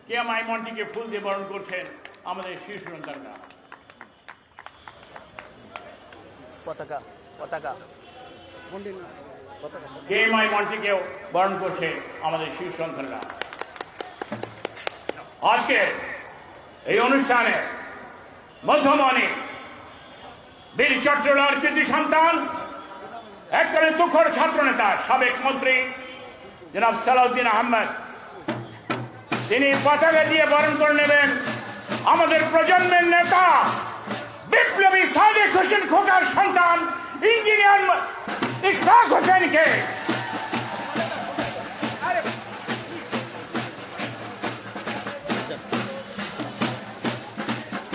কেএমআই মঞ্চকে ফুল দিয়ে বরণ করছেন আমাদের শিশু সন্তানরা। পতাকা পতাকা কেএমআই মঞ্চকেও বরণ করছে আমাদের শিশু সন্তানরা। আজকে এই অনুষ্ঠানে মধ্যমণি বীর চট্টলার কৃতি সন্তান, এককালে তুখোড় ছাত্রনেতা, সাবেক মন্ত্রী জনাব সালাউদ্দিন আহমেদ, তিনি পতাকা দিয়ে বরণ করে নেবেন আমাদের প্রজন্মের নেতা বিপ্লবী সাদেক হোসেন খোকার সন্তান ইঞ্জিনিয়ার ইশফাক হোসেনকে।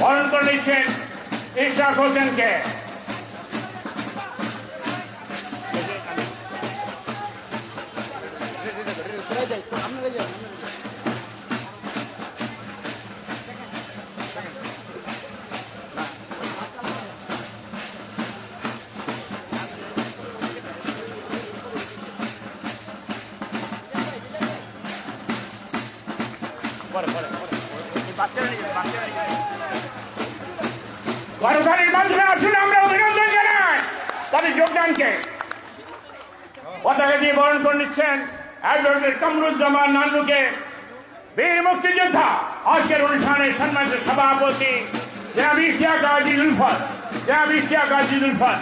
বরণ করে নিচ্ছেন ইশফাক হোসেনকে। গণতান্ত্রিক বন্ধুরা, আসলে আমরা অভিনন্দন জানাই তাদের যোগদানকে। পতাকা দিয়ে বরণ করে নিচ্ছেন অ্যাডভোকেট কামরুজ্জামান নান্নুকে, বীর মুক্তিযোদ্ধা। আজকের অনুষ্ঠানের সম্মানিত সভাপতি জনাব ইশতিয়াক আজিজ উলফত, জনাব ইশতিয়াক আজিজ উলফত।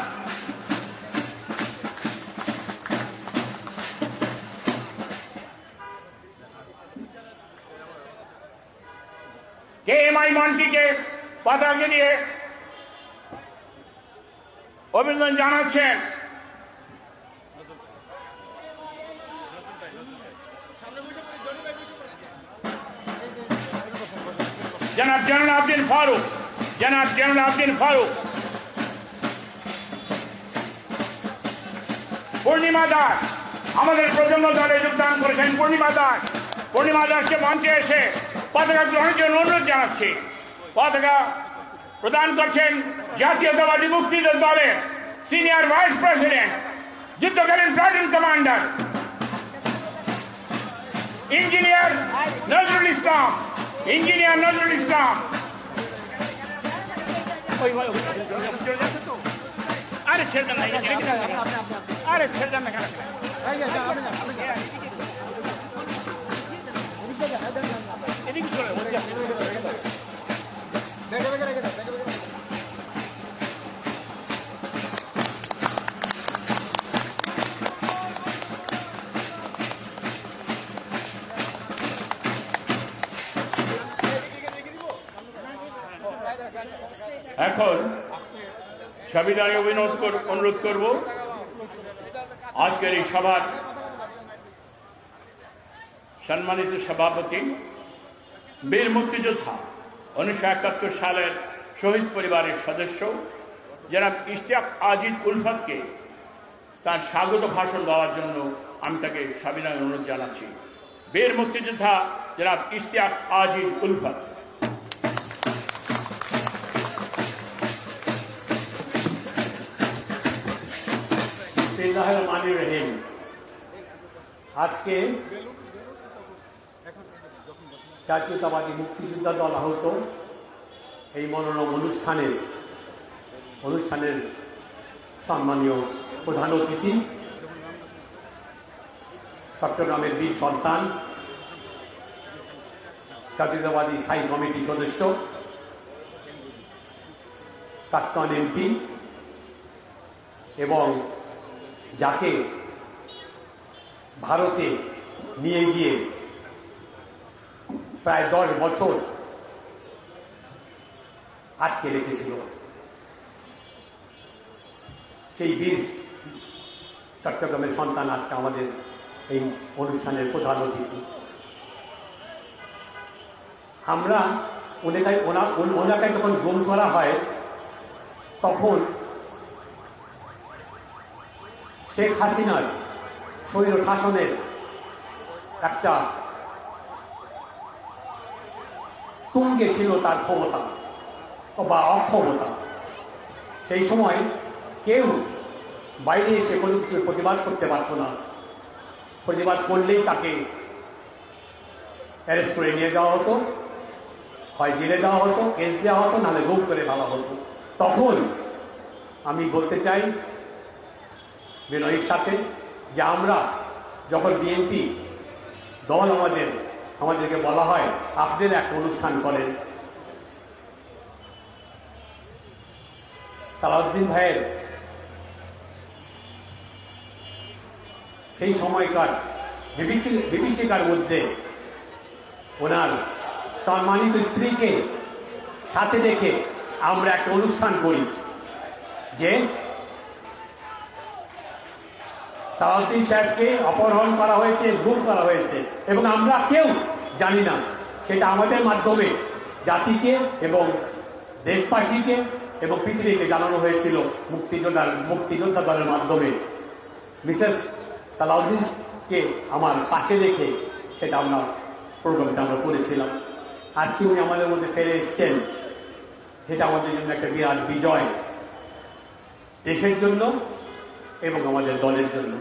কেএমআই মঞ্চকে পতাকা দিয়ে অভিনন্দন জানাচ্ছেন জনাব জয়নুল আবদিন ফারুক, জনাব জয়নুল আবদিন ফারুক। পূর্ণিমা দাস আমাদের প্রজন্ম দলে যোগদান করেছেন। পূর্ণিমা দাসকে মঞ্চে এসে পতাকা গ্রহণের জন্য অনুরোধ জানাচ্ছি। পতাকা প্রদান করছেন জাতীয়তাবাদী মুক্তিযোদ্ধা দলের সিনিয়র ভাইস প্রেসিডেন্ট, যুদ্ধকালীন platoon commander engineer Nazrul Islam. আরে ছেড়ে দেন, আরে ছেড়ে দেন না। এখন সবিনয় অনুরোধ করব আজকের এই সভার সম্মানিত সভাপতি, বীর মুক্তিযোদ্ধা, 1971 সালের শহীদ পরিবারের সদস্য জনাব ইশতিয়াক আজিজ উলফতকে তার স্বাগত ভাষণ দেওয়ার জন্য আমি তাকে সবিনয় অনুরোধ জানাচ্ছি। বীর মুক্তিযোদ্ধা জনাব ইশতিয়াক আজিজ উলফত। রহিম, আজকে জাতীয়তাবাদী মুক্তিযোদ্ধা দল আহত এই মনোরম অনুষ্ঠানের সম্মানীয় প্রধান অতিথি, চট্টগ্রামের বীর সন্তান, জাতীয়তাবাদী স্থায়ী কমিটির সদস্য, প্রাক্তন এমপি এবং যাকে ভারতে নিয়ে গিয়ে প্রায় 10 বছর আটকে রেখেছিল, সেই বীর চট্টগ্রামের সন্তান আজকে আমাদের এই অনুষ্ঠানের প্রধান অতিথি। আমরা ওনাকে যখন গুম করা হয় তখন শেখ হাসিনার স্বৈর শাসনের একটা তুঙ্গে ছিল তার ক্ষমতা বা অক্ষমতা। সেই সময় কেউ বাইরে এসে কোনো কিছুর প্রতিবাদ করতে পারত না। প্রতিবাদ করলেই তাকে অ্যারেস্ট করে নিয়ে যাওয়া হতো, হয় জেলে দেওয়া হতো, কেস দেওয়া হতো, নাহলে গুম করে ফেলা হতো। তখন আমি বলতে চাই বিনয়ের সাথে যে আমরা যখন বিএনপি দল আমাদেরকে বলা হয় আপনাদের এক অনুষ্ঠান করেন, সালাউদ্দিন ভাইয়ের সেই সময়কার বিভীষিকার মধ্যে ওনার সম্মানিত স্ত্রীকে সাথে রেখে আমরা একটা অনুষ্ঠান করি যে সালাউদ্দিন সাহেবকে অপহরণ করা হয়েছে, গুম করা হয়েছে এবং আমরা কেউ জানি না। সেটা আমাদের মাধ্যমে জাতিকে এবং দেশবাসীকে এবং পৃথিবীকে জানানো হয়েছিল মুক্তিযোদ্ধা দলের মাধ্যমে। মিসেস সালাউদ্দিনকে আমার পাশে রেখে সেটা প্রোগ্রামটা আমরা করেছিলাম। আজকে উনি আমাদের মধ্যে ফিরে এসছেন, সেটা আমাদের জন্য একটা বিরাট বিজয়, দেশের জন্য এবং আমাদের দলের জন্য।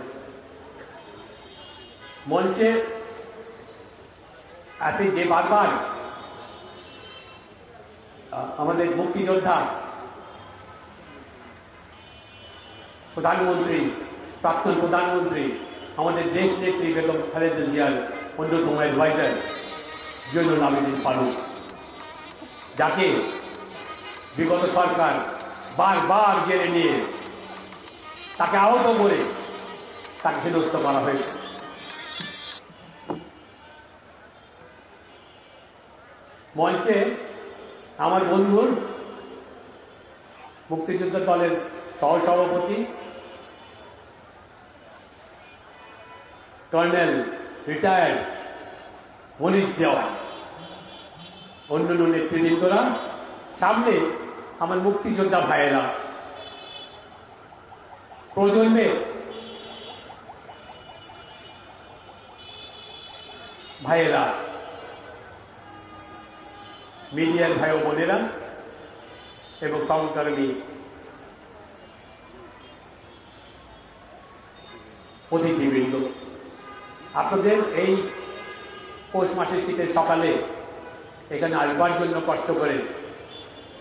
মঞ্চে আছে যে বারবার আমাদের মুক্তিযোদ্ধা প্রধানমন্ত্রী, প্রাক্তন প্রধানমন্ত্রী, আমাদের দেশ নেত্রী বেগম খালেদা জিয়ার অন্যতম অ্যাডভাইজার জয়নুল আবেদিন ফারুক, যাকে বিগত সরকার বারবার জেলে নিয়ে তাকে আহত করে তাকে হেনস্থ করা হয়েছে। মঞ্চে আমার বন্ধুর মুক্তিযোদ্ধা দলের সহসভাপতি কর্নেল রিটায়ার্ড মনীষ দেওয়ান, অন্যান্য নেতৃবৃন্দরা, সামনে আমার মুক্তিযোদ্ধা ভাইয়েরা, প্রজন্মের ভাইয়েরা, মিডিয়ার ভাই ও বোনেরা এবং সহকর্মী অতিথিবৃন্দ, আপনাদের এই পৌষ মাসের শীতের সকালে এখানে আসবার জন্য কষ্ট করে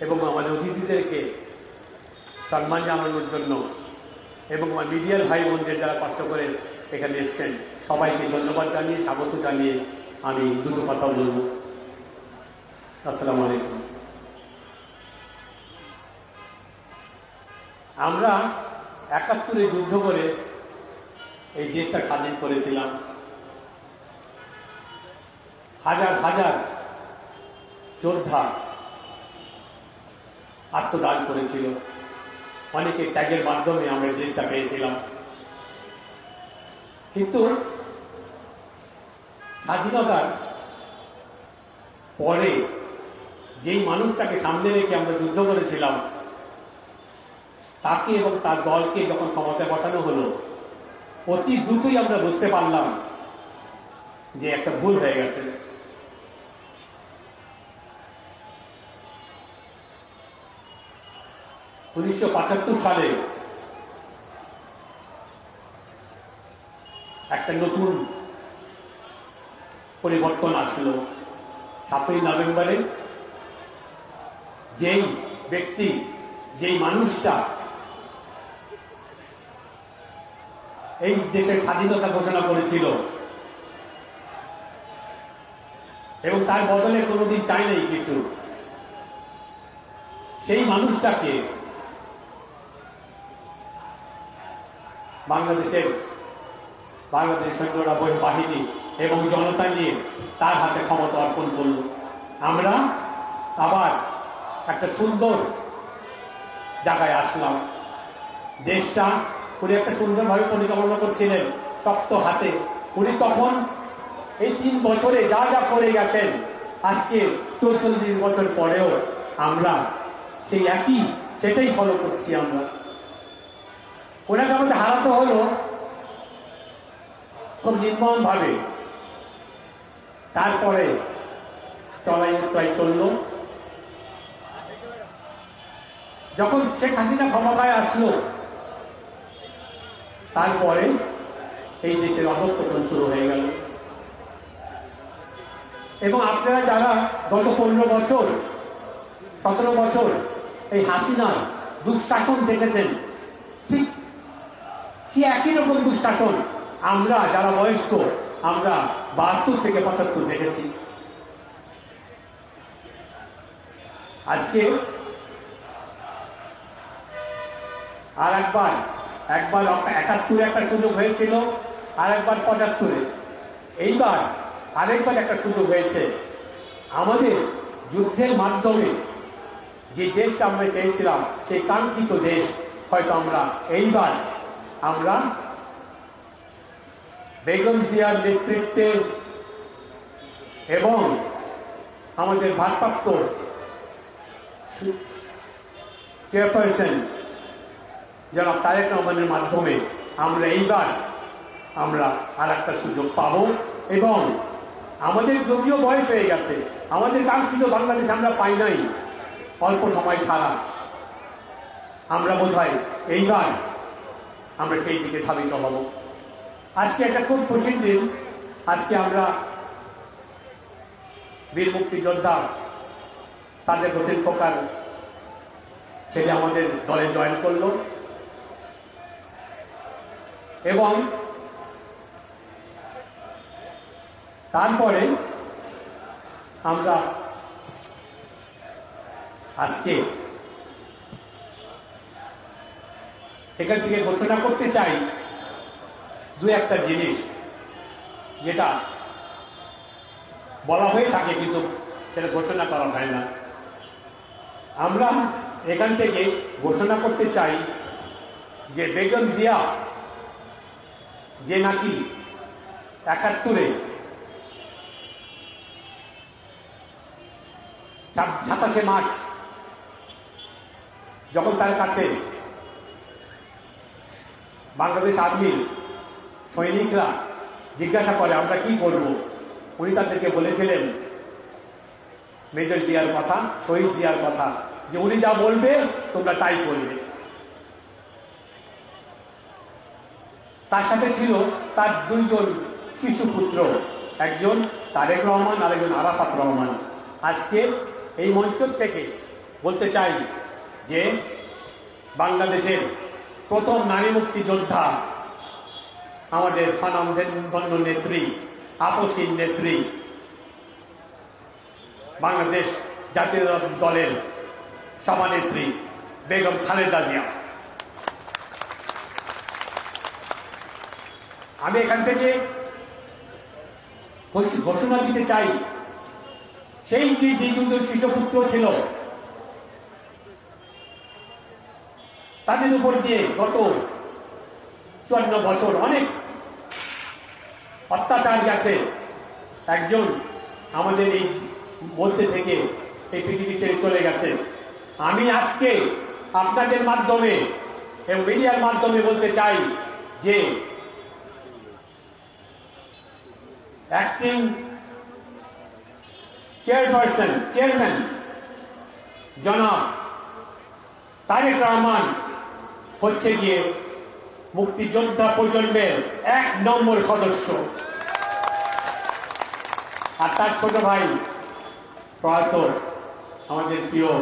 এবং আমাদের অতিথিদেরকে সম্মান জানানোর জন্য এবং আমার মিডিয়ার ভাই বোনদের যারা কষ্ট করে এখানে এসছেন সবাইকে ধন্যবাদ জানিয়ে, স্বাগত জানিয়ে আমি দুটো কথা বলব। আসসালামু আলাইকুম। আমরা ৭১ যুদ্ধ করে এই দেশটা স্বাধীন করেছিলাম। হাজার হাজার যোদ্ধা আত্মদান করেছিল, অনেকে ত্যাগের মাধ্যমে আমরা দেশটা পেয়েছিলাম। কিন্তু স্বাধীনতার পরে যেই মানুষটাকে সামনে রেখে আমরা যুদ্ধ করেছিলাম তাকে এবং তার দলকে যখন ক্ষমতায় বসানো হলো, অতি দ্রুতই আমরা বুঝতে পারলাম যে একটা ভুল হয়ে গেছে। উনিশশো ৭৫ সালে একটা নতুন পরিবর্তন আসলো। ৭ই নভেম্বরে যেই ব্যক্তি, যেই মানুষটা এই দেশের স্বাধীনতা ঘোষণা করেছিল এবং তার বদলে কোনোদিন চাই নাই কিছু, সেই মানুষটাকে বাংলাদেশ সৈন্যরা বাহিনী এবং জনতা নিয়ে তার হাতে ক্ষমতা অর্পণ করল। আমরা আবার একটা সুন্দর জায়গায় আসলাম। দেশটা উনি একটা সুন্দরভাবে পরিচালনা করছিলেন শক্ত হাতে। উনি তখন এই ৩ বছরে যা যা করে গেছেন, আজকে ৪৪ বছর পরেও আমরা সেই সেটাই ফলো করছি। আমরা ওনাকে আমাদের হারাতে হলো খুব নির্মম ভাবে। তারপরে চলাই চলল। যখন শেখ হাসিনা ক্ষমতায় আসলো, তারপরে এই দেশের অধঃপতন শুরু হয়ে গেল। এবং আপনারা যারা গত 15 বছর 17 বছর এই হাসিনার দুঃশাসন দেখেছেন, ঠিক সে একই রকম দুঃশাসন আমরা যারা বয়স্ক আমরা 72 থেকে 75 দেখেছি। আজকে আর একবার 71 একটা সুযোগ হয়েছিল, আর একবার 75, এইবার আরেকবার একটা সুযোগ হয়েছে। আমাদের যুদ্ধের মাধ্যমে যে দেশটা আমরা চেয়েছিলাম সেই কাঙ্ক্ষিত দেশ হয়তো এইবার আমরা বেগম জিয়ার নেতৃত্বে এবং আমাদের ভারপ্রাপ্ত চেয়ারপারসন জনাব তারেক রহমানের মাধ্যমে এইবার আমরা আর একটা সুযোগ পাব এবং আমাদের যদিও বয়স হয়ে গেছে, আমাদের কাঙ্ক্ষিত বাংলাদেশ আমরা পাই নাই অল্প সময় ছাড়া, আমরা বোধহয় এইবার আমরা সেই দিকে ধাবিত হব। আজকে একটা খুব খুশির দিন। আজকে আমরা বীর মুক্তিযোদ্ধা সাদেক হোসেন খোকার ছেলে আমাদের দলে জয়েন করলো এবং তারপরে আমরা আজকে এখান থেকে ঘোষণা করতে চাই দু একটা জিনিস, যেটা বলা হয়ে থাকে কিন্তু সেটা ঘোষণা করা হয় না। আমরা এখান থেকে ঘোষণা করতে চাই যে বেগম জিয়া যে নাকি 71-এ 27শে মার্চ যখন তার কাছে বাংলাদেশ আর্মির সৈনিকরা জিজ্ঞাসা করে আমরা কি করব, উনি তাদেরকে বলেছিলেন মেজর জিয়ার কথা, শহীদ জিয়ার কথা, যে উনি যা বলবে তোমরা তাই করবে। তার সাথে ছিল তার দুইজন শিশুপুত্র, একজন তারেক রহমান আর একজন আরাফাত রহমান। আজকে এই মঞ্চ থেকে বলতে চাই যে বাংলাদেশের প্রথম নারী মুক্তিযোদ্ধা, আমাদের স্বনামধন্য নেত্রী, আপসীন নেত্রী, বাংলাদেশ জাতীয় দলের সভানেত্রী বেগম খালেদা জিয়া। আমি এখান থেকে ঘোষণা দিতে চাই সেই যে দুজন শিশুপুত্র ছিল তাদের উপর দিয়ে গত 54 বছর অনেক অত্যাচার গেছে। একজন আমাদের এই মধ্যে থেকে এই পৃথিবী ছেড়ে চলে গেছে। আমি আজকে আপনাদের মাধ্যমে এবং মিডিয়ার মাধ্যমে বলতে চাই যে অ্যাক্টিং চেয়ারম্যান জনাব তারেক রহমান হচ্ছে গিয়ে মুক্তিযোদ্ধা প্রজন্মের 1 নম্বর সদস্য, আর তার ছোট ভাই প্রয়াত আমাদের প্রিয়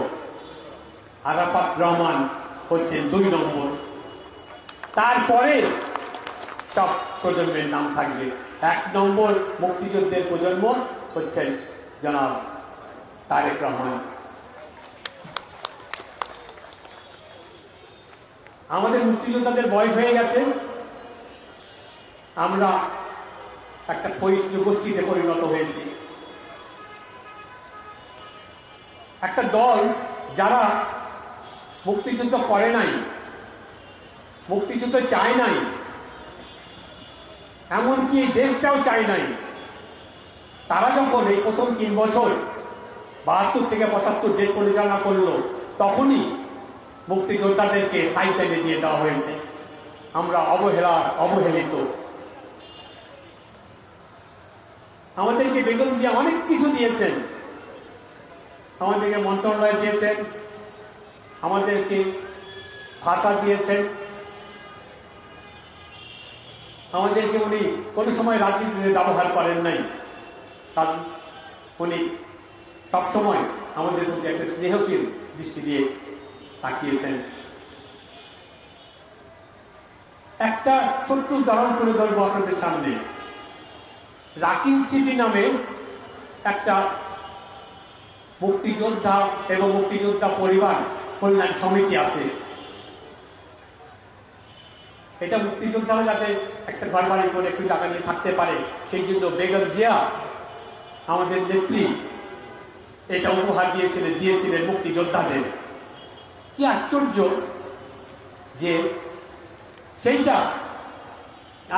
আরাফাত রহমান হচ্ছেন 2 নম্বর। তারপরে সব প্রজন্মের নাম থাকবে। 1 নম্বর মুক্তিযুদ্ধের প্রজন্ম হচ্ছেন জনাব তারেক রহমান। আমাদের মুক্তিযোদ্ধাদের বয়স হয়ে গেছে, আমরা একটা গোষ্ঠীতে পরিণত হয়েছি, একটা দল যারা মুক্তিযুদ্ধ করে নাই, মুক্তিযুদ্ধ চায় নাই, এমনকি দেশটাও চায় নাই। তারা যখন এই প্রথম 3 বছর 72 থেকে 75 দেশ পরিচালনা করলো, তখনই মুক্তিযোদ্ধাদেরকে সাইকেলে দিয়ে দেওয়া হয়েছে। আমরা অবহেলিত। আমাদেরকে বেগম জিয়া অনেক কিছু দিয়েছেন, আমাদেরকে মন্ত্রণালয় দিয়েছেন, আমাদেরকে ভাতা দিয়েছেন, আমাদেরকে উনি কোনো সময় রাজনীতিতে ব্যবহার করেন নাই। কারণ উনি সবসময় আমাদের প্রতি একটা স্নেহশীল দৃষ্টি দিয়ে তাকিয়েছেন। একটা ছোট্ট উদাহরণ করে ধরবো আপনাদের সামনে। রাকিন সিটি নামে একটা মুক্তিযোদ্ধা এবং মুক্তিযোদ্ধা পরিবার কল্যাণ সমিতি আছে। এটা মুক্তিযোদ্ধারা যাতে একটা ঘরবাড়ি করে একটু জায়গা নিয়ে থাকতে পারে, সেই জন্য বেগম জিয়া আমাদের নেত্রী এটা উপহার দিয়েছিলেন মুক্তিযোদ্ধাদের। কি আশ্চর্য যে সেইটা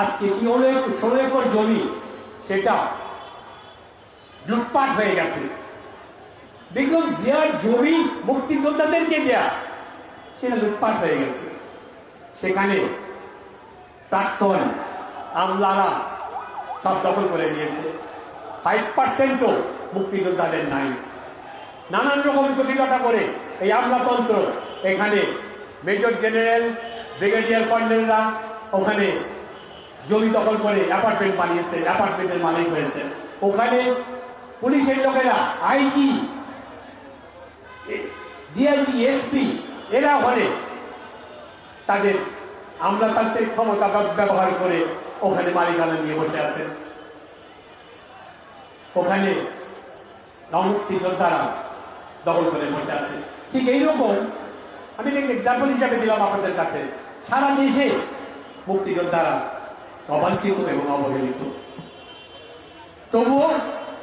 আজকে 16 একর জমি সেটা লুটপাট হয়ে গেছে। বেগম জিয়ার জমি মুক্তিযোদ্ধাদেরকে দেয়া, সেটা লুটপাট হয়ে গেছে। সেখানে প্রাক্তন আমলারা সব দখল করে নিয়েছে। 5%ও মুক্তিযোদ্ধাদের নাই। নানান রকম জটিলতা করে এই আমলাতন্ত্র এখানে মেজর জেনারেল, ব্রিগেডিয়ার কর্নেলরা ওখানে জমি দখল করে অ্যাপার্টমেন্ট বানিয়েছে, অ্যাপার্টমেন্টের মালিক হয়েছে। ওখানে পুলিশের লোকেরা, আইজি, ডিআইজি, এসপি এরা হলে তাদের আমলাতান্ত্রিক ক্ষমতা ব্যবহার করে ওখানে মালিকানা নিয়ে বসে আছেন। ওখানে মুক্তিযোদ্ধারা দখল করে বসে আছে। ঠিক এইরকম আমি একটা এক্সাম্পল হিসাবে দিলাম আপনাদের কাছে। সারা দেশে মুক্তিযোদ্ধারা অবাঞ্ছিত এবং অবহেলিত। তবুও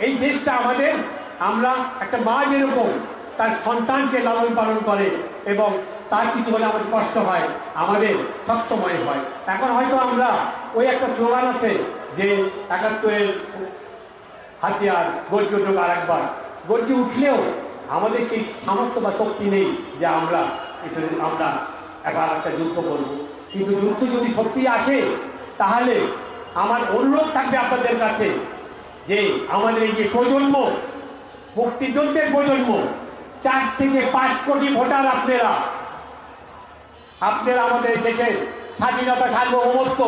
এই দেশটা আমাদের, আমরা একটা মা যেরকম তার সন্তানকে লালন পালন করে এবং তার কিছু হলে আমাদের কষ্ট হয়, আমাদের সবসময় হয়। এখন হয়তো আমরা ওই একটা স্লোগান আছে যে 71-এর হাতিয়ার গর্জে উঠুক আর একবার, গর্জে উঠলেও আমাদের সেই সামর্থ্য বা শক্তি নেই যে আমরা এবার একটা যুদ্ধ করব। কিন্তু যুদ্ধ যদি সত্যি আসে তাহলে আমার অনুরোধ থাকবে আপনাদের কাছে যে আমাদের এই যে প্রজন্ম, মুক্তিযুদ্ধের প্রজন্ম, 4 থেকে 5 কোটি ভোটার আপনারা আমাদের দেশের স্বাধীনতা, সার্বভৌমত্ব,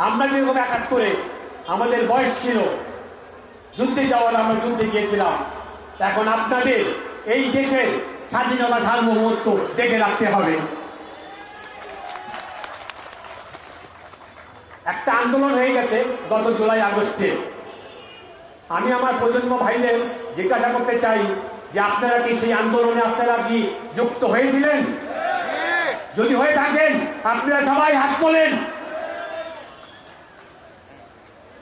আমরা যেরকম 71-এ আমাদের বয়স ছিল যুদ্ধে যাওয়ার, আমরা যুদ্ধে গিয়েছিলাম। এখন আপনাদের এই দেশের স্বাধীনতা, সার্বভৌমত্ব দেখে রাখতে হবে। একটা আন্দোলন হয়ে গেছে গত জুলাই আগস্টে। আমি আমার প্রজন্ম ভাইদের জিজ্ঞাসা করতে চাই যে আপনারা কি সেই আন্দোলনে আপনারা কি যুক্ত হয়েছিলেন? যদি হয়ে থাকেন আপনারা সবাই হাত তোলেন।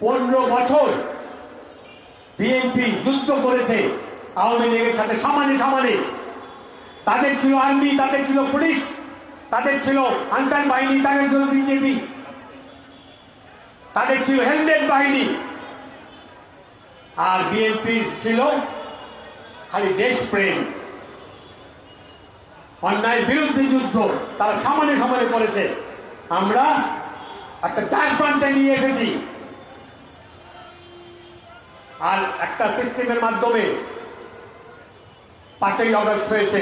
15 বছর বিএনপি যুদ্ধ করেছে আওয়ামী লীগের সাথে সমানে সমানে। তাদের ছিল আর্মি, তাদের ছিল পুলিশ, তাদের ছিল আনসার বাহিনী, তাদের ছিল বিজেপি, তাদের ছিল হেলমেট বাহিনী। আর বিএনপির ছিল খালি দেশপ্রেম, অন্যায়ের বিরুদ্ধে যুদ্ধ তারা সমানে সমানে করেছে। আমরা একটা ডাক প্রান্তে নিয়ে এসেছি আর একটা সিস্টেমের মাধ্যমে 5ই আগস্ট হয়েছে।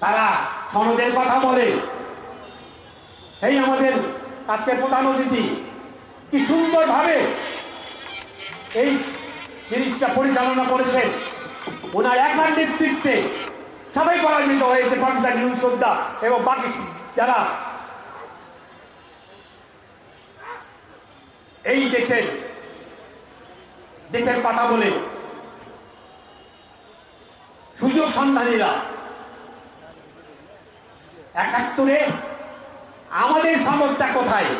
তারা সনদের কথা বলে। এই আমাদের আজকের প্রধান অতিথি কি সুন্দরভাবে এই জিনিসটা পরিচালনা করেছে। ওনার একার নেতৃত্বে সবাই পরাজিত হয়েছে, প্রফেসর ইউনূস সর্দার এবং বাকি যারা এই দেশের কথা বলে সুযোগ সন্ধানীরা। 71-এ আমাদের সামর্থ্য কোথায়?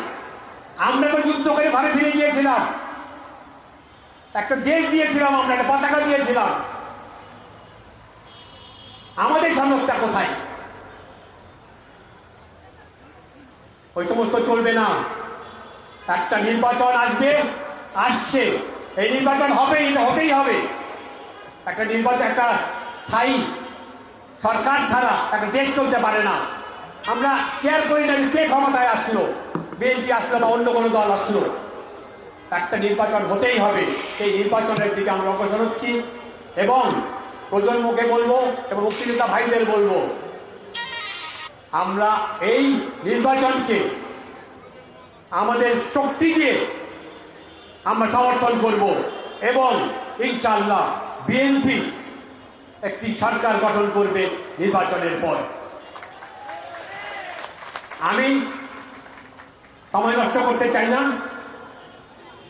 আমরা তো যুদ্ধ করে ঘরে ফিরে গিয়েছিলাম, একটা দেশ দিয়েছিলাম, আমরা একটা পতাকা দিয়েছিলাম। আমাদের সামর্থ্য কোথায়? ওই সমস্ত চলবে না। একটা নির্বাচন আসছে, এই নির্বাচন হতেই হবে। একটা নির্বাচন, একটা স্থায়ী সরকার ছাড়া একটা দেশ চলতে পারে না। আমরা কেয়ার করি না কে ক্ষমতায় আসলো, বিএনপি আসলো বা অন্য কোনো দল আসলো, একটা নির্বাচন হতেই হবে। সেই নির্বাচনের দিকে আমরা অগ্রসর হচ্ছি এবং প্রজন্মকে বলবো এবং মুক্তিযোদ্ধা ভাইদের বলবো, আমরা এই নির্বাচনকে আমাদের শক্তি দিয়ে আমরা সমর্থন করব এবং ইনশাআল্লাহ বিএনপি একটি সরকার গঠন করবে নির্বাচনের পর। আমি সময় নষ্ট করতে চাই না,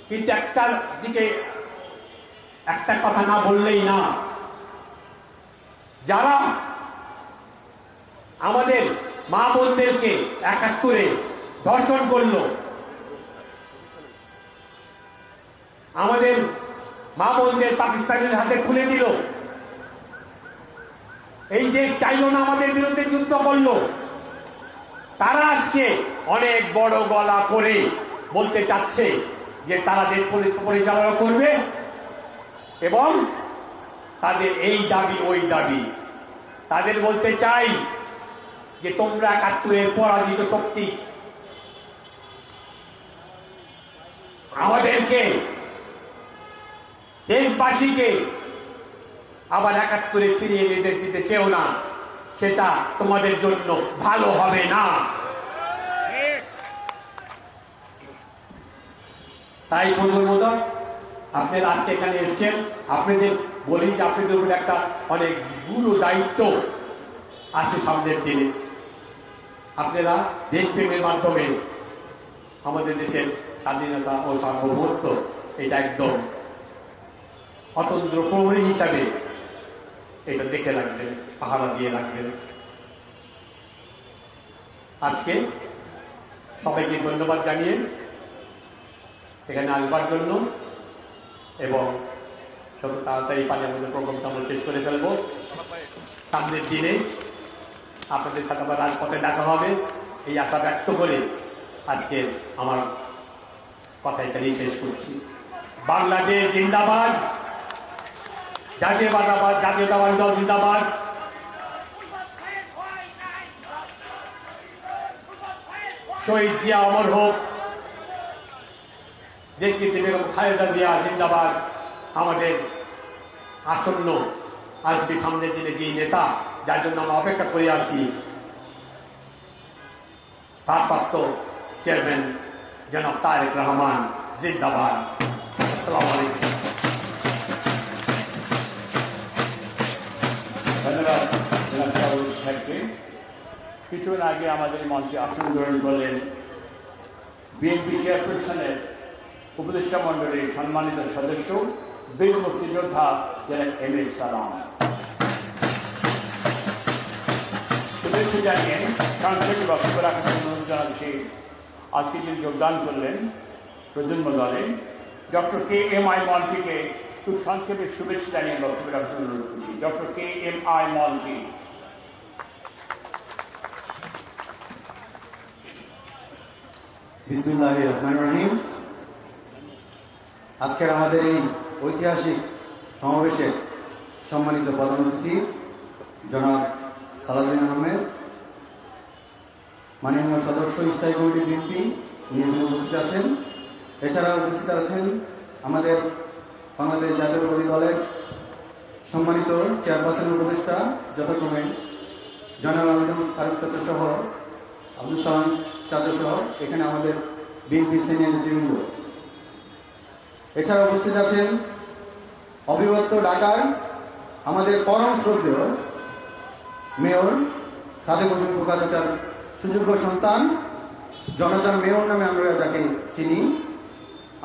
কিন্তু একটার দিকে একটা কথা না বললেই না। যারা আমাদের মা বোনদেরকে ৭১ ধর্ষণ করলো, আমাদের মা বোনদের পাকিস্তানের হাতে খুলে দিল, এই দেশ চাইল না, আমাদের বিরুদ্ধে যুদ্ধ করলো, তারা আজকে অনেক বড় গলা করে বলতে চাচ্ছে যে তারা দেশ পরিচালনা করবে এবং তাদের এই দাবি ওই দাবি। তাদের বলতে চাই যে তোমরা ৭১ পরাজিত শক্তি, আমাদেরকে দেশবাসীকে আবার ৭১ ফিরিয়ে নিতে যেতে চেও না, সেটা তোমাদের জন্য ভালো হবে না। তাই প্রজন্মদল আপনারা আজকে এখানে এসছেন, আপনাদের বলি যে আপনাদের উপরে একটা অনেক গুরু দায়িত্ব আছে সামনের দিনে। আপনারা দেশপ্রেমের মাধ্যমে আমাদের দেশের স্বাধীনতা ও সার্বভৌমত্ব এটা একদম অতন্ত্র প্রহরী হিসাবে এটা দেখে রাখবেন, পাহারা দিয়ে রাখবেন। আজকে সবাইকে ধন্যবাদ জানিয়ে এখানে আসবার জন্য এবং যত তাড়াতাড়ি পানি আমাদের প্রোগ্রামটা আমরা শেষ করে ফেলবো। সামনের দিনে আপনাদের সাথে আবার রাজপথে দেখা হবে এই আশা ব্যক্ত করে আজকে আমার কথা এখানেই শেষ করছি। বাংলাদেশ জিন্দাবাদ, জাতীয়তাবাদী দল জিন্দাবাদ। শহীদ জিয়া অমর হোক, দেশনেত্রী বেগম খালেদা জিয়া জিন্দাবাদ। আমাদের আসন্ন আসবে সামনের দিনে যে নেতা যার জন্য আমরা অপেক্ষা করে আছি, ভারপ্রাপ্ত চেয়ারম্যান জনাব তারেক রহমান জিন্দাবাদ। আসসালামু আলাইকুম। ধন্যবাদ জনাব শাহরুখ সাহেবকে। কিছুক্ষণ আগে আমাদের মঞ্চে আসন গ্রহণ করলেন বিএনপি চেয়ারপারসনের উপদেষ্টা মণ্ডলীর সম্মানিত সদস্য বীর মুক্তিযোদ্ধা জনাব এম এ সালাম। শুভেচ্ছা জানিয়ে সাংস্কৃতিক বক্তব্য রাখার জন্য অনুরোধ জানাচ্ছি আজকে যিনি যোগদান করলেন প্রজন্ম দলে ডক্টর কে এম আই মলটিকে খুব সংক্ষেপে শুভেচ্ছা জানিয়ে বক্তব্য রাখার জন্য অনুরোধ করছি। ডক্টর কে এম আই মলটি। বিসমিল্লাহির রহমানির রহিম। আজকের আমাদের এই ঐতিহাসিক সমাবেশের সম্মানিত প্রধান অতিথি জনাব সালাউদ্দিন আহমেদ, মাননীয় সদস্য স্থায়ী কমিটি বিএনপি, উনি এখানে উপস্থিত আছেন। এছাড়া উপস্থিত আছেন আমাদের বাংলাদেশ জাতীয়তাবাদী দলের সম্মানিত চেয়ারপারসন উপদেষ্টা যথাক্রমে জয়নাল আবেদন ফারুক চাচা সহ, আব্দুল সালাম চাচা সহ এখানে আমাদের বিএনপি সিনিয়র নেতৃবৃন্দ। এছাড়া উপস্থিত আছেন অবিভক্ত ঢাকার আমাদের পরম শ্রদ্ধেয় মেয়র সাদেক হোসেন খোকা চাচার সুযোগ্য সন্তান, জনতার মেয়র নামে আমরা যাকে চিনি,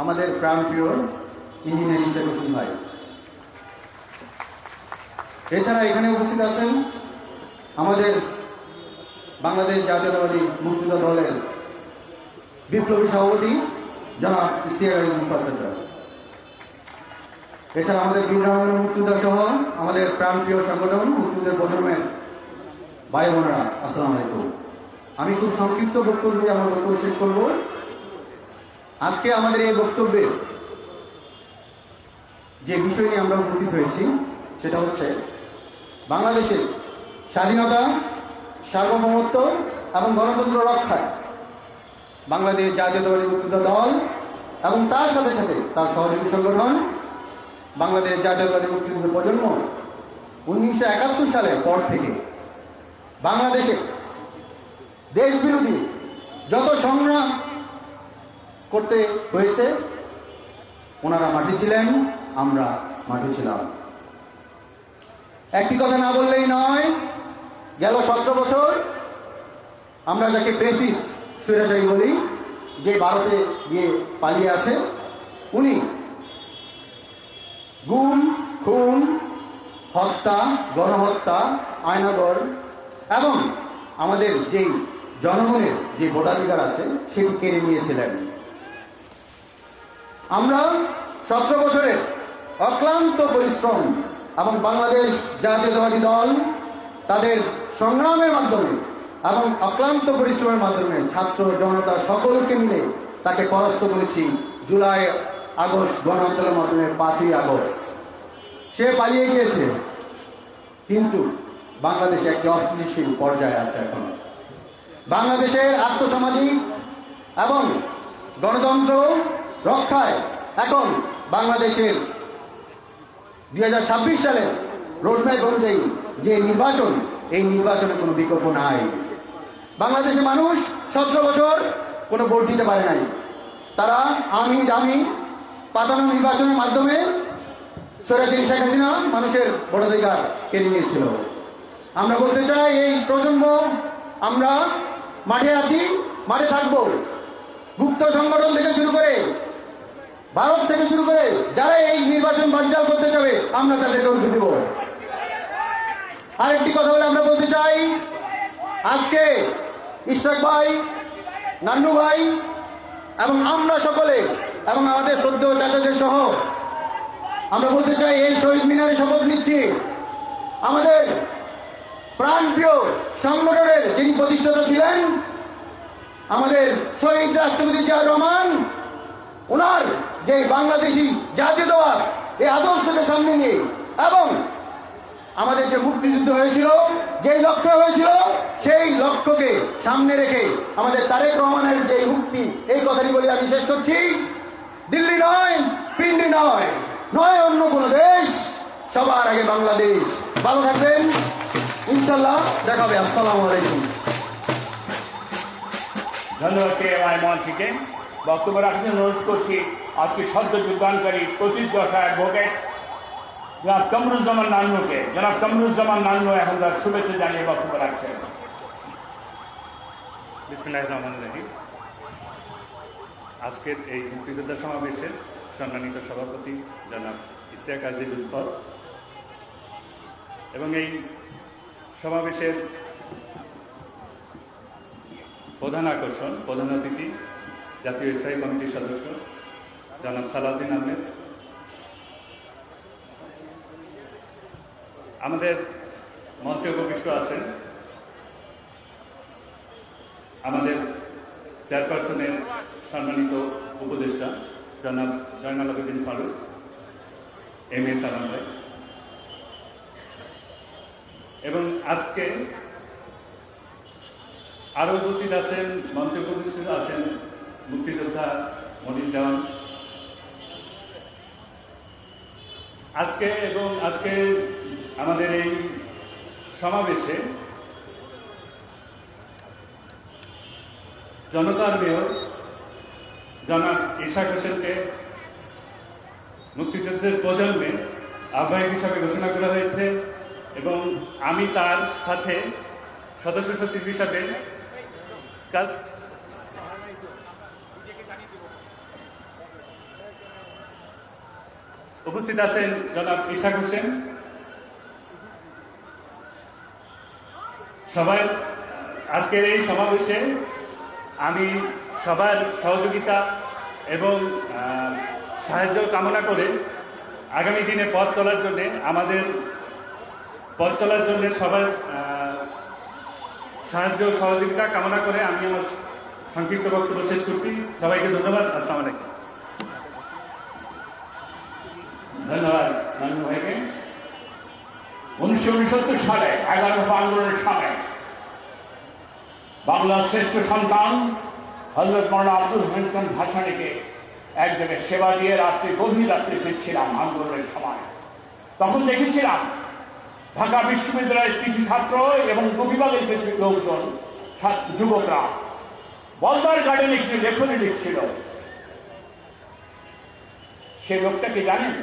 আমাদের প্রাণপ্রিয় ইঞ্জিনিয়ার ইশাক হোসেন ভাই। এছাড়া এখানে উপস্থিত আছেন আমাদের বাংলাদেশ জাতীয়তাবাদী মুক্তিযোদ্ধা দলের বিপ্লবী সভাপতি জনাব ইশতিয়াক আলী মুফাত চাচা। এছাড়া আমাদের বীররাম মুক্তিযোদ্ধা সহ আমাদের প্রাণপ্রিয় সংগঠন মুক্তিযুদ্ধের প্রজন্মের ভাই বোনেরা, আসসালামু আলাইকুম। আমি খুব সংক্ষিপ্ত বক্তব্য দিয়ে আমার বক্তব্য শেষ করব। আজকে আমাদের এই বক্তব্যে যে বিষয় নিয়ে আমরা উপস্থিত হয়েছি সেটা হচ্ছে বাংলাদেশের স্বাধীনতা, সার্বভৌমত্ব এবং গণতন্ত্র রক্ষায় বাংলাদেশ জাতীয়তাবাদী মুক্তিযোদ্ধা দল এবং তার সাথে সাথে তার সহযোগী সংগঠন বাংলাদেশ জাতীয়তাবাদী মুক্তিযুদ্ধ প্রজন্ম 1971 সালের পর থেকে বাংলাদেশে দেশ বিরোধী যত সংগ্রাম করতে হয়েছে ওনারা মাঠে ছিলেন, আমরা মাঠে ছিলাম। একটি কথা না বললেই নয়, গেল 17 বছর আমরা যাকে ফ্যাসিস্ট স্বৈরাচারী বলি, যে ভারতে গিয়ে পালিয়ে আছে, উনি গুম, খুন, হত্যা, গণহত্যা, আয়নাগর এবং আমাদের যেই জনগণের যে ভোটাধিকার আছে সেটি কেড়ে নিয়েছিলেন। আমরা 17 বছরের অক্লান্ত পরিশ্রম এবং বাংলাদেশ জাতীয়তাবাদী দল তাদের সংগ্রামের মাধ্যমে এবং অক্লান্ত পরিশ্রমের মাধ্যমে ছাত্র জনতা সকলকে মিলে তাকে পরাস্ত করেছি। জুলাই আগস্ট গণ আন্দোলনের মাধ্যমে 5ই আগস্ট সে পালিয়ে গিয়েছে, কিন্তু বাংলাদেশে একটি অস্থিতিশীল পর্যায়ে আছে। এখন বাংলাদেশের আর্থসামাজিক এবং গণতন্ত্র রক্ষায় এখন বাংলাদেশের 2026 সালের রোডম্যাপ অনুযায়ী যে নির্বাচন, এই নির্বাচনে কোনো বিকল্প নাই। বাংলাদেশের মানুষ 17 বছর কোনো ভোট দিতে পারে নাই। তারা আমি দামি পাতানো নির্বাচনের মাধ্যমে স্বৈরাচারী শেখ হাসিনা মানুষের ভোটাধিকার কেড়ে নিয়েছিল। আমরা বলতে চাই, এই প্রজন্ম আমরা মাঠে আছি, মাঠে থাকবো। গুপ্ত সংগঠন থেকে শুরু করে, ভারত থেকে শুরু করে যারা এই নির্বাচন বানচাল করতে যাবে, আমরা তাদেরকে উঠে দেব। আরেকটি কথা বলে আমরা বলতে চাই, আজকে ইশরাক ভাই, নান্নু ভাই এবং আমরা সকলে এবং আমাদের শ্রদ্ধেয় চাচাদের সহ আমরা বলতে চাই, এই শহীদ মিনারে শপথ নিচ্ছি আমাদের প্রাণপ্রিয় সংগঠনের যিনি প্রতিষ্ঠাতা ছিলেন, আমাদের শহীদ রাষ্ট্রপতি জিয়াউর রহমান, ওনার যে বাংলাদেশি জাতীয়তাবাদ, এই আদর্শকে সামনে নিয়ে এবং আমাদের যে মুক্তিযুদ্ধ হয়েছিল, যেই লক্ষ্য হয়েছিল, সেই লক্ষ্যকে সামনে রেখে আমাদের তারেক রহমানের যে মুক্তি, এই কথাটি বলে আমি শেষ করছি। দিল্লি নয়, পিন্ডি নয়, নয় অন্য কোনো দেশ, সবার আগে বাংলাদেশ। ভালো থাকবেন, ইনশাল্লাহ দেখা হবে। আসসালামু আলাইকুম। ধন্যবাদ KMI মন্ত্রীকে। বক্তব্য রাখতে অনুরোধ করছি আজকে সদ্য যোগদানকারী প্রতিদ্বশা অ্যাডভোকেট জনাব কামরুজ্জামান নান্নুকে। জনাব কামরুজ্জামান নান্নু এখন তার শুভেচ্ছা জানিয়ে বক্তব্য রাখছেন। বিসমিল্লাহির রহমানির রহিম। আজকের এই মুক্তিযোদ্ধা সমাবেশের সম্মানিত সভাপতি জনাব ইশতিয়াক আজিজুল হক এবং এই সমাবেশের প্রধান আকর্ষণ, প্রধান অতিথি জাতীয় স্থায়ী কমিটির সদস্য জনাব সালাউদ্দিন আহমেদ, আমাদের মঞ্চে উপবিষ্ট আছেন আমাদের চেয়ারপারসনের সম্মানিত উপদেষ্টা জনাব জয়নাল আবেদিন ফারুক, MA সালাম ভাই, এবং আজকে আরো উপস্থিত আছেন, মঞ্চে উপস্থিত আছেন মুক্তিযোদ্ধা মনির দেওয়ান। আজকে আমাদের এই সমাবেশে জনতার মেয়র জনাব ইশাক হোসেনকে মুক্তিযুদ্ধের প্রজন্মে আহ্বায়ক হিসাবে ঘোষণা করা হয়েছে এবং আমি তার সাথে সদস্য সচিব হিসাবে কাজ উপস্থিত আছেন জনাব ইশাক হোসেন। সবাই আজকের এই সমাবেশে আমি সবার সহযোগিতা এবং সাহায্য কামনা করে আগামী দিনে পথ চলার জন্য সবার সাহায্য সহযোগিতা কামনা করে আমি আমার সংক্ষিপ্ত বক্তব্য শেষ করছি। সবাইকে ধন্যবাদ। আসসালামু আলাইকুম। ধন্যবাদ নান্নু ভাইকে। 1969 সালে 11 দফা আন্দোলনের সময় বাংলার শ্রেষ্ঠ সন্তান হযরত মাওলানা আব্দুল হামিদ খান ভাসানীকে এক জায়গায় সেবা দিয়ে গভীর রাত্রে ফিরছিলাম আন্দোলনের সময়। তখন দেখেছিলাম ঢাকা বিশ্ববিদ্যালয়ের কিছু ছাত্র এবং বিভাগের কিছু লোকজন, যুবকরা বলদার গার্ডেনে কিছু লেখনী লিখছিল। সে লোকটাকে জানেন?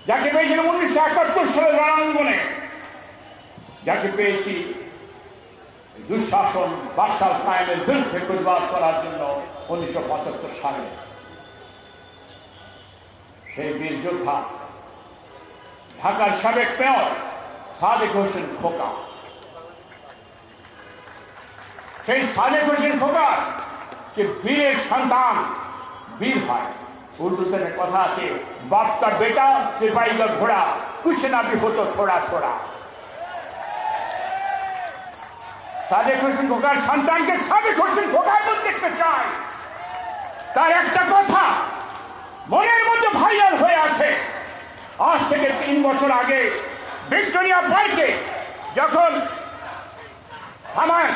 যাকে পেয়েছিলাম 1971 সালের রণাঙ্গনে, যাকে পেয়েছি দুঃশাসন বাদশাহ কায়েমের বিরুদ্ধে প্রতিবাদ করার জন্য 1975 সালে। সেই বীর যোদ্ধা ঢাকার সাবেক মেয়র সাদেক হোসেন খোকা। সেই সাদেক হোসেন খোকা যে বীরের সন্তান, বীর হয়। উর্দুতে কথা আছে, বাপ কা বেটা সিপাही का घोड़ा कुछ ना भी हो तो थोड़ा थोड़ा। সাদেক হোসেন খোকার সন্তানকে সাদেক হোসেন খোকার মধ্যে দেখতে চাই। তার একটা কথা মনের মধ্যে ভাইরাল হয়ে আছে। আজ থেকে 3 বছর আগে ভিক্টোরিয়া পার্কে যখন থামেন,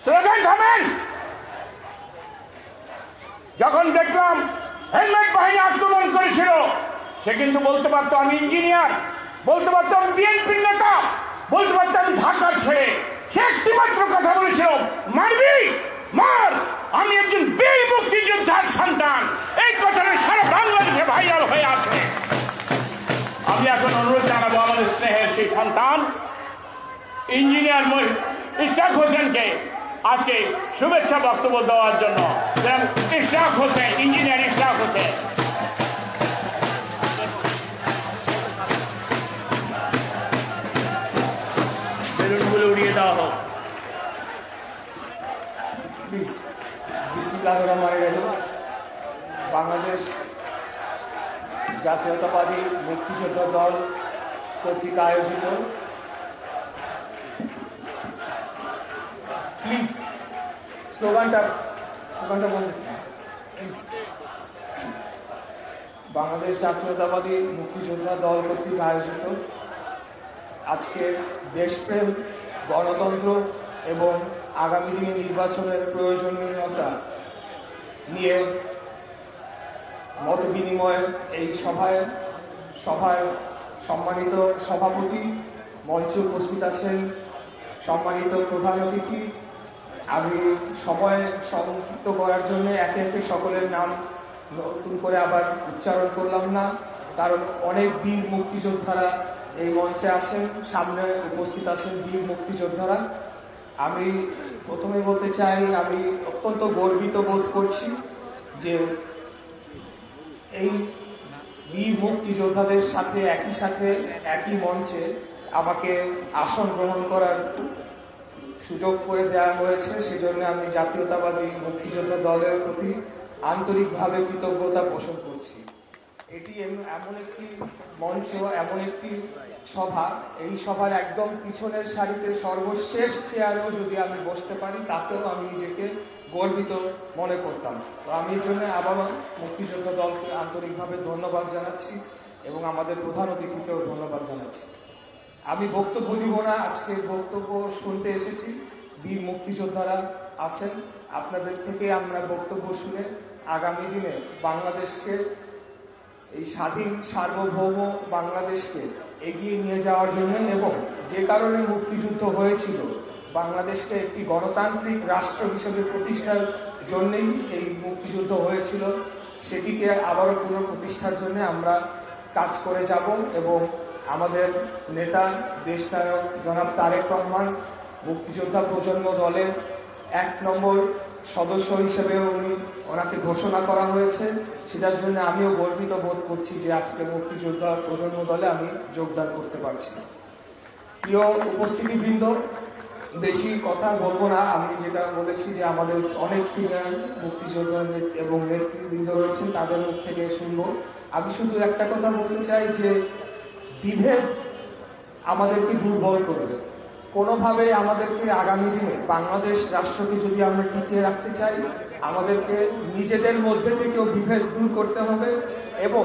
স্লোগান থামেন, যখন দেখলাম হেলমেট বাহিনী আক্রমণ করেছিল, সে কিন্তু বলতে পারতো আমি ইঞ্জিনিয়ার, বলতে পারতো আমি বিএনপির নেতা, বলতে পারতো আমি ঢাকার ছেলে। সে একটি মাত্র কথা বলেছিল, মারবি মার, আমি একজন বীর মুক্তিযোদ্ধার সন্তান। এই কথাটা সারা বাংলাদেশে ভাইরাল হয়ে আছে। আমি এখন অনুরোধ জানাবো আমাদের স্নেহের সেই সন্তান ইঞ্জিনিয়ার ইশরাক হোসেনকে আজকে শুভেচ্ছা বক্তব্য দেওয়ার জন্য। ইশরাক হোসেন, ইঞ্জিনিয়ার ইশরাক হোসেন। বেলুনগুলো উড়িয়ে দেওয়া হোক। বিসমিল্লাহির রহমানির রহিম। বাংলাদেশ জাতীয়তাবাদী মুক্তিযোদ্ধা দল কর্তৃক আয়োজিত, প্লিজ স্লোগানটা বলুন প্লিজ। বাংলাদেশ জাতীয়তাবাদী মুক্তিযোদ্ধা দল কর্তৃক আয়োজিত আজকে দেশপ্রেম, গণতন্ত্র এবং আগামী দিনে নির্বাচনের প্রয়োজনীয়তা নিয়ে মত বিনিময়ের এই সভায় সম্মানিত সভাপতি, মঞ্চে উপস্থিত আছেন সম্মানিত প্রধান অতিথি। আমি সময় সংক্ষিপ্ত করার জন্য একে একে সকলের নাম নতুন করে আবার উচ্চারণ করলাম না, কারণ অনেক বীর মুক্তিযোদ্ধারা এই মঞ্চে আছেন, সামনে উপস্থিত আছেন বীর মুক্তিযোদ্ধারা। আমি প্রথমে বলতে চাই, আমি অত্যন্ত গর্বিত বোধ করছি যে এই বীর মুক্তিযোদ্ধাদের সাথে একই মঞ্চে আমাকে আসন গ্রহণ করার সুযোগ করে দেওয়া হয়েছে। সেজন্য আমি জাতীয়তাবাদী মুক্তিযোদ্ধা দলের প্রতি আন্তরিকভাবে কৃতজ্ঞতা পোষণ করছি। এটি এমন একটি মঞ্চ, এমন একটি সভা, এই সভার একদম পিছনের সারিতে সর্বশেষ চেয়ারেও যদি আমি বসতে পারি তাতেও আমি নিজেকে গর্বিত মনে করতাম। তো আমি এই জন্য আবারও মুক্তিযোদ্ধা দলকে আন্তরিকভাবে ধন্যবাদ জানাচ্ছি এবং আমাদের প্রধান অতিথিকেও ধন্যবাদ জানাচ্ছি। আমি বক্তব্য দিব না, আজকে বক্তব্য শুনতে এসেছি। বীর মুক্তিযোদ্ধারা আছেন, আপনাদের থেকে আমরা বক্তব্য শুনে আগামী দিনে বাংলাদেশকে, এই স্বাধীন সার্বভৌম বাংলাদেশকে এগিয়ে নিয়ে যাওয়ার জন্য এবং যে কারণে মুক্তিযুদ্ধ হয়েছিল, বাংলাদেশকে একটি গণতান্ত্রিক রাষ্ট্র হিসেবে প্রতিষ্ঠার জন্যই এই মুক্তিযুদ্ধ হয়েছিল, সেটিকে আবারও পুনঃপ্রতিষ্ঠার জন্য আমরা কাজ করে যাব এবং আমাদের নেতা দেশনায়ক জনাব তারেক রহমান মুক্তিযোদ্ধা প্রজন্ম দলের 1 নম্বর সদস্য হিসেবে ওনাকে ঘোষণা করা হয়েছে। সেটার জন্য আমিও গর্বিত বোধ করছি যে আজকে মুক্তিযোদ্ধা প্রজন্ম দলে আমি যোগদান করতে পারছি। প্রিয় উপস্থিতিবৃন্দ, বেশি কথা বলবো না। আমি যেটা বলেছি যে আমাদের অনেক সিনিয়র মুক্তিযোদ্ধা এবং নেতৃবৃন্দ রয়েছেন, তাদের মুখ থেকে শুনবো। আমি শুধু একটা কথা বলতে চাই যে বিভেদ আমাদেরকে দুর্বল করবে। কোনোভাবে আমাদেরকে আগামী দিনে বাংলাদেশ রাষ্ট্রকে যদি আমরা টিকিয়ে রাখতে চাই, আমাদেরকে নিজেদের মধ্যে থেকেও বিভেদ দূর করতে হবে এবং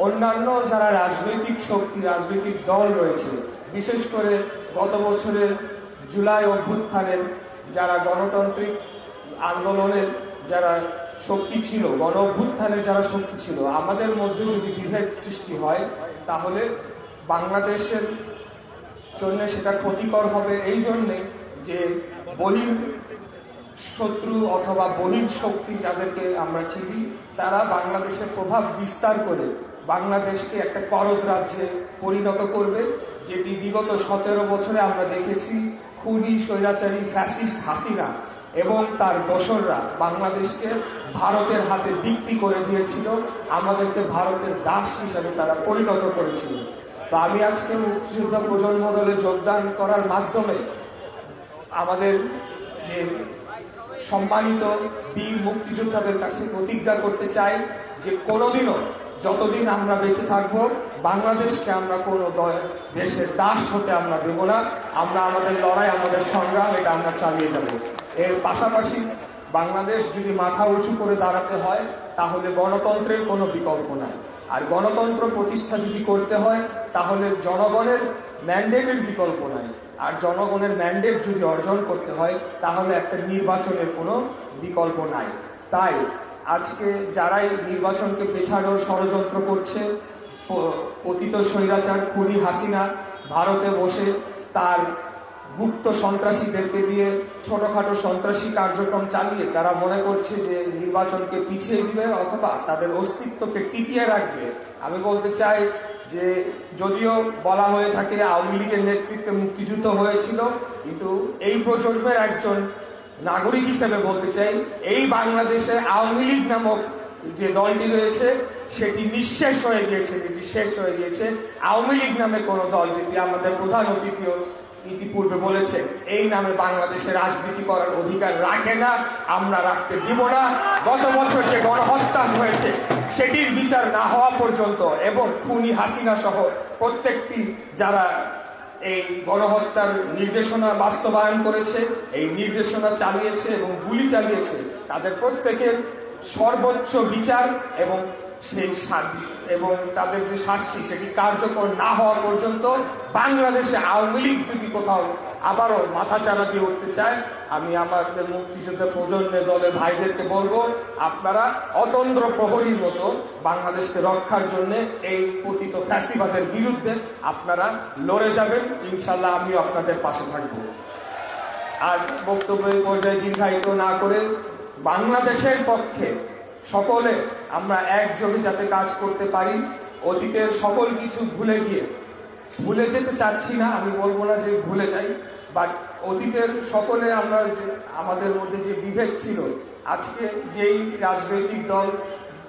অন্যান্য যারা রাজনৈতিক শক্তি, রাজনৈতিক দল রয়েছে, বিশেষ করে গত বছরের জুলাই অভ্যুত্থানের যারা গণতান্ত্রিক আন্দোলনের যারা শক্তি ছিল, গণ অভ্যুত্থানের যারা শক্তি ছিল, আমাদের মধ্যে যদি বিভেদ সৃষ্টি হয় তাহলে বাংলাদেশের জন্য সেটা ক্ষতিকর হবে। এই জন্যে যে শত্রু অথবা বহিঃশক্তি যাদেরকে আমরা চিনি, তারা বাংলাদেশের প্রভাব বিস্তার করে বাংলাদেশকে একটা করদ রাজ্যে পরিণত করবে, যেটি বিগত 17 বছরে আমরা দেখেছি খুনি স্বৈরাচারী ফ্যাসিস্ট হাসিনা এবং তার দোসররা বাংলাদেশকে ভারতের হাতে বিক্রি করে দিয়েছিল, আমাদেরকে ভারতের দাস হিসাবে তারা পরিণত করেছিল। তো আমি আজকে মুক্তিযোদ্ধা প্রজন্ম দলে যোগদান করার মাধ্যমে আমাদের যে সম্মানিত বীর মুক্তিযোদ্ধাদের কাছে প্রতিজ্ঞা করতে চাই যে কোনোদিনও, যতদিন আমরা বেঁচে থাকব, বাংলাদেশকে আমরা কোনো দেশের দাস হতে আমরা দেব না। আমরা আমাদের লড়াই, আমাদের সংগ্রাম, এটা আমরা চালিয়ে যাব। এর পাশাপাশি বাংলাদেশ যদি মাথা উঁচু করে দাঁড়াতে হয়, তাহলে গণতন্ত্রের কোনো বিকল্প নাই। আর গণতন্ত্র প্রতিষ্ঠা যদি করতে হয়, তাহলে জনগণের ম্যান্ডেটের বিকল্প নাই। আর জনগণের ম্যান্ডেট যদি অর্জন করতে হয়, তাহলে একটা নির্বাচনের কোনো বিকল্প নাই। তাই আজকে যারাই নির্বাচনকে পেছানোর ষড়যন্ত্র করছে, পতিত স্বৈরাচার খুনি হাসিনা ভারতে বসে তার গুপ্ত সন্ত্রাসীদেরকে দিয়ে ছোটখাটো সন্ত্রাসী কার্যক্রম চালিয়ে তারা মনে করছে যে নির্বাচনকে পিছিয়ে দিবে অথবা তাদের অস্তিত্বকে টিকিয়ে রাখবে। আমি বলতে চাই যে যদিও বলা হয়ে থাকে আওয়ামী লীগের নেতৃত্বে মুক্তিযুদ্ধ হয়েছিল, কিন্তু এই প্রজন্মের একজন নাগরিক হিসেবে বলতে চাই, এই বাংলাদেশে আওয়ামী লীগ নামক যে দলটি রয়েছে সেটি নিঃশেষ হয়ে গিয়েছে, যেটি শেষ হয়ে গিয়েছে। আওয়ামী লীগ নামে কোন দল, যেটি আমাদের প্রধান অতিথিও ইতিপূর্বে বলেছে, এই নামে বাংলাদেশে রাজনীতি করার অধিকার রাখে না, আমরা রাখতে দিব না। গত বছর যে গণহত্যা হয়েছে সেটির বিচার না হওয়া পর্যন্ত এবং খুনি হাসিনা সহ প্রত্যেকটি যারা এই গণহত্যার নির্দেশনা বাস্তবায়ন করেছে, এই নির্দেশনা চালিয়েছে এবং গুলি চালিয়েছে, তাদের প্রত্যেকের সর্বোচ্চ বিচার এবং সেই এবং তাদের যে শাস্তি সেটি কার্যকর না হওয়া পর্যন্ত বাংলাদেশে আওয়ামী লীগ যদি কোথাও আবারও মাথাচাড়া দিয়ে উঠতে চায়, আমি আমাদের মুক্তিযোদ্ধা প্রজন্মের দলের ভাইদেরকে বলবো, আপনারা অতন্দ্র প্রহরীর মতো বাংলাদেশকে রক্ষার জন্য এই পতিত ফ্যাসিবাদের বিরুদ্ধে আপনারা লড়ে যাবেন। ইনশাল্লাহ আমিও আপনাদের পাশে থাকব। আর বক্তব্যের পর্যায়ে দীর্ঘায়িত না করে বাংলাদেশের পক্ষে সকলে আমরা একযোগে যাতে কাজ করতে পারি, অতীতের সকল কিছু ভুলে যেতে চাচ্ছি না, আমি বলবো না যে ভুলে যাই, বাট অতীতের সকলে আমরা যে আমাদের মধ্যে যে বিভেদ ছিল, আজকে যেই রাজনৈতিক দল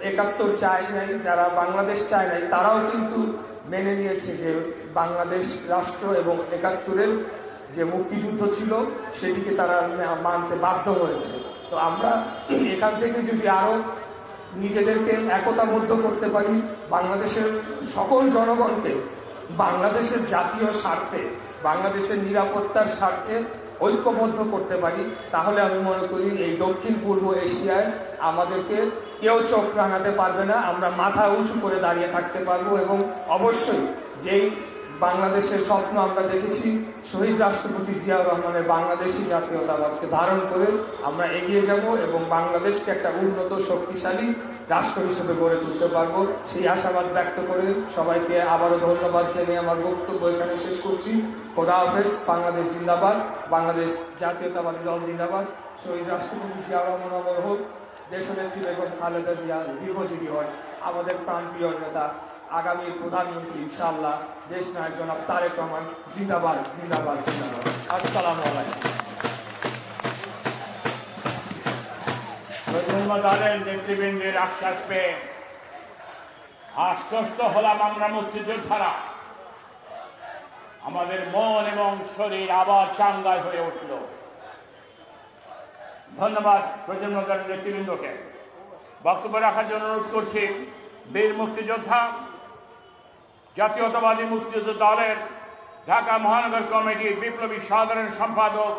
৭১ চায় নাই, যারা বাংলাদেশ চায় নাই, তারাও কিন্তু মেনে নিয়েছে যে বাংলাদেশ রাষ্ট্র এবং ৭১-এর যে মুক্তিযুদ্ধ ছিল সেটিকে তারা মানতে বাধ্য হয়েছে। তো আমরা এখান থেকে যদি আরো নিজেদেরকে একতাবদ্ধ করতে পারি, বাংলাদেশের সকল জনগণকে বাংলাদেশের জাতীয় স্বার্থে, বাংলাদেশের নিরাপত্তার স্বার্থে ঐক্যবদ্ধ করতে পারি, তাহলে আমি মনে করি এই দক্ষিণ পূর্ব এশিয়ায় আমাদেরকে কেউ চোখ রাঙাতে পারবে না। আমরা মাথা উঁচু করে দাঁড়িয়ে থাকতে পারবো এবং অবশ্যই যেই বাংলাদেশের স্বপ্ন আমরা দেখেছি, শহীদ রাষ্ট্রপতি জিয়াউর রহমানের বাংলাদেশি জাতীয়তাবাদকে ধারণ করে আমরা এগিয়ে যাব এবং বাংলাদেশকে একটা উন্নত শক্তিশালী রাষ্ট্র হিসেবে গড়ে তুলতে পারবো, সেই আশাবাদ ব্যক্ত করে সবাইকে আবারও ধন্যবাদ জানিয়ে আমার বক্তব্য এখানে শেষ করছি। খোদা হাফেজ। বাংলাদেশ জিন্দাবাদ, বাংলাদেশ জাতীয়তাবাদী দল জিন্দাবাদ। শহীদ রাষ্ট্রপতি জিয়াউর রহমান অমর হোক, দেশনেত্রী বেগম খালেদা জিয়া দীর্ঘজীবী হয়, আমাদের প্রাণপ্রিয় নেতা আগামী প্রধানমন্ত্রী ইনশাআল্লাহ দেশ নায়ক জনাব তারেক রহমান জিন্দাবাদ, জিন্দাবাদ, জিন্দাবাদ। আসসালামু আলাইকুম। প্রজন্ম দলের নেতৃবৃন্দের আশ্বাস পেয়ে আশ্বস্ত হলাম আমরা মুক্তিযোদ্ধারা। আমাদের মন এবং শরীর আবার চাঙ্গাই হয়ে উঠল। ধন্যবাদ প্রজন্ম দলের নেতৃবৃন্দকে। বক্তব্য রাখার জন্য অনুরোধ করছি বীর মুক্তিযোদ্ধা জাতীয়তাবাদী মুক্তিযুদ্ধ দলের ঢাকা মহানগর কমিটির বিপ্লবী সাধারণ সম্পাদক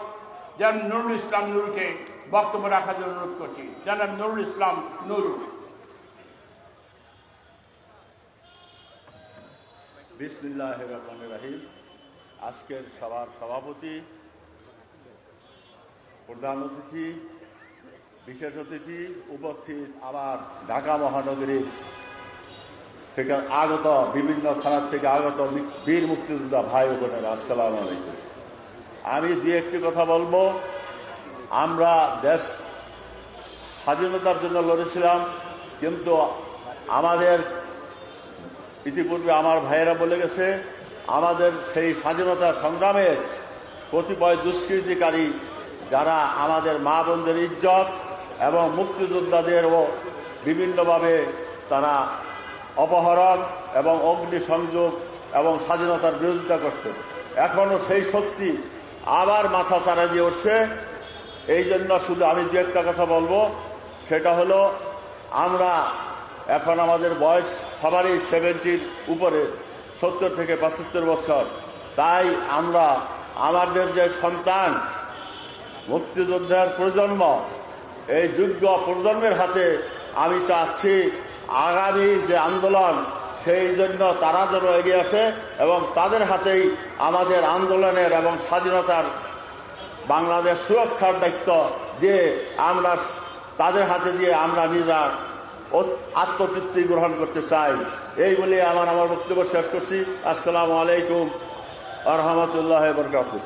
জনাব নুরুল ইসলাম নুরুকে বক্তব্য রাখার জন্য অনুরোধ করছি। জনাব নুরুল ইসলাম নুরু। বিসমিল্লাহির রহমানির রহিম। আজকের সভার সভাপতি, প্রধান অতিথি, বিশেষ অতিথি, উপস্থিত আমার ঢাকা মহানগরীর থেকে আগত বিভিন্ন থানার থেকে আগত বীর মুক্তিযোদ্ধা ভাই ও বোনেরা, আসসালামু আলাইকুম। আমি দু একটি কথা বলবো। আমরা দেশ স্বাধীনতার জন্য লড়েছিলাম, কিন্তু আমাদের ইতিপূর্বে আমার ভাইয়েরা বলে গেছে, আমাদের সেই স্বাধীনতা সংগ্রামের কতিপয় দুষ্কৃতিকারী যারা আমাদের মা বোনদের ইজ্জত এবং মুক্তিযোদ্ধাদেরও বিভিন্নভাবে তারা অপহরণ এবং অগ্নিসংযোগ এবং স্বাধীনতার বিরোধিতা করছে, এখনও সেই শক্তি আবার মাথা চাড়া দিয়ে উঠছে। এই জন্য শুধু আমি দু একটা কথা বলবো, সেটা হলো আমরা এখন আমাদের বয়স সবারই 70-র উপরে, 70 থেকে 75 বছর। তাই আমরা আমাদের যে সন্তান মুক্তিযোদ্ধার প্রজন্ম, এই যোগ্য প্রজন্মের হাতে আমি চাচ্ছি আগামী যে আন্দোলন, সেই জন্য তারা যেন এগিয়ে আসে এবং তাদের হাতেই আমাদের আন্দোলনের এবং স্বাধীনতার বাংলাদেশ সুরক্ষার দায়িত্ব যে আমরা তাদের হাতে দিয়ে আমরা নিজেরা আত্মতৃপ্তি গ্রহণ করতে চাই। এই বলে আমার বক্তব্য শেষ করছি। আসসালামু আলাইকুম ওয়া রাহমাতুল্লাহি ওয়া বারাকাতুহু।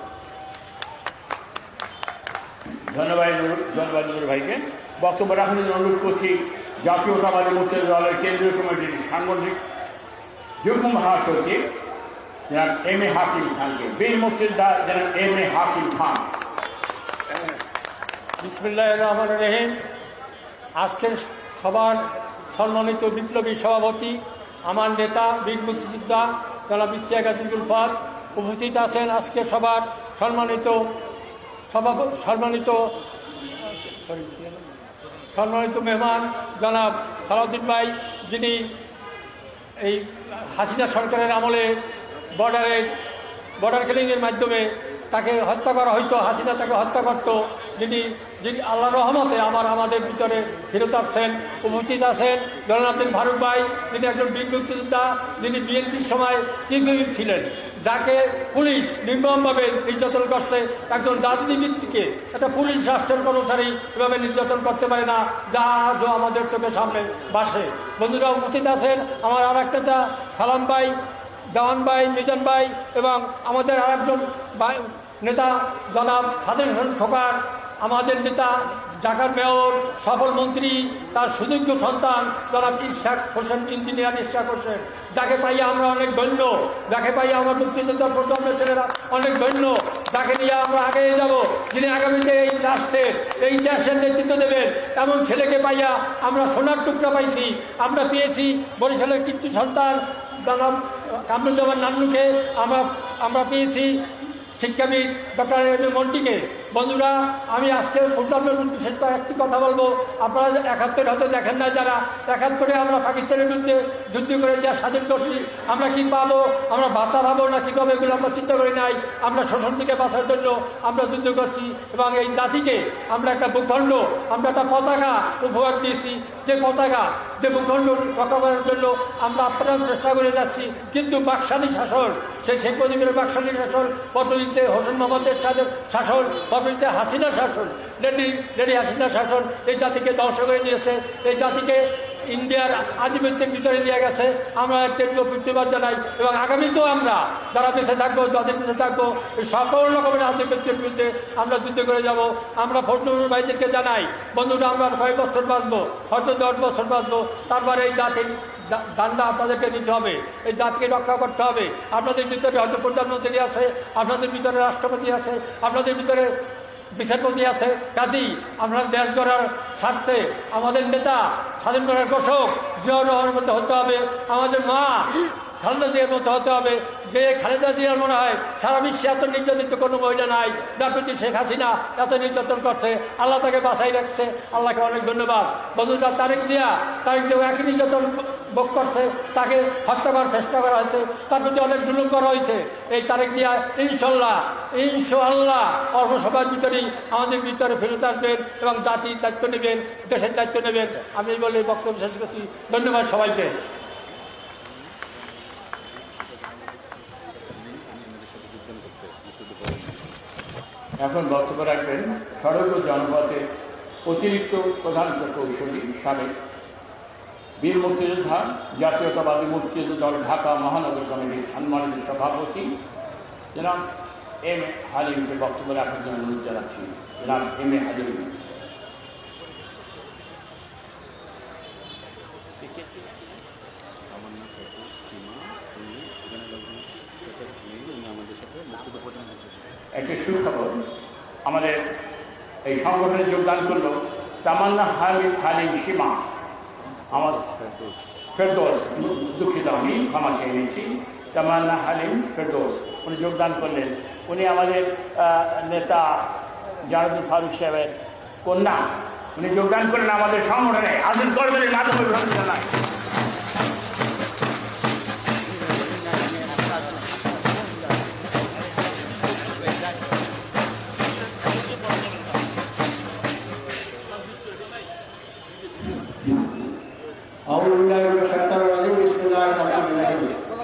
ধন্যবাদ নুরুল ভাইকে। বক্তব্য রাখার জন্য অনুরোধ করছি জাতীয়তাবাদী মুক্তিযোদ্ধা দলের কেন্দ্রীয় কমিটির সাংগঠনিক যুগ্ম মহাসচিব জনাব এম.এ. হাকিম খানকে। বীর মুক্তিযোদ্ধা জনাব এম.এ. হাকিম খান। বিসমিল্লাহির রহমানির রহিম। আজকের সবার সম্মানিত বিপ্লবী সভাপতি, আমার নেতা বীর মুক্তিযোদ্ধা জনাব ইশতিয়াক হাসান উলফাত উপস্থিত আছেন। আজকে সবার সম্মানিত মেহমান জনাব সালাউদ্দিন ভাই, যিনি এই হাসিনা সরকারের আমলে বর্ডার কিলিংয়ের মাধ্যমে তাকে হত্যা করা হইতো, হাসিনা তাকে হত্যা করত, যিনি আল্লাহর রহমতে আমাদের ভিতরে ফেরত আসছেন। উপস্থিত আছেন জলালউদ্দিন ফারুক ভাই, যিনি একজন বীর মুক্তিযোদ্ধা, যিনি বিএনপির সময় চিফ হুইপ ছিলেন, যাকে পুলিশ নির্মমভাবে নির্যাতন করছে। একজন রাজনীতিবিদকে একটা পুলিশ রাষ্ট্রের কর্মচারী এভাবে নির্যাতন করতে পারে না, যা আজও আমাদের চোখের সামনে ভাসে। বন্ধুরা উপস্থিত আছেন আমার আর এক নেতা সালাম ভাই, জামান ভাই, মিজান ভাই এবং আমাদের আর একজন নেতা জনাব সাদেক হোসেন খোকার, আমাদের নেতা ঢাকার মেয়র, সফল মন্ত্রী, তার সুযোগ্য সন্তান জনাব ইশাক হোসেন, ইঞ্জিনিয়ার ইশাক হোসেন, যাকে পাইয়া আমরা অনেক ধন্য, যাকে পাইয়া আমার মুক্তিযোদ্ধার প্রজন্মের ছেলেরা অনেক ধন্য, যাকে নিয়ে আমরা আগে যাব, যিনি আগামীতে এই রাষ্ট্রের এই দেশের নেতৃত্ব দেবেন। এমন ছেলেকে পাইয়া আমরা সোনার টুকরা পাইছি। আমরা পেয়েছি বরিশালের কৃতি সন্তান জনাব কামরুজ্জামান নান্নুকে, আমরা পেয়েছি শিক্ষাবিদ ডক্টর এম.এ. মন্টিকে। বন্ধুরা, আমি আজকে প্রজন্মের উদ্দেশ্যে একটি কথা বলবো। আপনারা 71 হয়তো দেখেন না, যারা 71-এ আমরা পাকিস্তানের বিরুদ্ধে যুদ্ধ করে দেশ স্বাধীন করছি, আমরা কি পাবো, আমরা ভাতা পাবো না কি পাবো, এগুলো আমরা চিন্তা করি নাই। আমরা শোষণ থেকে বাঁচার জন্য আমরা যুদ্ধ করছি এবং এই জাতিকে আমরা একটা ভূখণ্ড, আমরা একটা পতাকা উপহার দিয়েছি। যে পতাকা, যে ভূখণ্ড রক্ষা করার জন্য আমরা আপ্রাণ চেষ্টা করে যাচ্ছি। কিন্তু বাকশালী শাসন, সেই শেখ মুজিবের বাকশালী শাসন, পদ্ধতিতে হোসেন মোহাম্মদ এরশাদের শাসন, পদ্ধতিতে হাসিনা শাসন, লেডি হাসিনা শাসন এই জাতিকে ধ্বংস করে দিয়েছে, এই জাতিকে ইন্ডিয়ার আধিপত্যের ভিতরে নিয়ে গেছে। আমরা তীব্র প্রতিবাদ জানাই এবং আগামীতেও আমরা যারা বেঁচে থাকবো, যাদের বেঁচে থাকবো, এই সকল রকমের আধিপত্যের বিরুদ্ধে আমরা যুদ্ধ করে যাব। আমরা ফজলুর ভাইদেরকে জানাই, বন্ধুরা, আমরা কয়েক বছর বাঁচবো, হয়তো 10 বছর বাঁচবো, তারপরে এই জাতির ডান্ডা আপনাদেরকে নিতে হবে, এই জাতিকে রক্ষা করতে হবে। আপনাদের ভিতরে হয়তো প্রধানমন্ত্রী আছে, আপনাদের ভিতরে রাষ্ট্রপতি আছে, আপনাদের ভিতরে বিচারপতি আছে। কাজেই আমরা দেশ গড়ার স্বার্থে আমাদের নেতা, স্বাধীন করার ঘোষক জিয়াউর রহমানের মতো হতে হবে, আমাদের মা খালেদা জিয়ার মতো হতে হবে। যে খালেদা জিয়ার মনে হয় সারা বিশ্বে এত নির্যাতিত কোনো মহিলা নাই, যার প্রতি শেখ হাসিনা এত নির্যাতন করছে। আল্লাহ তাকে বাঁচাই রাখছে, আল্লাহকে অনেক ধন্যবাদ। বন্ধুরা, তারেক জিয়া একই নির্যাতন ভোগ করছে, তাকে হত্যা করার চেষ্টা করা হয়েছে, তার প্রতি অনেক জুলুম করা হয়েছে। এই তারেক জিয়া ইনশাআল্লাহ অল্প সময়ের ভিতরেই আমাদের ভিতরে ফেরত আসবেন এবং জাতির দায়িত্ব নেবেন, দেশের দায়িত্ব নেবেন। আমি বলে বক্তব্য শেষ করছি। ধন্যবাদ সবাইকে। এখন বক্তব্য রাখবেন সড়ক ও জনপথের অতিরিক্ত প্রধান প্রকৌশলী, সাবেক বীর মুক্তিযোদ্ধা, জাতীয়তাবাদী মুক্তিযোদ্ধা দল ঢাকা মহানগর কমিটির সম্মানিত সভাপতি জনাব এম এ হালিমকে বক্তব্য রাখার জন্য অনুরোধ জানাচ্ছি। জনাব এম এ হালিম। একটি সুখবর, আমাদের এই সংগঠনে যোগদান করলো তামান্না হালিম সীমা, আমার ফেরদৌস, দুঃখিত আমি ক্ষমা চেয়ে নিচ্ছি, তামান্না হালিম ফেরদৌস উনি যোগদান করলেন। উনি আমাদের নেতা জাহাদুল ফারুক সাহেবের কন্যা, উনি যোগদান করলেন আমাদের সংগঠনে। আজিজ করবেন মাধ্যমে অভিনন্দন জানাই।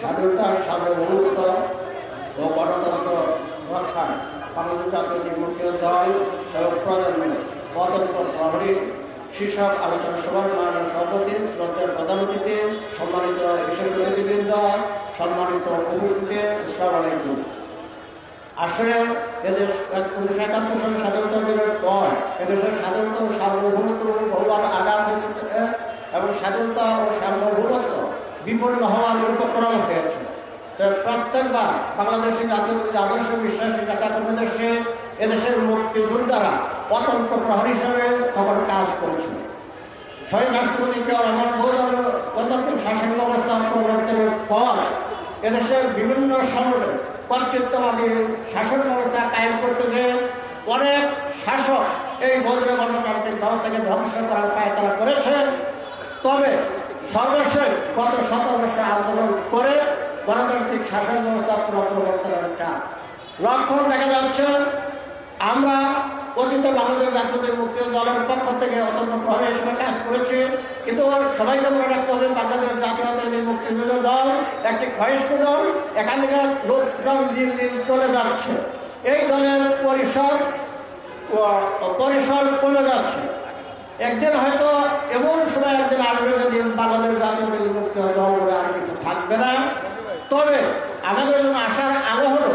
স্বাধীনতা, সার্বভৌমত্ব ও গণতন্ত্র রক্ষায় বাংলাদেশ জাতীয় মুক্তির দল এবং প্রজন্ম স্বতন্ত্র প্রহরী শীর্ষক আলোচনা সভার মাননীয় সভাপতি, শ্রদ্ধার প্রধান অতিথি, সম্মানিত বিশেষ অতিথিবৃন্দ, সম্মানিত উপস্থিতি, আসসালামু আলাইকুম। আসলে এদেশ 1971 সালে স্বাধীনতা বিরোধের পর এদেশের স্বাধীনতা ও সার্বভৌমত্ব বহুবার আঘাত এসেছে এবং স্বাধীনতা ও সার্বভৌমত্ব বিপন্ন হওয়ার উপক্রম হয়েছে। প্রত্যেকবার বাংলাদেশের জাতীয়তাবাদী আদর্শ বিশ্বাসী নেতাকর্মীদের সে এদেশের মুক্তিযোদ্ধারা অতন্ত্র প্রহরী হিসেবে তখন কাজ করেছে। শহীদ রাষ্ট্রপতি জিয়াউর রহমান গণতান্ত্রিক শাসন ব্যবস্থা প্রবর্তনের পর এদেশের বিভিন্ন সময়ে কর্তৃত্ববাদী শাসন ব্যবস্থা কায়েম করতে গিয়ে অনেক শাসক এই বৈধ গণতান্ত্রিক ব্যবস্থাকে ধ্বংস করার পায় তারা করেছে। তবে সর্বশেষ গত 17 বছর আন্দোলন করে গণতান্ত্রিক শাসন ব্যবস্থা পুনঃপ্রবর্তনের একটা লক্ষণ দেখা যাচ্ছে। আমরা অতীতে বাংলাদেশ জাতীয় মুক্তি দলের পক্ষ থেকে অত্যন্ত প্রহরী হিসেবে কাজ করেছি, কিন্তু সবাইকে মনে রাখতে হবে বাংলাদেশ জাতীয় মুক্তিযুদ্ধ দল একটি ক্ষয়িষ্ণু দল, এখান থেকে লোকজন দিন দিন চলে যাচ্ছে, এই দলের পরিসর কমে যাচ্ছে। একদিন হয়তো এমন সময় একদিন আসবে যেদিন বাংলাদেশ জাতীয় মুক্তি দল বলে আর কিছু থাকবে না। তবে আমাদের জন্য আসার আলো হলো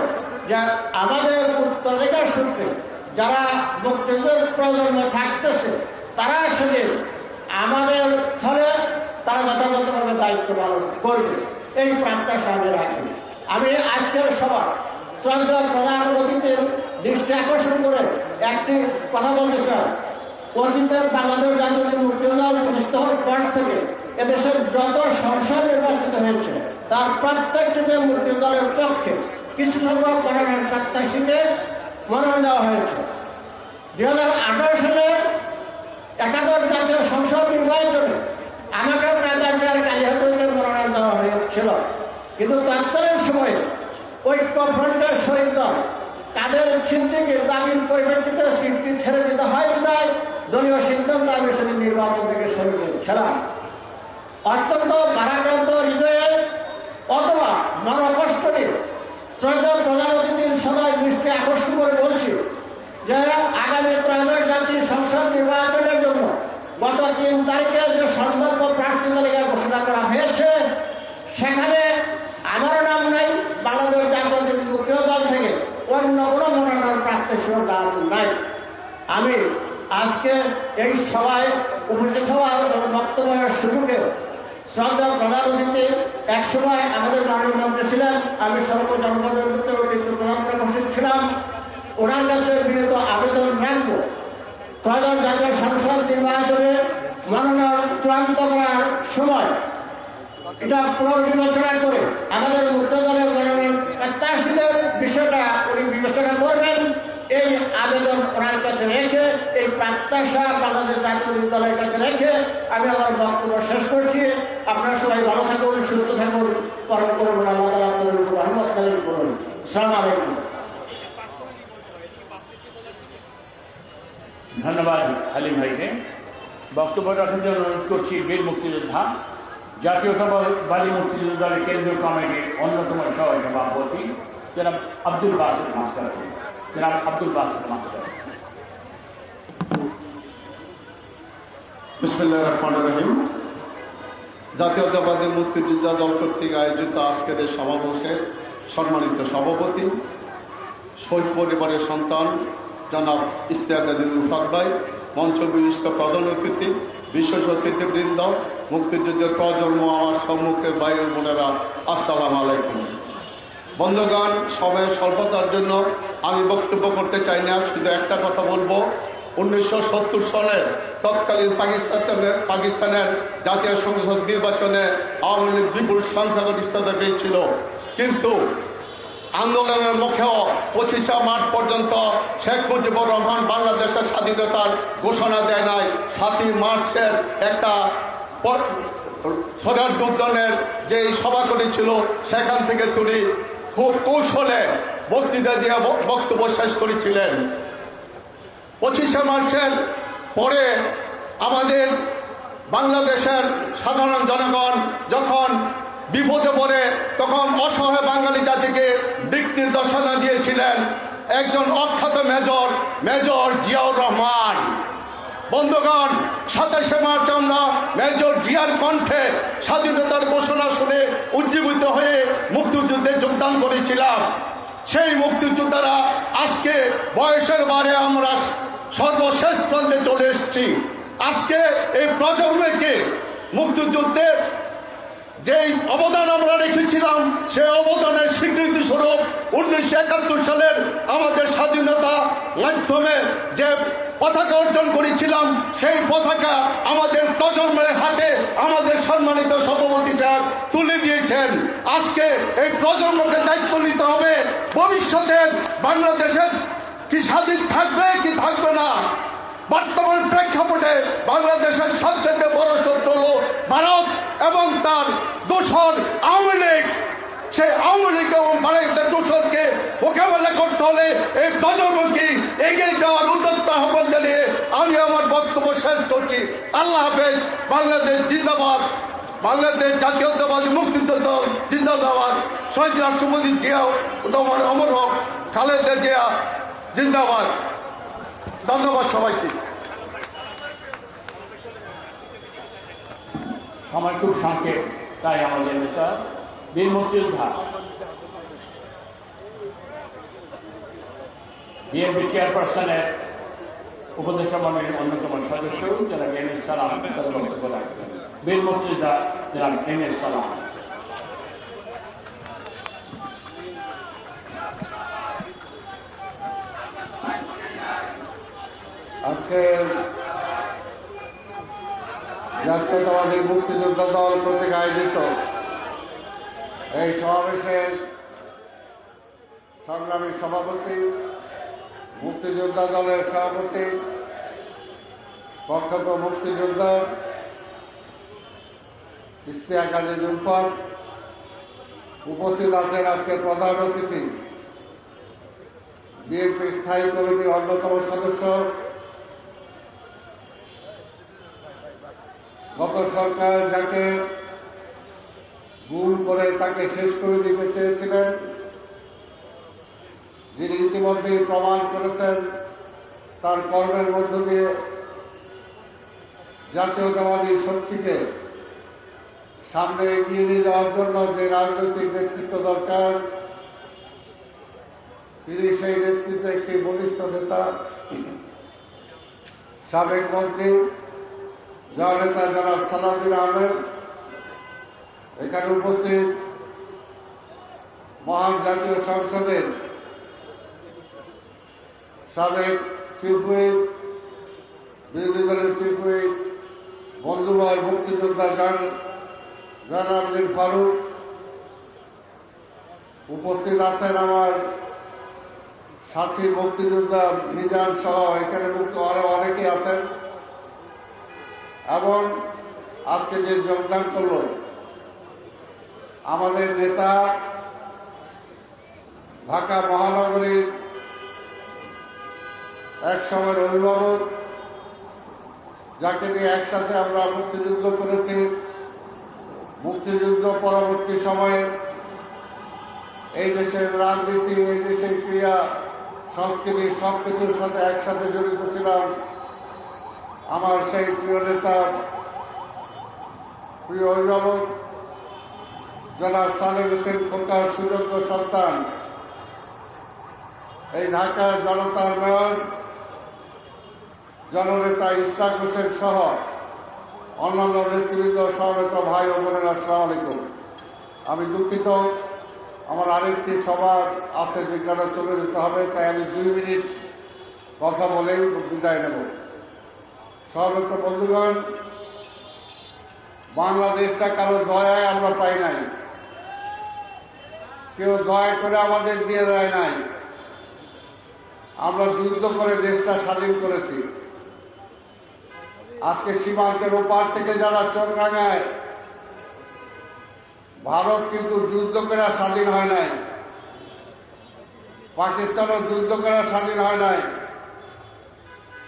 যে আমাদের উত্তরাধিকার সূত্রে যারা মুক্তিযুদ্ধের প্রজন্মে থাকতেছে তারা সেদিন আমাদের স্থলে তারা যথাযথভাবে দায়িত্ব পালন করবে, এই প্রত্যাশা আমি রাখি। আমি আজকের সভা শ্রদ্ধা প্রধান অতিথির দৃষ্টি আকর্ষণ করে একটি কথা বলতে চাই। অতীতে বাংলাদেশ জাতীয় মুক্তি দল প্রতিষ্ঠা হওয়ার পর থেকে এদেশের যত সংসদ নির্বাচিত হয়েছে তার প্রত্যেকটিতে মুক্তি দলের পক্ষে কিছু সংখ্যক গণনার প্রত্যাশীকে মনোনয়ন দেওয়া হয়েছে। 2018 সালে 71 জাতীয় সংসদ নির্বাচনে আমাকে প্রাইভেট কালিহাতুকে মনোনয়ন দেওয়া হয়েছিল, কিন্তু তৎকালীন সময়ে ঐক্যফ্রন্টের শহীদ দল তাদের সিদ্দিকের দাবির পরিপ্রেক্ষিতে সিটটি ছেড়ে দিতে হয় বিধায় দলীয় সিদ্ধান্ত আমি সেদিন নির্বাচন থেকে সরে গিয়েছিলাম। অত্যন্ত ভারাক্রান্ত হৃদয়ে অথবা মনোকষ্ট নিয়ে শ্রদ্ধা প্রধান অতিথির সদয় দৃষ্টি আকর্ষণ করে বলছি যে আগামী ত্রয়োদশ জাতীয় সংসদ নির্বাচনের জন্য গত 3 তারিখে যে সম্ভাব্য প্রার্থী তালিকা ঘোষণা করা হয়েছে সেখানে আমার নাম নাই, বাংলাদেশ জাতীয় মুক্তি দল থেকে অন্য কোনো মনোনয়ন প্রার্থীর নাম নাই। আমি আজকে এই সভায় উপস্থিত হওয়ার বক্তব্যের সুযোগে শ্রদ্ধা প্রধান অতিথি এক সময় আমাদের মাননীয় মন্ত্রী ছিলেন, আমি সর্বজনপদের প্রধান উপস্থিত ছিলাম, ওনার কাছে বিনীত আবেদন রাখবো ত্রয়োদশ জাতীয় সংসদ নির্বাচনে মনোনয়ন চূড়ান্ত করার সময় এটা পুনর্বিবেচনা করে আমাদের মুক্তি দলের মনোনয়ন প্রত্যাশীদের বিষয়টা উনি বিবেচনা করবেন, এই আবেদন ওনার কাছে রেখে এই প্রত্যাশা বাংলাদেশ জাতীয় দলের কাছে রেখে আমি আমার বক্তব্য শেষ করছি। আপনারা সবাই ভালো থাকুন, সুস্থ থাকুন, পরম করুন আল্লাহ তাআলা আপনাদের উপর রহমত নাযিল করুন। আসসালামু আলাইকুম। ধন্যবাদ হালিম ভাইকে। বক্তব্য রাখার জন্য অনুরোধ করছি বীর মুক্তিযোদ্ধা জাতীয়তাবাদী মুক্তিযুদ্ধ দলের কেন্দ্রীয় কমিটির অন্যতম সভাপতি জনাব আব্দুল বাসিত মাস্টার। জনাব আব্দুল বাসিত মাস্টার। বিসমিল্লাহির রহমানির রহিম। জাতীয়তাবাদী মুক্তিযোদ্ধা দল কর্তৃক আয়োজিত আজকের এই সমাবেশের সম্মানিত সভাপতি শহীদ পরিবারের সন্তান জনাব ইশতিয়াক আলী উলফাত ভাই, মঞ্চ বিশিষ্ট প্রধান অতিথি, বিশেষ অতিথিবৃন্দ, মুক্তিযুদ্ধের প্রজন্ম, আমার সম্মুখে ভাইয়ের বোনেরা, আসসালামু আলাইকুম। বন্ধুগণ, সময়ের স্বল্পতার জন্য আমি বক্তব্য করতে চাই না, শুধু একটা কথা বলবো। 1970 সালের তৎকালীন পাকিস্তানের জাতীয় সংসদ নির্বাচনে আওয়ামী লীগ বিপুল সংখ্যাগরিষ্ঠতা পেয়েছিল, কিন্তু আন্দোলনের মুখেও 25শে মার্চ পর্যন্ত শেখ মুজিবুর রহমান বাংলাদেশের স্বাধীনতার ঘোষণা দেয় নাই। 7ই মার্চের একটা স্বরাষ্ট্রদূতের যে সভা করেছিল, সেখান থেকে তিনি খুব কৌশলে বক্তৃতা দিয়ে বক্তব্য শেষ করেছিলেন। 25শে মার্চের পরে আমাদের বাংলাদেশের সাধারণ জনগণ যখন বিপদে পড়ে, তখন অসহায় বাঙালি জাতিকে দিক নির্দেশনা দিয়েছিলেন একজন অখ্যাত মেজর জিয়াউর রহমান। বন্ধুগণ, 27শে মার্চ আমরা মেজর জিয়ার কণ্ঠে স্বাধীনতার ঘোষণা শুনে উজ্জীবিত হয়ে মুক্তিযুদ্ধে যোগদান করেছিলাম। সেই মুক্তিযোদ্ধারা আজকে বয়সের বারে আমরা সর্বশেষ প্রান্তে চলে এসেছি। আজকে এই প্রজন্মকে মুক্তিযুদ্ধের যেই অবদান আমরা রেখেছিলাম, সেই অবদানের স্বীকৃতি স্বরূপ 1971 সালের আমাদের স্বাধীনতা মাধ্যমে যে পতাকা অর্জন করেছিলাম, সেই পতাকা আমাদের প্রজন্মের হাতে আমাদের সম্মানিত সভাপতি সাহেব তুলে দিয়েছেন। আজকে এই প্রজন্মকে দায়িত্ব নিতে হবে, ভবিষ্যতে বাংলাদেশের কি স্বাধীন থাকবে কি থাকবে না। বর্তমান প্রেক্ষাপটে বাংলাদেশের সবচেয়ে বড় শত্রু হল ভারত এবং তার দোসর আওয়ামী লীগ। সেই আওয়ামী লীগ এবং ভারতের দোসরকে মোকাবেলা করতে হলে এই প্রজন্মকে এগিয়ে যাওয়ার উদ্যোক্ত আহ্বান জানিয়ে আমি আমার বক্তব্য শেষ করছি। আল্লাহ হাফেজ। বাংলাদেশ জিন্দাবাদ। বাংলাদেশ জাতীয়তাবাদী মুক্তিযুদ্ধ জিন্দাবাদ। শহীদ রাষ্ট্রপতি জিয়া অমর হক, খালেদা জিয়া জিন্দাবাদ। ধন্যবাদ সবাইকে। সময় খুব সংক্ষেপ, তাই আমাদের নেতা বীর মুক্তিযোদ্ধা বিএনপি চেয়ারপারসনের উপদেষ্টা মন্ডলীর অন্যতম সদস্য যারা এম.এ. সালাম তাদের বক্তব্য রাখবেন। বীর মুক্তিযোদ্ধা যারা এম.এ. সালাম। আজকে জাতীয়তাবাদী মুক্তিযোদ্ধা দল কর্তৃক আয়োজিত এই সমাবেশের সংগ্রামী সভাপতি, মুক্তিযোদ্ধা দলের সভাপতি, প্রখ্যাত মুক্তিযোদ্ধা ইশতিয়াক আলী উলফাত, উপস্থিত আছেন আজকের প্রধান অতিথি বিএনপি স্থায়ী কমিটির অন্যতম সদস্য, গত সরকার যাকে গুম করে তাকে শেষ করে দিতে চেয়েছিলেন, যিনি ইতিমধ্যেই প্রমাণ করেছেন তার কর্মের মধ্য দিয়ে জাতীয়তাবাদী শক্তিকে সামনে এগিয়ে নিয়ে যাওয়ার জন্য যে রাজনৈতিক নেতৃত্ব দরকার, তিনি সেই নেতৃত্বে একটি বলিষ্ঠ নেতা, সাবেক মন্ত্রী জননেতা জনাব সালাউদ্দিন আহমেদ, এখানে উপস্থিত মহান জাতীয় সংসদের সাবেক চিফ হুইপ, বিরোধী দলের চিফ হুইপ, বন্ধুবর মুক্তিযোদ্ধা জনাব মীর ফারুক, উপস্থিত আছেন আমার সাথী মুক্তিযোদ্ধা মিজান সহ এখানে আরো অনেকে আছেন, এবং আজকে যে যোগদান করল আমাদের নেতা, ঢাকা মহানগরীর এক সময়ের অভিভাবক, যাকে নিয়ে একসাথে আমরা মুক্তিযুদ্ধ করেছি, মুক্তিযুদ্ধ পরবর্তী সময়ে এই দেশের রাজনীতি, এই দেশের ক্রিয়া সংস্কৃতি সবকিছুর সাথে একসাথে জড়িত ছিলাম। আমার সেই প্রিয় নেতা, প্রিয় অভিভাবক জনাব সালেহ হোসেন খোকার সুযোগ্য সন্তান, এই ঢাকার জনতার মেয়র জননেতা ইশরাক হোসেন সহ অন্যান্য নেতৃবৃন্দ, সমবেত ভাই ও বোনেরা, আসসালামু আলাইকুম। আমি দুঃখিত, আমার আরেকটি সভা আছে যেখানে চলে যেতে হবে, তাই আমি 2 মিনিট কথা বলেই বিদায় নেব। সমবেত বন্ধুগণ, বাংলাদেশটা কারো দয়ায় আমরা পাই নাই, কেউ দয়া করে আমাদের দিয়ে দেয় নাই। আমরা যুদ্ধ করে দেশটা স্বাধীন করেছি। আজকে সীমান্তের ওপার থেকে যারা চোখ রাঙায়, ভারত কিন্তু যুদ্ধ করে স্বাধীন হয় নাই, পাকিস্তানও যুদ্ধ করে স্বাধীন হয় নাই।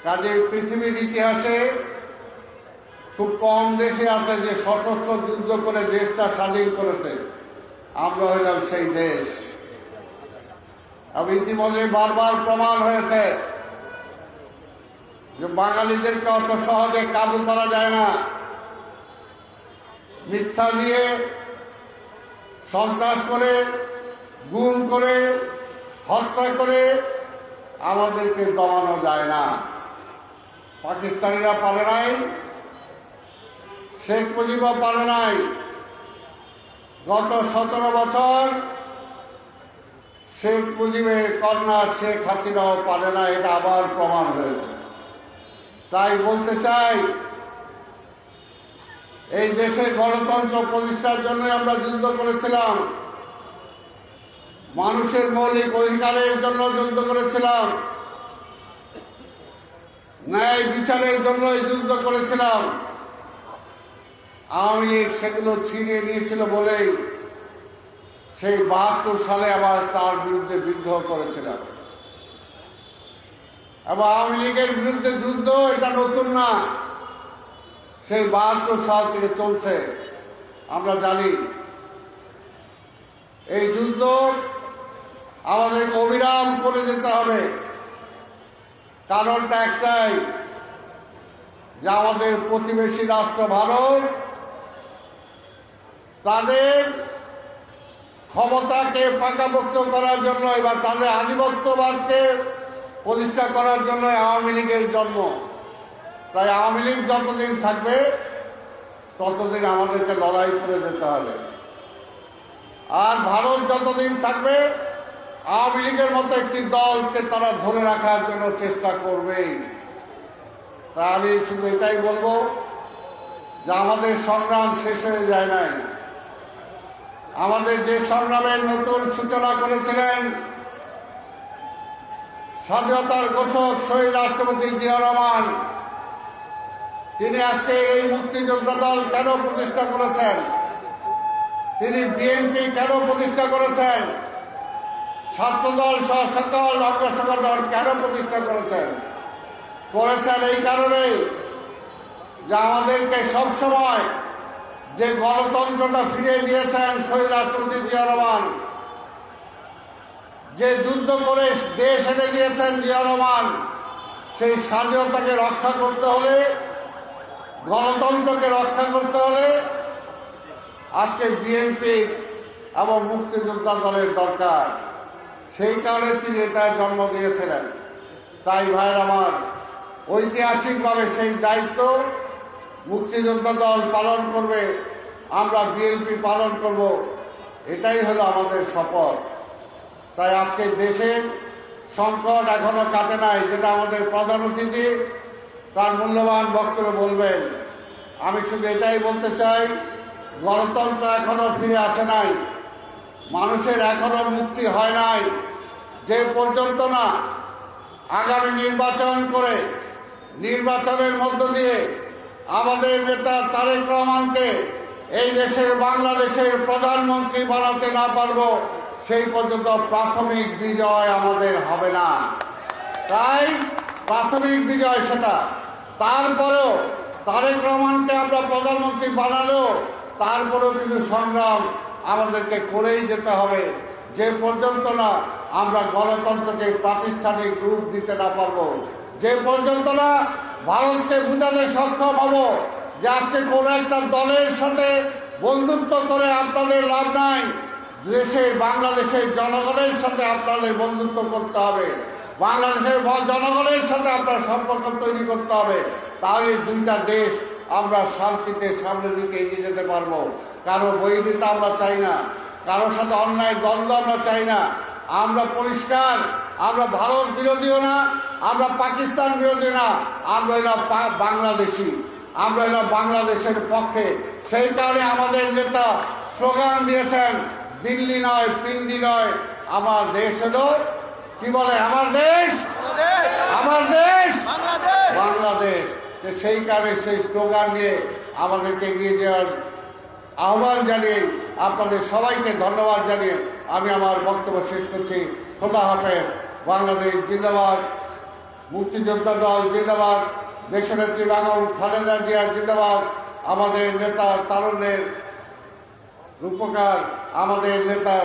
কাজে পৃথিবীর ইতিহাসে খুব কম দেশে আছে যে সশস্ত্র যুদ্ধ করে দেশটা স্বাধীন করেছে। আমরা হইলাম সেই দেশ। এবং ইতিমধ্যে বারবার প্রমাণ হয়েছে যে বাঙালিদেরকে অত সহজে কাবু করা যায় না। মিথ্যা দিয়ে, সন্ত্রাস করে, গুম করে, হত্যা করে আমাদেরকে দমানো যায় না। পাকিস্তানিরা পারে নাই, শেখ মুজিবও পারে নাই। গত 17 বছর শেখ মুজিবের কন্যা শেখ হাসিনাও পারে না, এটা আবার প্রমাণ হয়েছে। তাই বলতে চাই, এই দেশে গণতন্ত্র প্রতিষ্ঠার জন্য আমরা যুদ্ধ করেছিলাম, মানুষের মৌলিক অধিকারের জন্য যুদ্ধ করেছিলাম, ন্যায় বিচারের জন্য যুদ্ধ করেছিলাম। আওয়ামী লীগ সেগুলো ছিনিয়ে নিয়েছিল বলেই সেই 72 সালে আবার তার বিরুদ্ধে বিদ্রোহ করেছিলাম। এবং আওয়ামী লীগের বিরুদ্ধে যুদ্ধ এটা নতুন না, সেই 72 সাল থেকে চলছে। আমরা জানি এই যুদ্ধ আমাদের অবিরাম করে যেতে হবে। কারণটা একটাই, যে আমাদের প্রতিবেশী রাষ্ট্র ভারত তাদের ক্ষমতাকে পাকাপোক্ত করার জন্য এবার তাদের আধিপত্যবাদকে প্রতিষ্ঠা করার জন্য আওয়ামী লীগের জন্ম। তাই আওয়ামী লীগ যতদিন থাকবে ততদিন আমাদেরকে লড়াই করে যেতে হবে। আর ভারত যতদিন থাকবে আওয়ামী লীগের মতো একটি দলকে তারা ধরে রাখার জন্য চেষ্টা করবেই। তাই আমি শুধু এটাই বলবো যে আমাদের সংগ্রাম শেষ হয়ে যায় নাই। আমাদের যে সংগ্রামের নতুন সূচনা করেছিলেন স্বাধীনতার ঘোষক শহীদ রাষ্ট্রপতি জিয়া রহমান, তিনি আজকে এই মুক্তিযোদ্ধা দল কেন প্রতিষ্ঠা করেছেন, তিনি বিএনপি কেন প্রতিষ্ঠা করেছেন, ছাত্রদল সহ সকল অঙ্গ সংগঠন কেন প্রতিষ্ঠা করেছেন এই কারণেই যে আমাদেরকে সবসময় যে গণতন্ত্রটা ফিরিয়ে দিয়েছেন শহীদ রাষ্ট্রপতি জিয়া রহমান, যে যুদ্ধ করে দেশ এনে দিয়েছেন জিয়া রহমান, সেই স্বাধীনতাকে রক্ষা করতে হলে, গণতন্ত্রকে রক্ষা করতে হলে আজকে বিএনপি এবং মুক্তিযোদ্ধা দলের দরকার। সেই কারণে তিনি এটার জন্ম দিয়েছিলেন। তাই ভাইয়ের আমার, ঐতিহাসিকভাবে সেই দায়িত্ব মুক্তিযোদ্ধা দল পালন করবে, আমরা বিএনপি পালন করব, এটাই হলো আমাদের শপথ। তাই আজকে দেশের সংকট এখনো কাটে নাই, যেটা আমাদের প্রধান অতিথি তার মূল্যবান বক্তব্য বলবেন। আমি শুধু এটাই বলতে চাই, গণতন্ত্র এখনো ফিরে আসে নাই, মানুষের এখনো মুক্তি হয় নাই। যে পর্যন্ত না আগামী নির্বাচন করে, নির্বাচনের মধ্য দিয়ে আমাদের নেতা তারেক রহমানকে এই দেশের বাংলাদেশের প্রধানমন্ত্রী বানাতে না পারবো, সেই পর্যন্ত প্রাথমিক বিজয় আমাদের হবে না। তাই প্রাথমিক বিজয় সেটা, তারপরেও তারেক রহমানকে আমরা প্রধানমন্ত্রী বানালেও তারপরেও কিন্তু সংগ্রাম আমাদেরকে করেই যেতে হবে, যে পর্যন্ত না আমরা গণতন্ত্রকে প্রাতিষ্ঠানিক রূপ দিতে না পারবো, যে পর্যন্ত না ভারতকে বুঝাতে সক্ষম হব যে আজকে কোনো একটা দলের সাথে বন্ধুত্ব করে আপনাদের লাভ নাই, দেশের বাংলাদেশের জনগণের সাথে আপনাদের বন্ধুত্ব করতে হবে, বাংলাদেশের জনগণের সাথে আপনার সম্পর্ক তৈরি করতে হবে। তাহলে দুইটা দেশ আমরা শান্তিতে সামনের দিকে এগিয়ে যেতে পারবো। কারো বৈরিতা আমরা চাই না, কারোর সাথে অন্যায় দ্বন্দ্ব আমরা চাই না। আমরা পরিষ্কার, আমরা ভারত বিরোধীও না, আমরা পাকিস্তান বিরোধী না, আমরা এলাম বাংলাদেশি, আমরা এলাম বাংলাদেশের পক্ষে। সেই কারণে আমাদের নেতা স্লোগান দিয়েছেন, দিল্লি নয়, পিন্ডি নয়, আমার দেশ হলো কি বলে, আমার দেশ, আমার দেশ বাংলাদেশ। সেই কারণে সেই স্লোগান নিয়ে আমাদেরকে এগিয়ে যাওয়ার আহ্বান জানিয়ে আপনাদের সবাইকে ধন্যবাদ জানিয়ে আমি আমার বক্তব্য শেষ করছি। খোদা হাফেজ। বাংলাদেশ জিন্দাবাদ, মুক্তিযোদ্ধা দল জিন্দাবাদ, দেশনেত্রী বেগম খালেদা জিয়া জিন্দাবাদ, আমাদের নেতা তারুণ্যের রূপকার আমাদের নেতা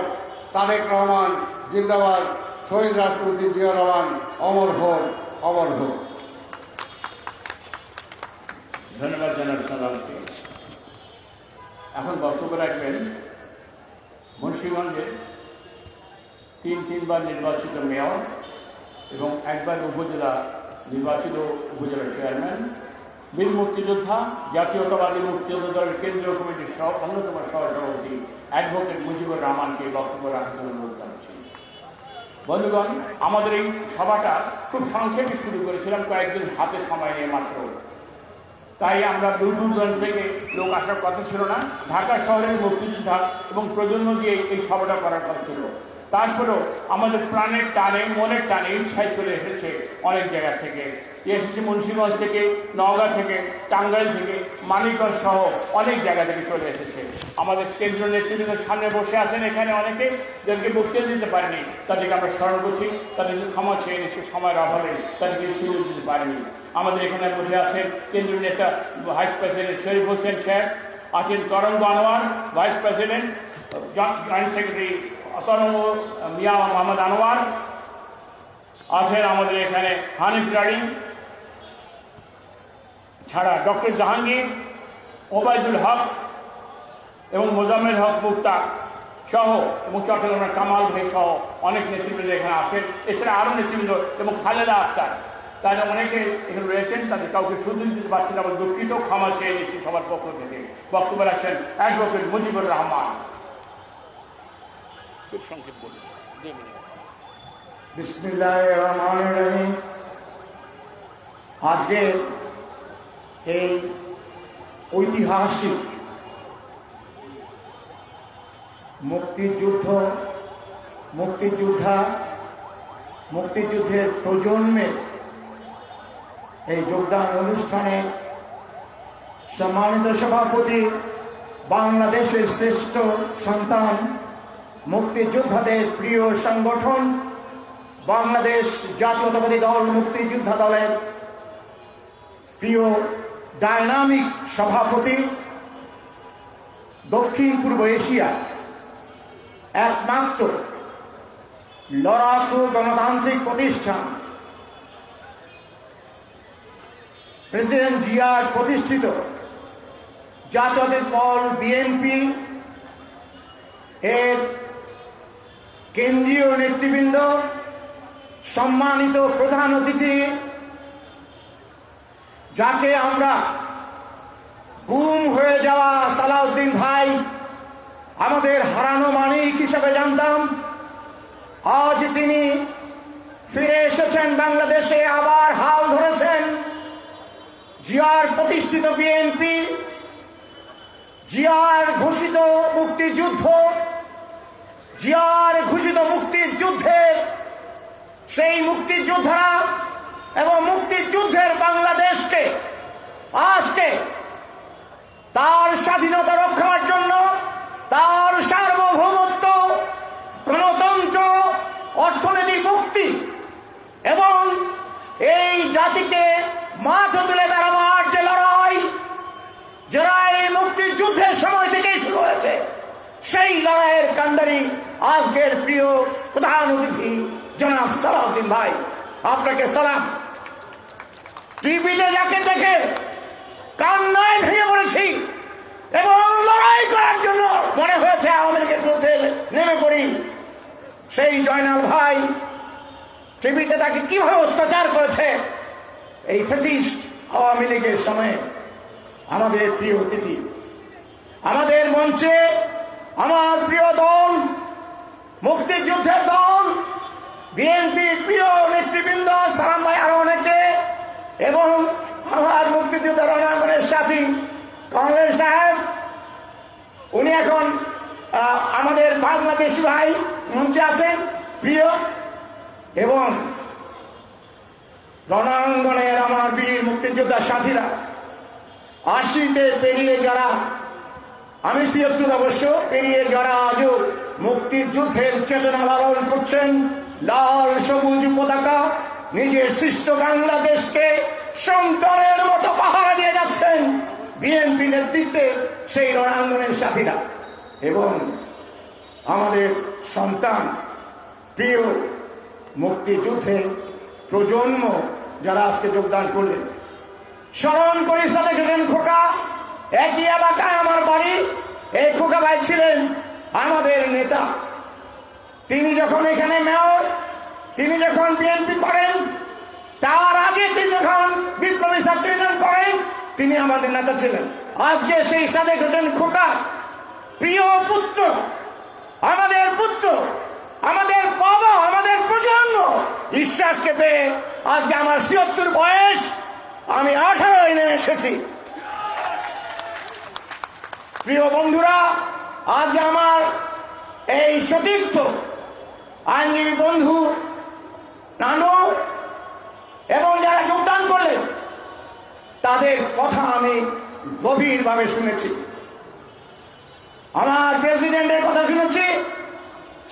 তারেক রহমান জিন্দাবাদ, শহীদ রাষ্ট্রপতি জিয়া রহমান অমর হোক, অমর হোক। ধন্যবাদ জানার সালামকে। এখন বক্তব্য রাখবেন মুন্সিগঞ্জের তিনবার নির্বাচিত মেয়র এবং একবার উপজেলা নির্বাচিত উপজেলা চেয়ারম্যান, বীর মুক্তিযোদ্ধা, জাতীয়তাবাদী মুক্তিযোদ্ধা দলের কেন্দ্রীয় কমিটির অন্যতম সহসভাপতি অ্যাডভোকেট মুজিবুর রহমানকে বক্তব্য রাখার জন্য অনুরোধ জানাচ্ছি। বন্ধুগণ, আমাদের এই সভাটা খুব সংক্ষেপে শুরু করেছিলাম, কয়েকদিন হাতে সময় নিয়ে মাত্র। তাই আমরা দূর দূরান্ত থেকে লোক আসার কথা ছিল না। ঢাকা শহরের মুক্তিযোদ্ধা এবং প্রজন্ম দিয়ে এই সভাটা করার কথা ছিল। তারপরেও আমাদের প্রাণের টানে, মনের টানে ইচ্ছায় চলে এসেছে অনেক জায়গা থেকে। এসেছে মুন্সিগঞ্জ থেকে, নওগাঁ থেকে, টাঙ্গাইল থেকে, মানিকগঞ্জ সহ অনেক জায়গা থেকে চলে এসেছে। আমাদের কেন্দ্রীয় নেতৃবৃন্দের সামনে বসে আছেন এখানে অনেকে, যাদেরকে বক্তৃতা দিতে পারেনি, তাদেরকে আমরা স্মরণ করছি, তাদেরকে ক্ষমা চেয়ে নিচ্ছি সময়ের অভাবে তাদেরকে সুযোগ দিতে পারেনি। আমাদের এখানে বসে আছেন কেন্দ্রীয় নেতা ভাইস প্রেসিডেন্ট শরীফ হোসেন সাহেব, আছেন তরঙ্গ Anwar vice president, joint secretary তরঙ্গ মিয়া মোহাম্মদ আনোয়ার, আছেন আমাদের এখানে হানিফ রানি ছাড়া ডক্টর জাহাঙ্গীর, ওবায়দুল হক এবং মোজাম্মেল হক মুক্তা সহ এবং চট্টগ্রামের কামাল ভাই সহ অনেক নেতৃবৃন্দ এখানে আছেন। এছাড়া আরও নেতৃবৃন্দ এবং খালেদা আক্তার, তারা অনেকে এখানে রয়েছেন। তাদের কাউকে সুযোগ দিতে পারছি না, আমরা দুঃখিত, ক্ষমা চেয়ে নিচ্ছি সবার পক্ষ থেকে। বক্তব্য রাখছেন অ্যাডভোকেট মুজিবুর রহমান। খুব সংক্ষেপ বলুন। বিসমিল্লাহির রহমানির রহিম। আজকের এই ঐতিহাসিক মুক্তিযুদ্ধের প্রজন্মে এই যোগদান অনুষ্ঠানে সম্মানিত সভাপতি, বাংলাদেশের শ্রেষ্ঠ সন্তান, মুক্তিযোদ্ধাদের প্রিয় সংগঠন বাংলাদেশ জাতীয়তাবাদী দল মুক্তিযোদ্ধা দলের প্রিয় ডায়নামিক সভাপতি, দক্ষিণ পূর্ব এশিয়া একমাত্র লড়াকু গণতান্ত্রিক প্রতিষ্ঠান প্রেসিডেন্ট জিয়ার প্রতিষ্ঠিত জাতীয়তাবাদী দল বিএনপি এর কেন্দ্রীয় নেতৃবৃন্দ, সম্মানিত প্রধান অতিথি যাকে আমরা গুম হয়ে যাওয়া সালাউদ্দিন ভাই আমাদের হারানো মানিক হিসেবে জানতাম, আজ তিনি ফিরে এসেছেন বাংলাদেশে, আবার হাল ধরেছেন। জিয়ার প্রতিষ্ঠিত বিএনপি, জিয়ার ঘোষিত মুক্তিযুদ্ধ, জিয়ার ঘোষিত মুক্তিযুদ্ধের সেই মুক্তিযোদ্ধারা এবং মুক্তিযুদ্ধের বাংলাদেশকে আজকে তার স্বাধীনতা রক্ষার জন্য, তার সার্বভৌমত্ব, গণতন্ত্র, অর্থনৈতিক মুক্তি এবং এই জাতিকে মাথা তুলে দাঁড়াবার যে লড়াই, যারা এই মুক্তিযুদ্ধের সময় থেকেই শুরু হয়েছে, সেই লড়াইয়ের কাণ্ডারি আজকের প্রিয় প্রধান অতিথি জনাব সালাউদ্দিন ভাই, আপনাকে সালাম। টিভিতে যাকে দেখে কান্নায় ভেঙে পড়েছি, এবং লড়াই করার জন্য মনে হয়েছে আওয়ামী লীগের বিরুদ্ধে নেমে পড়ি। সেই জয়নাল ভাই টিভিতে তাকে কিভাবে অত্যাচার করেছে এই ফ্যাসিস্ট আওয়ামী লীগের সময়। আমাদের প্রিয় অতিথি, আমাদের মঞ্চে আমার প্রিয় দল, মুক্তিযুদ্ধের দল, বিএনপির প্রিয় নেতৃবৃন্দ, সালাম ভাই আরো অনেকে, এবং আমার মুক্তিযুদ্ধের রণাঙ্গনের সাথী কংগ্রেস সাহেব, উনি এখন আমাদের বাংলাদেশি ভাই মঞ্চে আছেন প্রিয়, এবং রণাঙ্গনের আমার বীর মুক্তিযোদ্ধার সাথীরা, ৮০-তে পেরিয়ে যারা, আমি ৭৬ অবশ্য পেরিয়ে যারা আজও মুক্তিযুদ্ধের চেতনা লালন করছেন, লাল সবুজ পতাকা নিজের সৃষ্ট বাংলাদেশকে সন্তানের মতো পাহারা দিয়ে যাচ্ছেন বিএনপি নেতৃত্বে সেই রণাঙ্গনের সাথীরা, এবং আমাদের সন্তান প্রিয় মুক্তিযুদ্ধে প্রজন্ম যারা আজকে যোগদান করলেন। স্মরণ করি সাদেক হোসেন খোকা, একই এলাকায় আমার বাড়ি। এই খোকা ভাই ছিলেন আমাদের নেতা। তিনি যখন এখানে মেয়র, তিনি যখন বিএনপি করেন, তার আগে তিনি যখন বিপ্লবী ছাত্র ইউনিয়ন করেন, তিনি আমাদের নেতা ছিলেন। আজকে সেই সাদেক হোসেন খোকা প্রিয় পুত্র, আমাদের পুত্র, আমাদের বাবা, আমাদের প্রজন্ম ঈশ্বরকে পেয়ে আজকে আমার ৭৬ বয়স, আমি 18 নেমে এসেছি। প্রিয় বন্ধুরা, আজ আমার এই সতীর্থ আইনজীবী বন্ধু নানু এবং যারা যোগদান করলেন, তাদের কথা আমি গভীরভাবে শুনেছি। আমার প্রেসিডেন্টের কথা শুনেছি,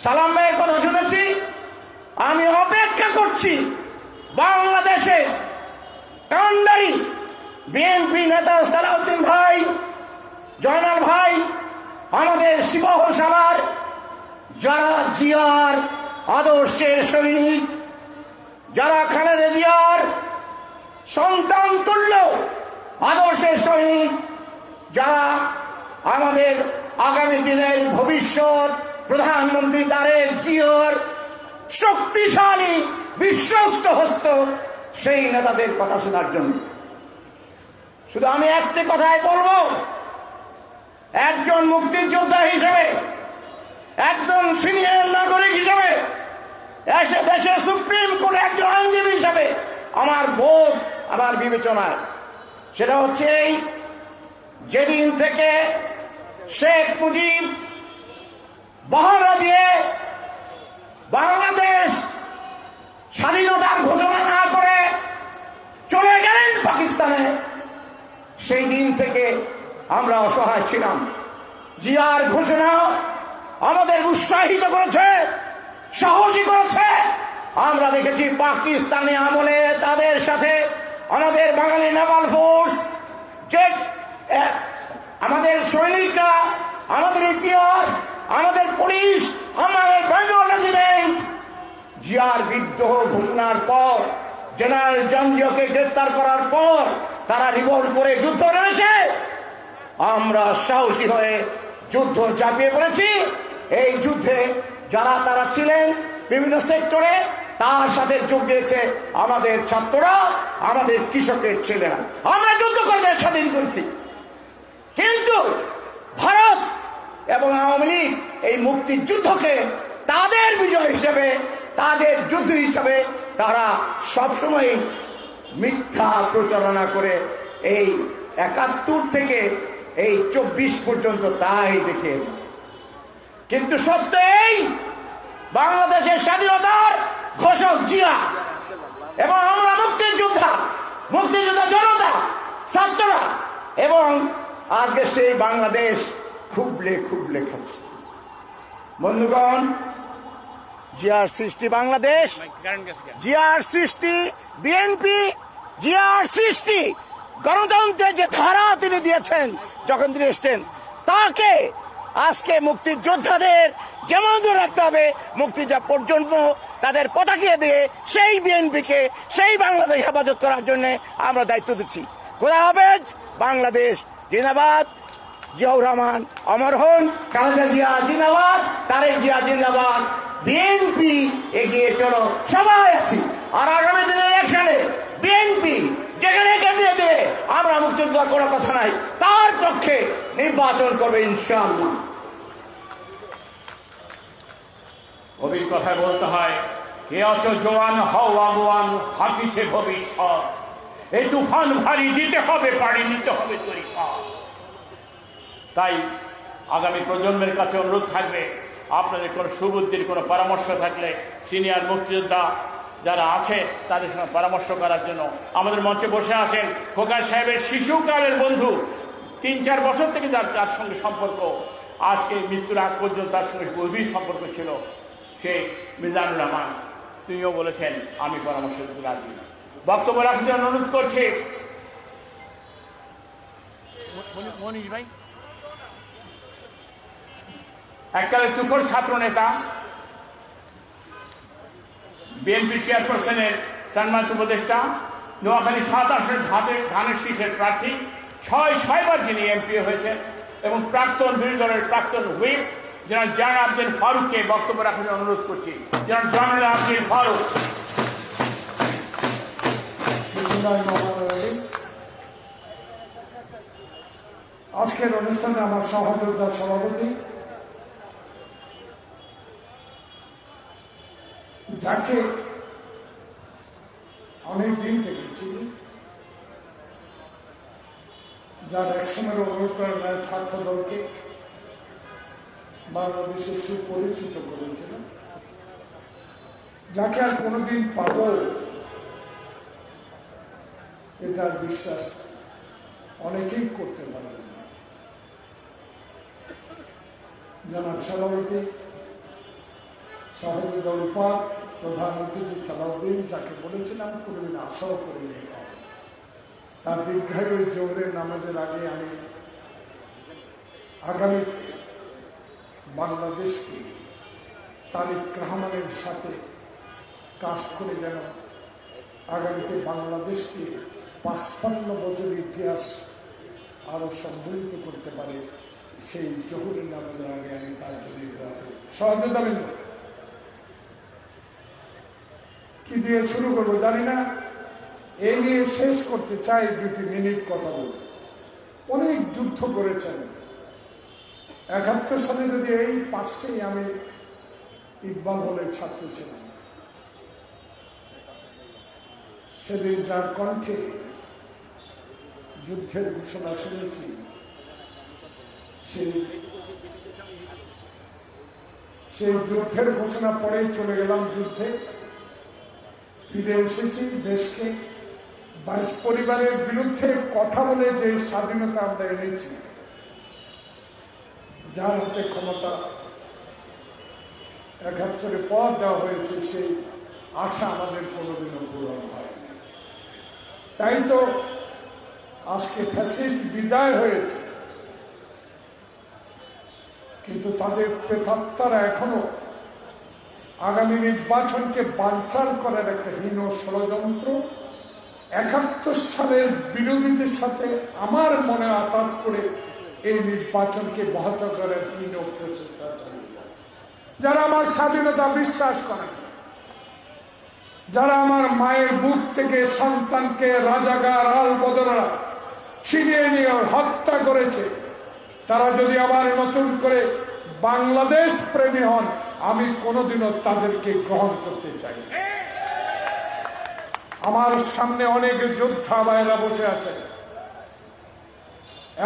সালাম ভাইয়ের কথা শুনেছি। আমি অপেক্ষা করছি বাংলাদেশে কান্ডারি বিএনপি নেতা সালাউদ্দিন ভাই, জয়নাল ভাই, আমাদের সিপাহ সালার, যারা জিয়ার আদর্শের সৈনিক, যারা খালেদা জিয়ার সন্তান তুল্য আদর্শের সৈনিক, যারা আমাদের আগামী দিনের ভবিষ্যৎ প্রধানমন্ত্রী তারেক জিয়ার শক্তিশালী বিশ্বস্ত হস্ত, সেই নেতাদের কথা শোনার জন্য। শুধু আমি একটি কথাই বলবো, একজন মুক্তিযোদ্ধা হিসেবে, একজন সিনিয়র নাগরিক হিসেবে, দেশের সুপ্রিম কোর্টে একজন আইনজীবী হিসেবে আমার বোধ, আমার বিবেচনায় সেটা হচ্ছে এই, যেদিন থেকে শেখ মুজিব বহরা দিয়ে বাংলাদেশ স্বাধীনতার ঘোষণা না করে চলে গেলেন পাকিস্তানে, সেই দিন থেকে আমরা অসহায় ছিলাম। জিয়ার ঘোষণা আমাদের উৎসাহিত করেছে, সাহসী করেছে। আমরা দেখেছি পাকিস্তানি আমলে তাদের সাথে আমাদের বাঙালি নেভাল ফোর্স, যে আমাদের সৈনিকরা, আমাদের ইপিআর, আমাদের পুলিশ, আমাদের বেঙ্গল রেজিমেন্ট, জিয়ার বিদ্রোহ ঘোষণার পর, জেনারেল জঞ্জিওকে গ্রেপ্তার করার পর তারা রিভল্ট করে যুদ্ধ নেমেছে। আমরা সাহসী হয়ে যুদ্ধ চাপিয়ে পড়েছি। এই যুদ্ধে যারা তারা ছিলেন বিভিন্ন সেক্টরে, তার সাথে যোগ দিয়েছে আমাদের ছাত্ররা, আমাদের কৃষকের ছেলেরা। আমরা যুদ্ধ করে দেশ স্বাধীন করেছি। কিন্তু ভারত এবং আওয়ামী লীগ এই মুক্তিযুদ্ধকে তাদের বিজয় হিসেবে, তাদের যুদ্ধ হিসেবে তারা সবসময় মিথ্যা প্রচারণা করে এই ৭১ থেকে এই ২৪ পর্যন্ত তাই দেখে। কিন্তু সত্য এই, বাংলাদেশের স্বাধীনতার ঘোষক জিয়া এবং আমরা মুক্তিযোদ্ধা জনতা, ছাত্ররা, এবং আজকে সেই বাংলাদেশ খুবলে খুবলে খাচ্ছে। বন্ধুগণ, জিয়ার সৃষ্টি বাংলাদেশ, জিয়ার সৃষ্টি বিএনপি, জিয়ার সৃষ্টি গণতন্ত্রের যে ধারা তিনি দিয়েছেন যখন তিনি এসছেন, তাকে আজকে মুক্তিযোদ্ধাদের যেমন ধরে রাখতে হবে, মুক্তিযোদ্ধা পর্যন্ত তাদের পতাকা দিয়ে সেই বিএনপিকে, সেই বাংলাদেশ হেফাজত করার জন্য আমরা দায়িত্ব দিচ্ছি। খোদা হাফেজ। বাংলাদেশ জিন্দাবাদ। জিয়াউর রহমান অমর হন, খালেদা জিয়া জিন্দাবাদ, তারেক জিয়া জিন্দাবাদ, বিএনপি এগিয়ে চলো, সবাই আছি। আর আগামী দিনের ইলেকশনে বিএনপি যেখানে কেন্দ্রে দেবে, আমরা মুক্তিযোদ্ধা কোনো কথা নাই, তার পক্ষে নির্বাচন করবে ইনশাআল্লাহ। কবির কথায় বলতে হয়, হে অচ জোয়ান হও আগুয়ান, হাতিছে ভবিষ্যৎ, এই তুফান ভারী দিতে হবে পাড়ি, নিতে হবে তরিকা। তাই আগামী প্রজন্মের কাছে অনুরোধ থাকবে, আপনাদের কোনো সুবুদ্ধির কোনো পরামর্শ থাকলে সিনিয়র মুক্তিযোদ্ধা যারা আছে তাদের সঙ্গে পরামর্শ করার জন্য আমাদের মঞ্চে বসে আছেন খোকা সাহেবের শিশুকালের বন্ধু, 3-4 বছর থেকে যার সঙ্গে সম্পর্ক, আজকে মৃত্যুর আগ পর্যন্ত তার সঙ্গে গভীর সম্পর্ক ছিল, সে মিজানুর রহমান, তিনিও বলেছেন আমি পরামর্শ দিতে রাজি। বক্তব্য রাখার জন্য অনুরোধ করছি মনীষ ভাই, এককালে তুখোর ছাত্র নেতা, বিএনপি চেয়ারপারসনের সম্মানিত উপদেষ্টা, নোয়াখালী 7 আসনের ধানের শীষের প্রার্থী, 6 বার যিনি এমপি হয়েছেন, এবং প্রাক্তন বিরোধী দলের প্রাক্তন হুইপ জনাব আব্দুল ফারুককে বক্তব্য রাখার জন্য অনুরোধ করছি। জনাব আব্দুল ফারুক। আজকের অনুষ্ঠানে আমার সহযোগিতার সভাপতি, যাকে অনেক দিন থেকে চিনি, যার একসময় অনুরোধ করেন ছাত্র দলকে বাংলাদেশে সুপরিচিত করেছিল, যাকে আর কোনোদিন পাব এটার বিশ্বাস অনেকেই করতে পারেন না। জনাব সভাপতি শাহরুখ দৌলপাল, প্রধানমন্ত্রী সালাউদ্দিন, যাকে বলেছিলাম কোনোদিন আশাও করিনি, তার দীর্ঘায়ু জোহরের নামাজের আগে আমি আগামী বাংলাদেশকে তারেক রহমানের সাথে কাজ করে যেন আগামীতে বাংলাদেশকে 55 বছরের ইতিহাস আরো সম্মিলিত করতে পারে, সেই জোহরের নামাজের আগে আমি তার জন্য সহযোগিতা মিলব। কি দিয়ে শুরু করবো জানি না, এই নিয়ে শেষ করতে চাই 2 মিনিট কথা বলব। অনেক যুদ্ধ করেছেন। 71 সালে যদি এই পাশেই আমি ইকবাল হলে ছাত্র ছিলাম, সেদিন যার কণ্ঠে যুদ্ধের ঘোষণা শুনেছি, সেই যুদ্ধের ঘোষণা পরেই চলে গেলাম যুদ্ধে, ফিরে এসেছি দেশকে 22 পরিবারের বিরুদ্ধে কথা বলে যে স্বাধীনতা আমরা এনেছি, যার হাতে ক্ষমতা 71 পর দেওয়া হয়েছে, সেই আশা আমাদের কোনোদিনও পূরণ হয়নি। তাই তো আজকে ফ্যাসিস্ট বিদায় হয়েছে, কিন্তু তাদের প্রেতাত্মারা এখনো আগামী নির্বাচনকে বানচাল করার একটা হীন ষড়যন্ত্র, 71 সালের বিরোধীদের সাথে আমার মনে আঘাত করে এই নির্বাচনকে ব্যাহত করার হীন প্রচেষ্টা চালিয়ে যাচ্ছে। যারা আমার স্বাধীনতা বিশ্বাস করে, যারা আমার মায়ের বুক থেকে সন্তানকে রাজাকার আল বদররা ছিনিয়ে নিয়ে হত্যা করেছে, তারা যদি আবার নতুন করে বাংলাদেশ প্রেমী হন, আমি কোনোদিনও তাদেরকে গ্রহণ করতে চাই। আমার সামনে অনেক যোদ্ধা ভাইরা বসে আছে,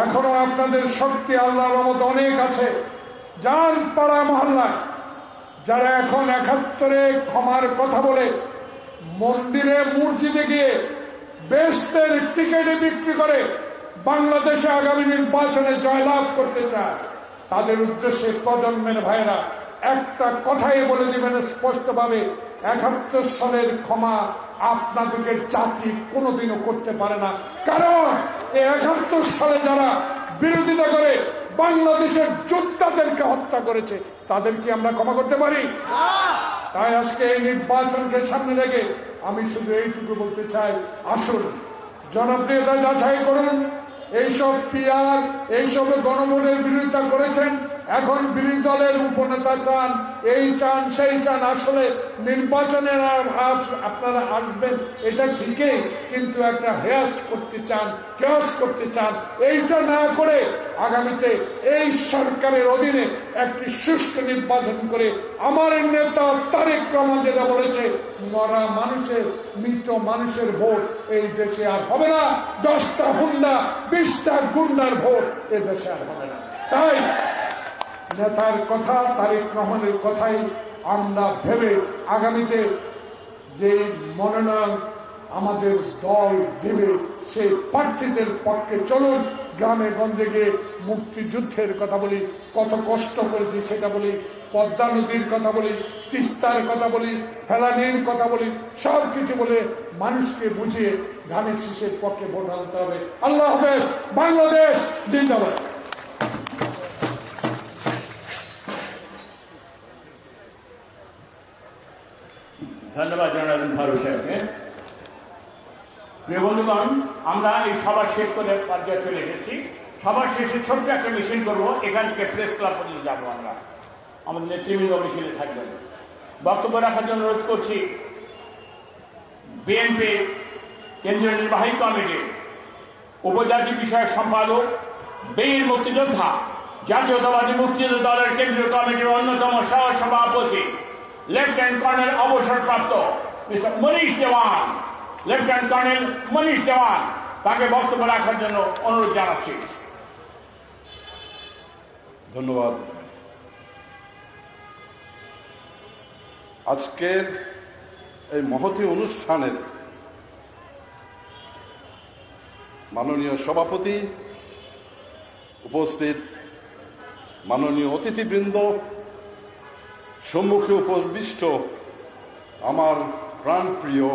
এখনো আপনাদের শক্তি আল্লাহর রহমত অনেক আছে। যান পাড়া মহল্লায়, যারা এখন 71-এ ক্ষমার কথা বলে মন্দিরে মসজিদে গিয়ে বেহেশতের টিকেটে বিক্রি করে বাংলাদেশে আগামী নির্বাচনে জয়লাভ করতে চায়, তাদের উদ্দেশ্যে প্রজন্মের ভাইরা একটা কথাই বলে দিবেন স্পষ্টভাবে, 71 সালের ক্ষমা আপনাদেরকে জাতি কোনোদিনও করতে পারে না। কারণ এই 71 সালে যারা বিরোধিতা করে বাংলাদেশের যোদ্ধাদেরকে হত্যা করেছে, তাদের কি আমরা ক্ষমা করতে পারি? তাই আজকে এই নির্বাচনকে সামনে রেখে আমি শুধু এইটুকু বলতে চাই, আসুন জনপ্রিয়তা যাচাই করুন, এইসব পিয়ার এইসব গণভোটের বিরোধিতা করেছেন। এখন বিরোধী দলের উপনেতা চান, এই চান সেই চান। আসলে নির্বাচনে আপনারা আসবেন এটা ঠিকই, কিন্তু একটা হেয়াস করতে চান, কেয়াস করতে চান। এইটা না করে আগামীতে এই সরকারের অধীনে একটি সুষ্ঠু নির্বাচন করে আমার নেতা তারেক রহমান যেটা বলেছে, মরা মানুষের মৃত মানুষের ভোট এই দেশে আর হবে না। 10টা হুন্ডা 20টা গুন্ডার ভোট এই দেশে আর হবে না। তাই নেতার কথা, তারেক রহমানের কথাই আমরা ভেবে আগামীতে যে মনোনয়ন আমাদের দল দেবে সেই প্রার্থীদের পক্ষে চলুন। গ্রামে গঞ্জে গিয়ে মুক্তিযুদ্ধের কথা বলি, কত কষ্ট করেছি সেটা বলি, পদ্মা নদীর কথা বলি, তিস্তার কথা বলি, ফেলানির কথা বলি, সব কিছু বলে মানুষকে বুঝিয়ে ধানের শীষের পক্ষে ভোট আনতে হবে। আল্লাহ হাফেজ। বাংলাদেশ জিন্দাবাদ। ধন্যবাদ জানালেন ফারুক সাহেবকে। প্রিয় বন্ধুগণ, আমরা এই সভা শেষ করে পর্যায়ে চলে এসেছি। সবার শেষে ছোট্ট একটা মিছিল করবো, এখান থেকে প্রেস ক্লাব পর্যন্ত যাবো আমরা। আমাদের নেতৃবৃন্দ মিছিলে থাকবেন। বক্তব্য রাখার জন্য অনুরোধ করছি বিএনপি কেন্দ্রীয় নির্বাহী কমিটি উপজাতি বিষয়ক সম্পাদক, বীর মুক্তিযোদ্ধা, জাতীয়তাবাদী মুক্তিযুদ্ধ দলের কেন্দ্রীয় কমিটির অন্যতম সহ সভাপতি লেফটেন্যান্ট কর্নেল অবসরপ্রাপ্ত মিস্টার মনীষ দেওয়ান, লেফটেন্যান্ট কর্নেল মনীষ দেওয়ান, তাকে বক্তব্য রাখার জন্য অনুরোধ জানাচ্ছি। ধন্যবাদ। আজকের এই মহতী অনুষ্ঠানের মাননীয় সভাপতি, উপস্থিত মাননীয় অতিথিবৃন্দ, সম্মুখে উপবিষ্ট আমার প্রাণপ্রিয়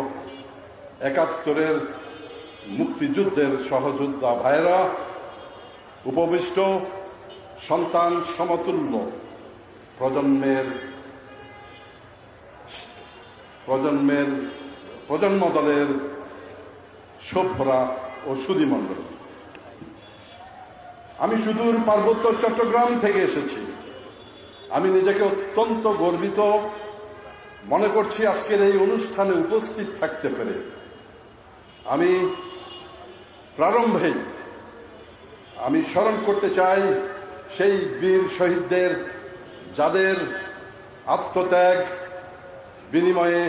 ৭১-এর মুক্তিযুদ্ধের সহযোদ্ধা ভাইরা, উপবিষ্ট সন্তান সমতুল্য প্রজন্ম দলের সভ্যরা ও সুধীমণ্ডলী, আমি সুদূর পার্বত্য চট্টগ্রাম থেকে এসেছি। আমি নিজেকে অত্যন্ত গর্বিত মনে করছি আজকের এই অনুষ্ঠানে উপস্থিত থাকতে পেরে। আমি প্রারম্ভেই স্মরণ করতে চাই সেই বীর শহীদদের, যাদের আত্মত্যাগ বিনিময়ে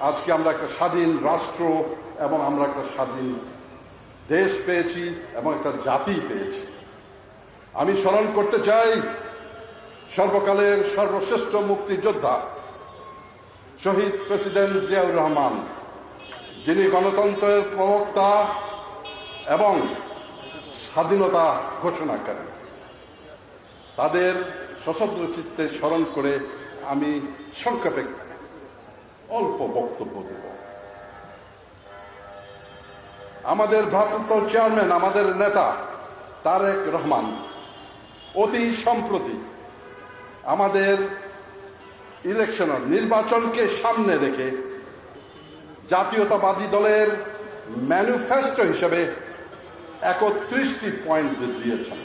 আজকে আমরা একটা স্বাধীন রাষ্ট্র এবং আমরা একটা স্বাধীন দেশ পেয়েছি এবং একটা জাতি পেয়েছি। আমি স্মরণ করতে চাই সর্বকালের সর্বশ্রেষ্ঠ মুক্তিযোদ্ধা শহীদ প্রেসিডেন্ট জিয়াউর রহমান, যিনি গণতন্ত্রের প্রবক্তা এবং স্বাধীনতা ঘোষণা করেন। তাদের সশস্ত্র চিত্তে স্মরণ করে আমি সংক্ষেপে অল্প বক্তব্য দেব। আমাদের ভারপ্রাপ্ত চেয়ারম্যান, আমাদের নেতা তারেক রহমান অতি সম্প্রতি আমাদের নির্বাচনকে সামনে রেখে জাতীয়তাবাদী দলের ম্যানিফেস্টো হিসেবে ৩১টি পয়েন্ট দিয়েছেন।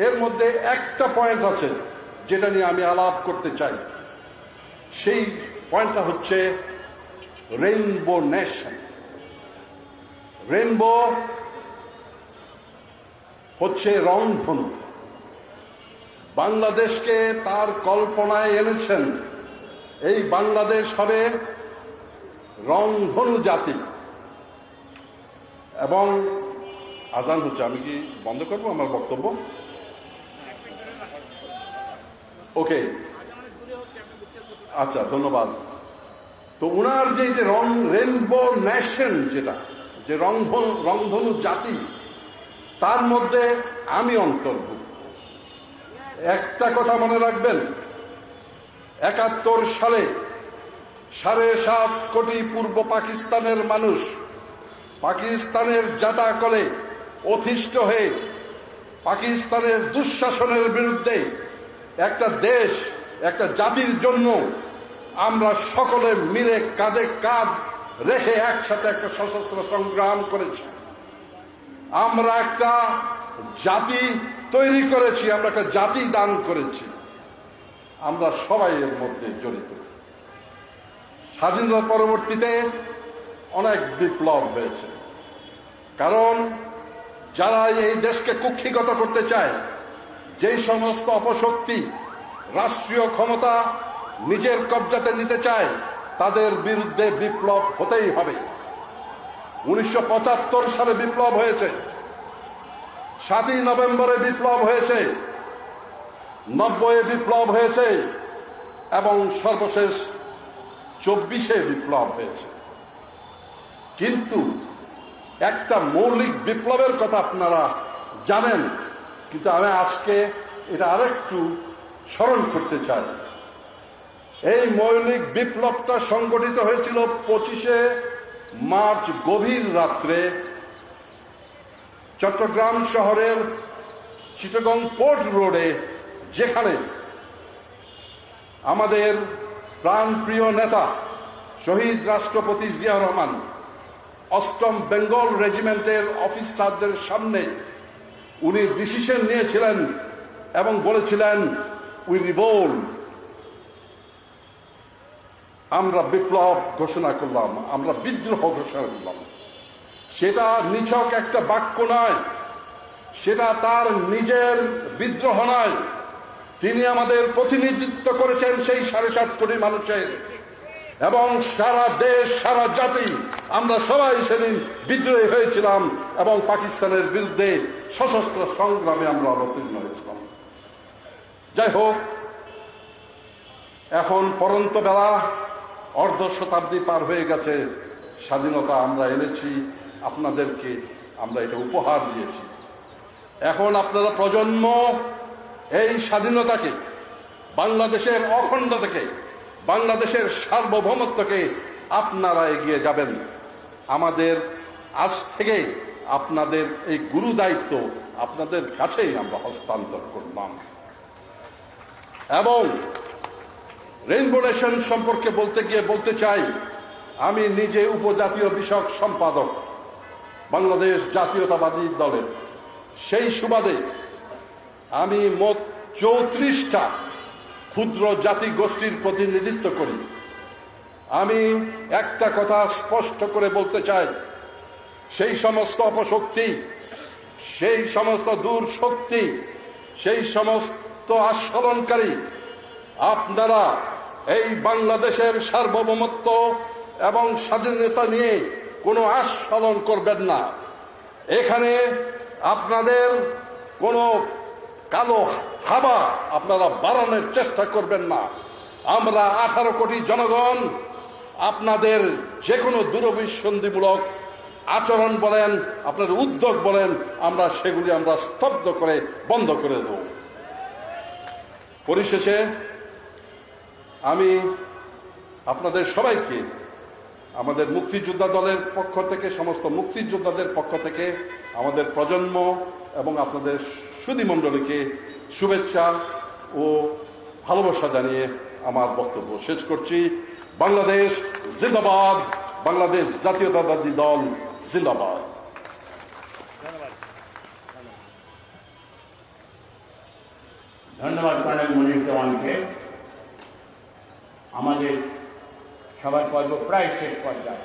এর মধ্যে একটা পয়েন্ট আছে যেটা নিয়ে আমি আলাপ করতে চাই। সেই পয়েন্টটা হচ্ছে রেইনবো নেশন। রেইনবো হচ্ছে রংধনু। বাংলাদেশকে তার কল্পনায় এনেছেন এই বাংলাদেশ হবে রংধনু জাতি। এবং আজান হচ্ছে, আমি কি বন্ধ করবো আমার বক্তব্য? ওকে, আচ্ছা, ধন্যবাদ। তো ওনার যে রেইনবো নেশন, যেটা যে রংধনু জাতি, তার মধ্যে আমি অন্তর্ভুক্ত। একটা কথা মনে রাখবেন, ৭১ সালে ৭.৫ কোটি পূর্ব পাকিস্তানের মানুষ পাকিস্তানের জাতাকলে অতিষ্ঠ হয়ে পাকিস্তানের দুঃশাসনের বিরুদ্ধে একটা দেশ, একটা জাতির জন্য আমরা সকলে মিলে কাঁধে কাঁধ রেখে একসাথে একটা সশস্ত্র সংগ্রাম করেছি। আমরা একটা জাতি তৈরি করেছি, আমরা একটা জাতি দান করেছি, আমরা সবাই এর মধ্যে জড়িত। স্বাধীনতা পরবর্তীতে অনেক বিপ্লব হয়েছে, কারণ যারা এই দেশকে কুক্ষিগত করতে চায়, যেই সমস্ত অপশক্তি রাষ্ট্রীয় ক্ষমতা নিজের কবজাতে নিতে চায়, তাদের বিরুদ্ধে বিপ্লব হতেই হবে। 1975 সালে বিপ্লব হয়েছে, 7ই নভেম্বরে বিপ্লব হয়েছে, 90-এ বিপ্লব হয়েছে এবং সর্বশেষ 24-এ বিপ্লব হয়েছে। কিন্তু একটা মৌলিক বিপ্লবের কথা আপনারা জানেন, কিন্তু আমি আজকে এটা আরেকটু স্মরণ করতে চাই। এই মৌলিক বিপ্লবটা সংগঠিত হয়েছিল 25শে মার্চ গভীর রাত্রে চট্টগ্রাম শহরের চিটাগং পোর্ট রোডে, যেখানে আমাদের প্রাণপ্রিয় নেতা শহীদ রাষ্ট্রপতি জিয়াউর রহমান 8ম বেঙ্গল রেজিমেন্টের অফিসারদের সামনে উনি ডিসিশন নিয়েছিলেন এবং বলেছিলেন, উই রিভোল্ট, আমরা বিপ্লব ঘোষণা করলাম, আমরা বিদ্রোহ ঘোষণা করলাম। সেটা নিছক একটা বাক্য নয়, সেটা তার নিজের বিদ্রোহ নয়, তিনি আমাদের প্রতিনিধিত্ব করেছেন সেই 7.5 কোটি মানুষের, এবং সারা দেশ সারা জাতি আমরা সবাই সেদিন বিদ্রোহী হয়েছিলাম এবং পাকিস্তানের বিরুদ্ধে সশস্ত্র সংগ্রামে আমরা অবতীর্ণ হয়েছিলাম। যাই হোক, এখন পরন্ত বেলা, অর্ধ শতাব্দী পার হয়ে গেছে, স্বাধীনতা আমরা এনেছি, আপনাদেরকে আমরা এটা উপহার দিয়েছি। এখন আপনারা প্রজন্ম এই স্বাধীনতাকে, বাংলাদেশের অখণ্ডতাকে, বাংলাদেশের সার্বভৌমত্বকে আপনারা এগিয়ে যাবেন। আমাদের আজ থেকে আপনাদের এই গুরু দায়িত্ব আপনাদের কাছেই আমরা হস্তান্তর করলাম। এবং রেইনবো নেশন সম্পর্কে বলতে গিয়ে বলতে চাই, আমি নিজে উপজাতীয় বিষয়ক সম্পাদক বাংলাদেশ জাতীয়তাবাদী দলের। সেই সুবাদে আমি মোট 34টা ক্ষুদ্র জাতি গোষ্ঠীর প্রতিনিধিত্ব করি। আমি একটা কথা স্পষ্ট করে বলতে চাই, সেই সমস্ত অপশক্তি, সেই সমস্ত দূর শক্তি, সেই সমস্ত আস্ফলনকারী, আপনারা এই বাংলাদেশের সার্বভৌমত্ব এবং স্বাধীনতা নিয়ে কোনো আস্ফলন করবেন না। এখানে আপনাদের কোনো কালো হাবা আপনারা বাড়ানোর চেষ্টা করবেন না। আমরা 18 কোটি জনগণ আপনাদের যে কোনো দূরভিসন্ধিমূলক আচরণ বলেন, আপনার উদ্যোগ বলেন, আমরা সেগুলি আমরা স্তব্ধ করে বন্ধ করে দেব। পরিশেষে আমি আপনাদের সবাইকে আমাদের মুক্তিযোদ্ধা দলের পক্ষ থেকে, সমস্ত মুক্তিযোদ্ধাদের পক্ষ থেকে, আমাদের প্রজন্ম এবং আপনাদের সুধীমণ্ডলীকে শুভেচ্ছা ও ভালোবাসা জানিয়ে আমার বক্তব্য শেষ করছি। বাংলাদেশ জিন্দাবাদ, বাংলাদেশ জাতীয়তাবাদী দল জিন্দাবাদ। ধন্যবাদ কর্নেল মনির দেওয়ানকে। আমাদের সবার পর্ব প্রায় শেষ পর্যায়ে।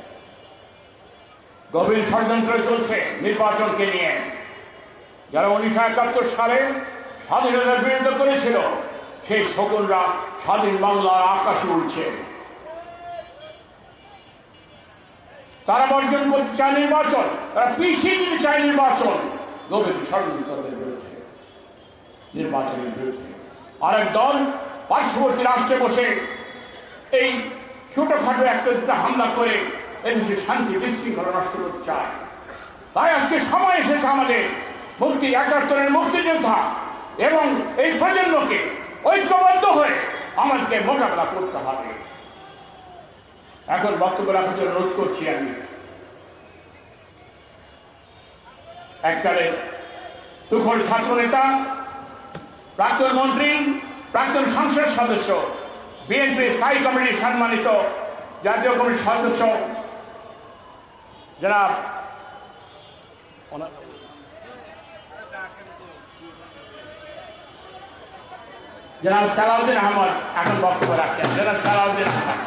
গভীর ষড়যন্ত্র চলছে নির্বাচনকে নিয়ে। যারা 1971 সালে স্বাধীনতার বিরুদ্ধে করেছিল, সেই শকুনরা স্বাধীন বাংলার আকাশে উঠছে। তারা বর্জন করতে চায় নির্বাচন, তারা পিছিয়ে দিতে চায় নির্বাচন, গভীর ষড়যন্ত্রের বিরুদ্ধে, নির্বাচনের বিরুদ্ধে। আরেক দল পার্শ্ববর্তী রাষ্ট্রে বসে এই ছোটখাটো একটা দুটা হামলা করে এদেশে শান্তি বিশৃঙ্খলা নষ্ট করতে চায়। তাই আজকে সময় এসেছে আমাদের 71-এর মুক্তিযোদ্ধা এবং এই প্রজন্মকে ঐক্যবদ্ধ হয়ে আমাদেরকে মোকাবেলা করতে হবে। এখন বক্তব্য রাখার জন্য অনুরোধ করছি আমি এককালে তুখোড় ছাত্র নেতা, প্রাক্তন মন্ত্রী, প্রাক্তন সংসদ সদস্য, বিএনপি স্থায়ী কমিটির সম্মানিত জাতীয় কমিটির সদস্য জনাব জনাব সালাউদ্দিন আহমদ এখন বক্তব্য রাখছেন। জনাব সালাউদ্দিন আহমদ।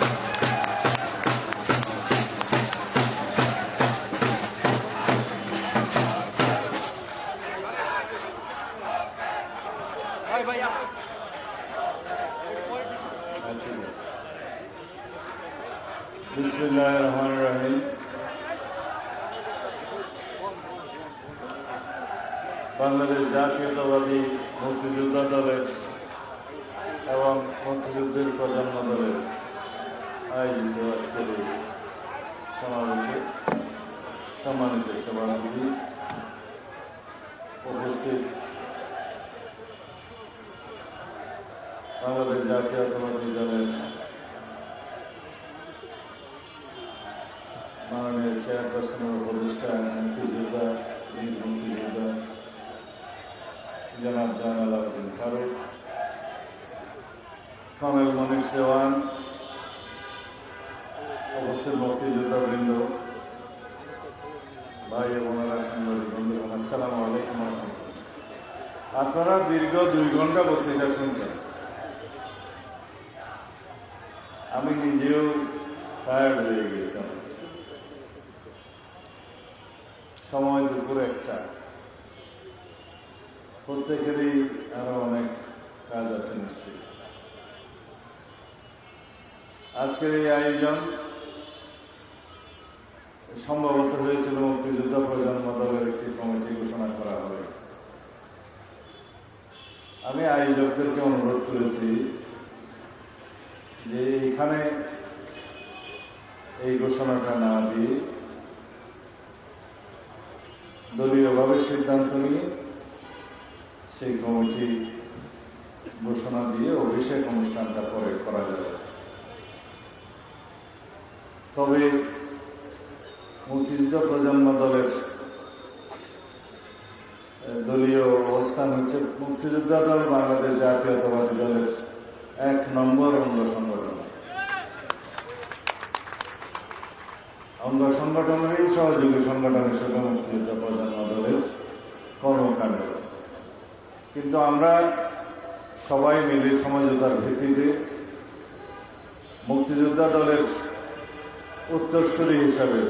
বিসমিল্লাহির রহমানির রহিম। বাংলাদেশ জাতীয়তাবাদী মুক্তিযোদ্ধা দলের এবং মুক্তিযুদ্ধের প্রজন্ম দলের আয়োজিত আজকের এই সমাবেশে সম্মানিত সভাপতি, উপস্থিত বাংলাদেশ জাতীয়তাবাদী দলের মাননীয় চেয়ারপারসনের উপদেষ্টা, মুক্তিযোদ্ধা, বীর মুক্তিযোদ্ধা জনাব জালাল আবদিন ফারুক, কর্নেল মনীষ দেওয়ান, উপস্থিত মুক্তিযোদ্ধা বৃন্দ, ভাই বোনেরা, সাংবাদিক বন্ধুগণ, আসসালামু আলাইকুম। আপনারা দীর্ঘ 2 ঘন্টা পত্রিকা শুনছেন। আমি নিজেও টায়ার্ড হয়ে গেছিলাম। সময় দুপুর 1টা, প্রত্যেকেরই আরো অনেক কাজ আছে নিশ্চয়ই। আজকের এই আয়োজন সম্ভবত হয়েছিল মুক্তিযোদ্ধা প্রজন্ম দলের একটি কমিটি ঘোষণা করা হবে। আমি আয়োজকদেরকে অনুরোধ করেছি যে এখানে এই ঘোষণাটা না দিয়ে দলীয়ভাবে সিদ্ধান্ত নিয়ে সেই কমিটি ঘোষণা দিয়ে অভিষেক অনুষ্ঠানটা পরে করা যাবে। তবে মুক্তিযুদ্ধ প্রজন্ম দলের দলীয় অবস্থান হচ্ছে, মুক্তিযোদ্ধা দল বাংলাদেশ জাতীয়তাবাদী দলের 1 নম্বর অঙ্গ সংগঠন। অঙ্গ সংগঠনেরই সহযোগী সংগঠন হিসেবে মুক্তিযোদ্ধা প্রজন্ম দলের কর্মকাণ্ড। কিন্তু আমরা সবাই মিলে সমঝোতার ভিত্তিতে মুক্তিযোদ্ধা দলের উত্তরসূরি হিসাবে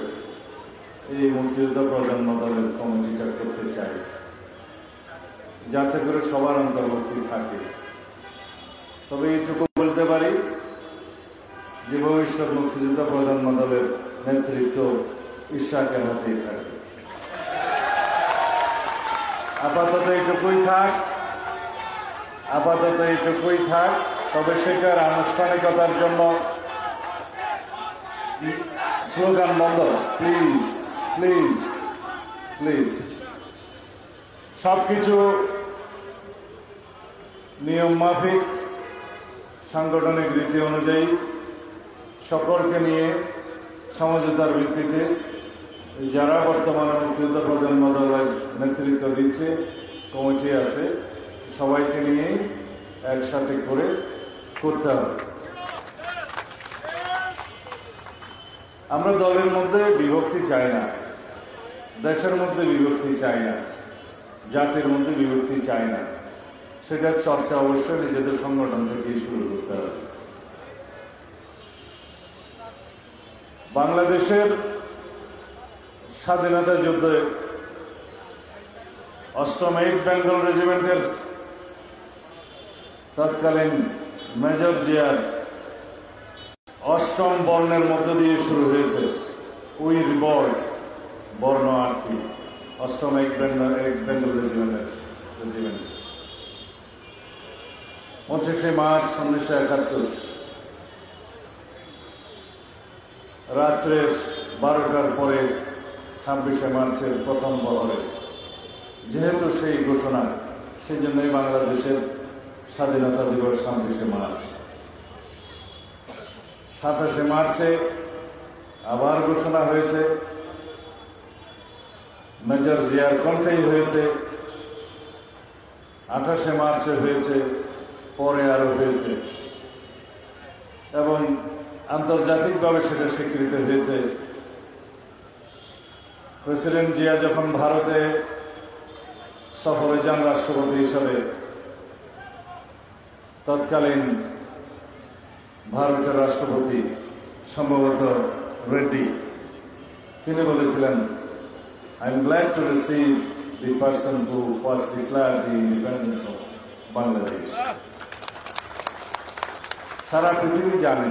এই মুক্তিযোদ্ধা প্রজন্ম দলের কমিটিটা করতে চাই, যাতে করে সবার অন্তর্ভুক্তি থাকে। তবে এইটুকু বলতে পারি যে ভবিষ্যৎ মুক্তিযোদ্ধা প্রজন্ম দলের নেতৃত্ব ইশাকের হাতেই থাকবে। আপাতত এইটুকুই থাক। তবে সেটার আনুষ্ঠানিকতার জন্য স্লোগান বন্ধ, প্লিজ প্লিজ প্লিজ। সবকিছু নিয়ম মাফিক সাংগঠনিক রীতি অনুযায়ী সকলকে নিয়ে সমঝোতার ভিত্তিতে যারা বর্তমানে মুক্তিযোদ্ধা প্রজন্ম দলের নেতৃত্ব দিচ্ছে, কমিটি আছে, সবাইকে নিয়ে একসাথে করে করতে হবে। আমরা দলের মধ্যে বিভক্তি চাই না, দেশের মধ্যে বিভক্তি চাই না, জাতির মধ্যে বিভক্তি চাই না। সেটার চর্চা অবশ্যই নিজেদের সংগঠন থেকেই শুরু করতে হবে। বাংলাদেশের স্বাধীনতা যুদ্ধে 8ম 8 বেঙ্গল রেজিমেন্টের তৎকালীন মেজর জিয়ার 8ম বর্ণের মধ্য দিয়ে শুরু হয়েছে উই রিভল্ট বর্ণ 8টি 8ম 8 বেঙ্গল রেজিমেন্ট 25শে মার্চ 1971 রাত্রে 12টার পরে 26শে মার্চের প্রথম প্রহরে, যেহেতু সেই ঘোষণা, সেই জন্যই বাংলাদেশের স্বাধীনতা দিবস 26শে মার্চ। 27শে মার্চে আবার ঘোষণা হয়েছে, মেজর জিয়ার কণ্ঠেই হয়েছে। 28শে মার্চে হয়েছে, পরে আরো হয়েছে এবং আন্তর্জাতিকভাবে সেটা স্বীকৃত হয়েছে। প্রেসিডেন্ট জিয়া যখন ভারতে সফরে যান রাষ্ট্রপতি হিসাবে, তৎকালীন ভারতের রাষ্ট্রপতি সম্ভবত রেড্ডি, তিনি বলেছিলেন, I am glad to receive the person who first declared the independence of Bangladesh. সারা পৃথিবী জানে,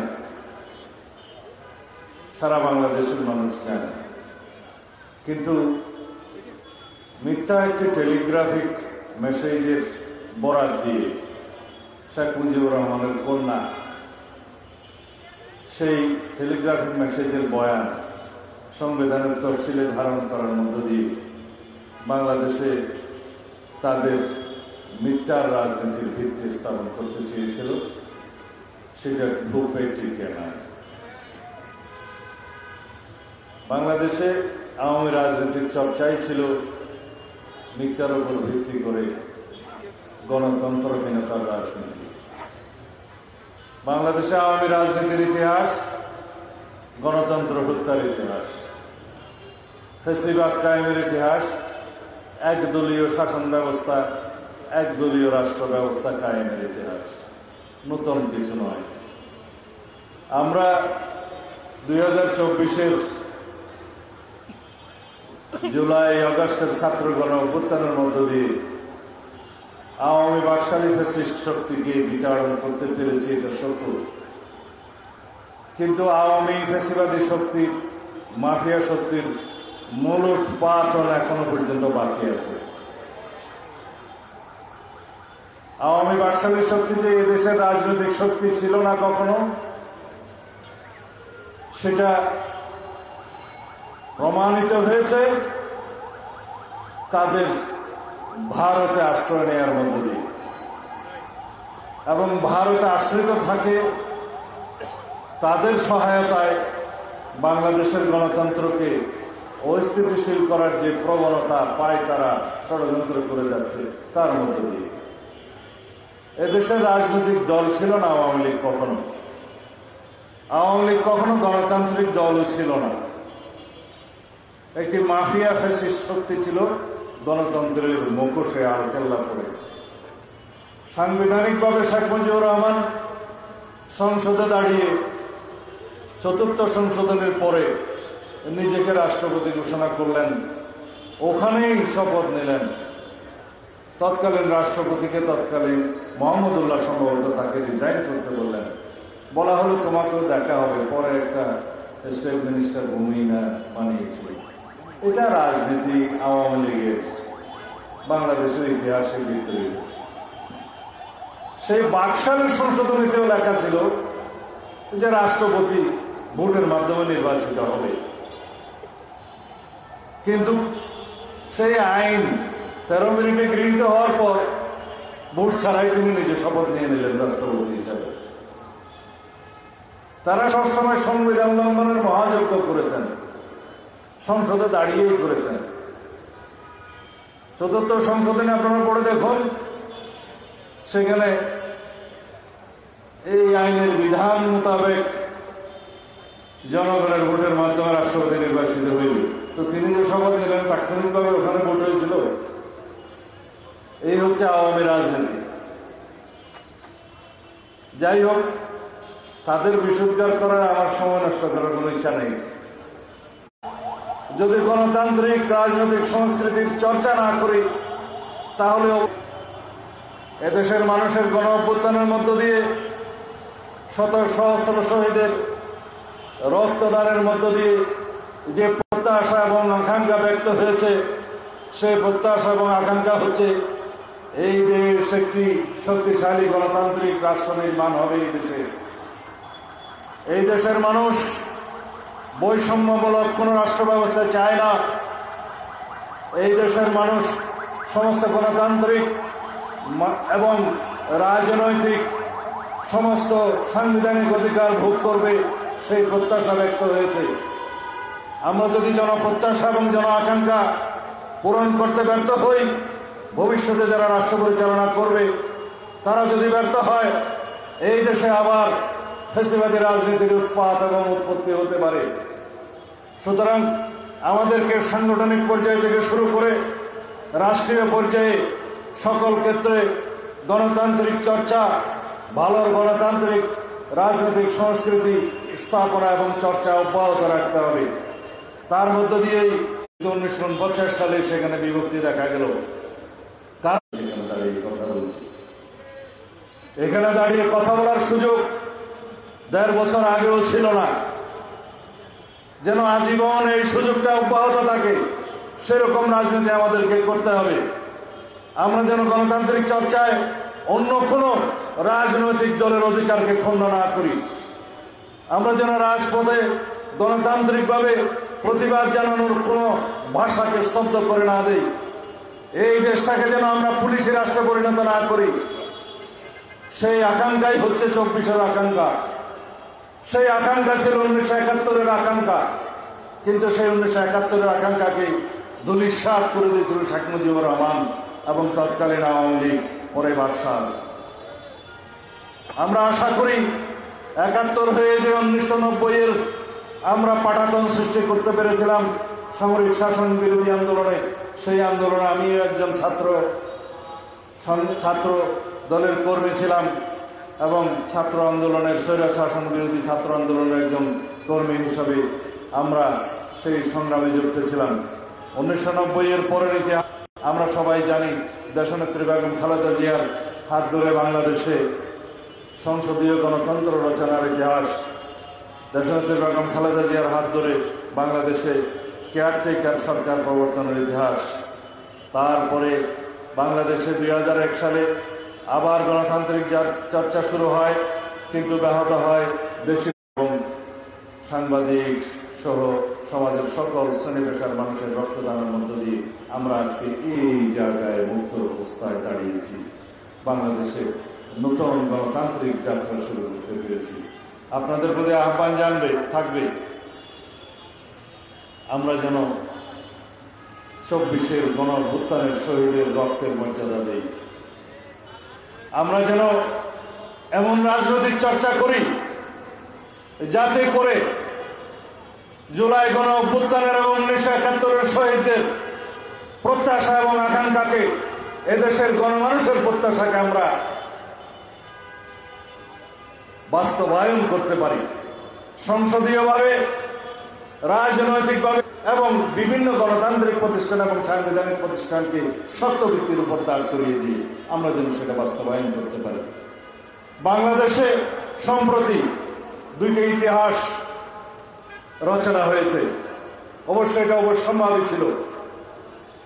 সারা বাংলাদেশের মানুষ জানে, কিন্তু মিথ্যা একটি টেলিগ্রাফিক মেসেজের বরাত দিয়ে শেখ মুজিবুর রহমানের কন্যা সেই টেলিগ্রাফিক মেসেজের বয়ান সংবিধানের তফসিলে ধারণ করার মধ্য দিয়ে বাংলাদেশে তাদের মিথ্যার রাজনীতির ভিত্তি স্থাপন করতে চেয়েছিল। সেটা ধূপে টিকে না। বাংলাদেশে আওয়ামী রাজনীতির চর্চাই ছিল মিথ্যার উপর ভিত্তি করে গণতন্ত্রহীনতার রাজনীতি। বাংলাদেশে আওয়ামী রাজনীতির ইতিহাস গণতন্ত্র হত্যার ইতিহাস, ফ্যাসিবাদ কায়েমের ইতিহাস, একদলীয় শাসন ব্যবস্থা, একদলীয় রাষ্ট্র ব্যবস্থা কায়েমের ইতিহাস, নতুন কিছু নয়। আমরা 2024-এর জুলাই আগস্টের ছাত্র গণ অভ্যুত্থানের মধ্য দিয়ে আওয়ামী বাকশালী ফ্যাসিস্ট শক্তিকে বিতাড়ন করতে পেরেছি, এটা সত্য। কিন্তু আওয়ামী ফ্যাসিবাদী শক্তির, মাফিয়া শক্তির মূল উৎপাটন এখনো পর্যন্ত বাকি আছে। আওয়ামী বাকশালী শক্তি যে এদেশের রাজনৈতিক শক্তি ছিল না কখনো, সেটা প্রমাণিত হয়েছে তাদের ভারতে আশ্রয় নেওয়ার মধ্য দিয়ে, এবং ভারতে আশ্রিত থাকে তাদের সহায়তায় বাংলাদেশের গণতন্ত্রকে অস্থিতিশীল করার যে প্রবণতা পায় তারা ষড়যন্ত্র করে যাচ্ছে তার মধ্য দিয়ে। এদেশের রাজনৈতিক দল ছিল না আওয়ামী লীগ কখনো। আওয়ামী লীগ কখনো গণতান্ত্রিক দলও ছিল না। একটি মাফিয়া ফ্যাসিস্ট শক্তি ছিল গণতন্ত্রের মুখোশে আলকেল্লা করে। সাংবিধানিকভাবে শেখ মুজিবুর রহমান সংসদে দাঁড়িয়ে চতুর্থ সংশোধনের পরে নিজেকে রাষ্ট্রপতি ঘোষণা করলেন, ওখানেই শপথ নিলেন। তৎকালীন রাষ্ট্রপতিকে তৎকালীন মোহাম্মদুল্লাহ সম্ভবত তাকে রিজাইন করতে বললেন। বলা হলো তোমাকেও দেখা হবে, পরে একটা স্টেট মিনিস্টার ভূমিকা বানিয়েছিল। এটা রাজনীতি আওয়ামী লীগের বাংলাদেশের ইতিহাসের ভিতরে। সেই বাকশালের সংশোধনীতেও লেখা ছিল যে রাষ্ট্রপতি ভোটের মাধ্যমে নির্বাচিত হবে, কিন্তু সেই আইন 13 মিনিটে গৃহীত হওয়ার পর ভোট ছাড়াই তিনি নিজে শপথ নিয়ে নিলেন রাষ্ট্রপতি হিসাবে। তারা সবসময় সংবিধান লঙ্ঘনের মহাযজ্ঞ করেছেন, সংসদে দাঁড়িয়েই করেছেন। চতুর্থ সংশোধনী আপনারা পড়ে দেখুন, সেখানে এই আইনের বিধান মোতাবেক জনগণের ভোটের মাধ্যমে রাষ্ট্রপতি নির্বাচিত হইল। তো তিনি যে শপথ নিলেন তাৎক্ষণিকভাবে ওখানে ভোট হয়েছিল। এই হচ্ছে আওয়ামী রাজনীতি। যাই হোক, তাদের বিশুদ্ধার করার আমার সময় নষ্ট করার কোনো ইচ্ছা নেই। যদি গণতান্ত্রিক রাজনৈতিক সংস্কৃতির চর্চা না করি, তাহলে এদেশের মানুষের গণ অভ্যুত্থানের মধ্য দিয়ে শত সহস্র শহীদের রক্তদানের মধ্য দিয়ে যে প্রত্যাশা এবং আকাঙ্ক্ষা ব্যক্ত হয়েছে, সেই প্রত্যাশা এবং আকাঙ্ক্ষা হচ্ছে এই দেশ একটি শক্তিশালী গণতান্ত্রিক রাষ্ট্র নির্মাণ হবে। এই দেশের মানুষ বৈষম্যমূলক কোন রাষ্ট্র ব্যবস্থা চায় না। এই দেশের মানুষ সমস্ত গণতান্ত্রিক এবং রাজনৈতিক সমস্ত সাংবিধানিক অধিকার ভোগ করবে, সেই প্রত্যাশা ব্যক্ত হয়েছে। আমরা যদি জনপ্রত্যাশা এবং জন আকাঙ্ক্ষা পূরণ করতে ব্যর্থ হই, ভবিষ্যতে যারা রাষ্ট্র পরিচালনা করবে তারা যদি ব্যর্থ হয়, এই দেশে আবার ফ্যাসিবাদী রাজনীতির উৎপাত এবং উৎপত্তি হতে পারে। সুতরাং আমাদেরকে সাংগঠনিক পর্যায় থেকে শুরু করে রাষ্ট্রীয় পর্যায়ে সকল ক্ষেত্রে গণতান্ত্রিক চর্চা ভালো গণতান্ত্রিক রাজনৈতিক সংস্কৃতি স্থাপনা এবং চর্চা অব্যাহত রাখতে হবে। তার মধ্য দিয়েই 1949 সালে সেখানে বিভক্তি দেখা গেল। সেখানে দাঁড়িয়ে কথা বলছি, এখানে দাঁড়িয়ে কথা বলার সুযোগ 1.5 বছর আগেও ছিল না। যেন আজীবন এই সুযোগটা অব্যাহত থাকে সেরকম রাজনীতি আমাদেরকে করতে হবে। আমরা যেন গণতান্ত্রিক চর্চায় অন্য কোনো রাজনৈতিক দলের অধিকারকে ক্ষুণ্ণ না করি। আমরা যেন রাজপথে গণতান্ত্রিকভাবে প্রতিবাদ জানানোর কোনো ভাষাকে স্তব্ধ করে না দেই। এই দেশটাকে যেন আমরা পুলিশি রাষ্ট্রে পরিণত না করি। সেই আকাঙ্ক্ষাই হচ্ছে 24-এর আকাঙ্ক্ষা। সেই আকাঙ্ক্ষা ছিল 1971-এর আকাঙ্ক্ষা, কিন্তু সেই 1971-এর আকাঙ্ক্ষাকে ধূলিসাৎ করে দিয়েছিল শেখ মুজিবুর রহমান এবং তৎকালীন আওয়ামী লীগ, পরে বাদশাহ। আমরা আশা করি 71 হয়ে যে 1990-এর আমরা পাটাতন সৃষ্টি করতে পেরেছিলাম সামরিক শাসন বিরোধী আন্দোলনে, সেই আন্দোলনে আমিও একজন ছাত্র দলের কর্মী ছিলাম এবং ছাত্র আন্দোলনের স্বৈর শাসন বিরোধী ছাত্র আন্দোলনের একজন কর্মী হিসাবে আমরা সেই সংগ্রামে যুক্ত ছিলাম। 1990-এর পরের ইতিহাস আমরা সবাই জানি। দেশনেত্রী বেগম খালেদা জিয়ার হাত ধরে বাংলাদেশে সংসদীয় গণতন্ত্র রচনার ইতিহাস। দেশনেত্রী বেগম খালেদা জিয়ার হাত ধরে বাংলাদেশে কেয়ারটেকার সরকার প্রবর্তনের ইতিহাস। তারপরে বাংলাদেশে 2001 সালে আবার গণতান্ত্রিক চর্চা শুরু হয়, কিন্তু ব্যাহত হয় দেশীয় এবং সাংবাদিক সহ সমাজের সকল শ্রেণী পেশার মানুষের রক্তদানের মধ্য দিয়ে আমরা আজকে এই জায়গায় মুক্ত অবস্থায় দাঁড়িয়েছি। বাংলাদেশে নতুন গণতান্ত্রিক যাত্রা শুরু করতে পেরেছি। আপনাদের প্রতি আহ্বান থাকবে আমরা যেন 24-এর গণঅভ্যুত্থানের শহীদের রক্তের মর্যাদা দেই। আমরা যেন এমন রাজনৈতিক চর্চা করি যাতে করে জুলাই গণঅভ্যুত্থানের এবং 1971-এর শহীদদের প্রত্যাশা এবং আকাঙ্ক্ষাকে, এদেশের গণমানুষের প্রত্যাশাকে আমরা বাস্তবায়ন করতে পারি। সংসদীয়ভাবে, রাজনৈতিকভাবে এবং বিভিন্ন গণতান্ত্রিক প্রতিষ্ঠান এবং সাংবিধানিক প্রতিষ্ঠানকে সত্যভিত্তির উপর দাঁড় করিয়ে দিয়ে আমরা যেন সেটা বাস্তবায়ন করতে পারি। বাংলাদেশে সম্প্রতি 2টি ইতিহাস রচনা হয়েছে। অবশ্যই এটা অবশ্যম্ভাবী ছিল।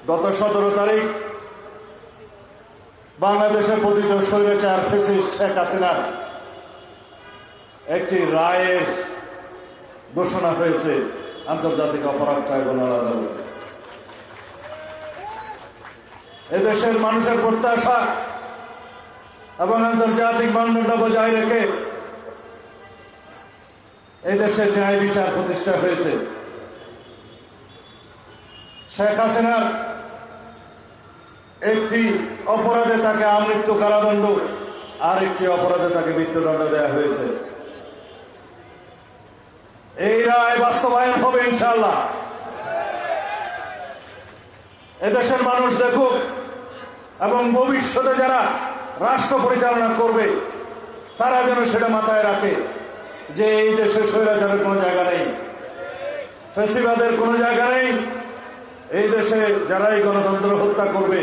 গত 17 তারিখ বাংলাদেশের পতিত স্বৈরাচার ফ্যাসিস্ট শেখ হাসিনার একটি রায়ের ঘোষণা হয়েছে আন্তর্জাতিক অপরাধ ট্রাইব্যুনাল আদালতে। এদেশের মানুষের প্রত্যাশা এবং আন্তর্জাতিক মানদণ্ড বজায় রেখে এদেশের ন্যায় বিচার প্রতিষ্ঠা হয়েছে। শেখ হাসিনার একটি অপরাধে তাকে আমৃত্যু কারাদণ্ড, আর একটি অপরাধে তাকে মৃত্যুদণ্ড দেওয়া হয়েছে। এই রায় বাস্তবায়ন হবে ইনশাআল্লাহ। এদেশের মানুষ দেখুক এবং ভবিষ্যতে যারা রাষ্ট্র পরিচালনা করবে তারা যেন সেটা মাথায় রাখে যে এই দেশে স্বৈরাচারের কোনো জায়গা নেই, ফ্যাসিবাদের কোনো জায়গা নেই। এই দেশে যারাই গণতন্ত্র হত্যা করবে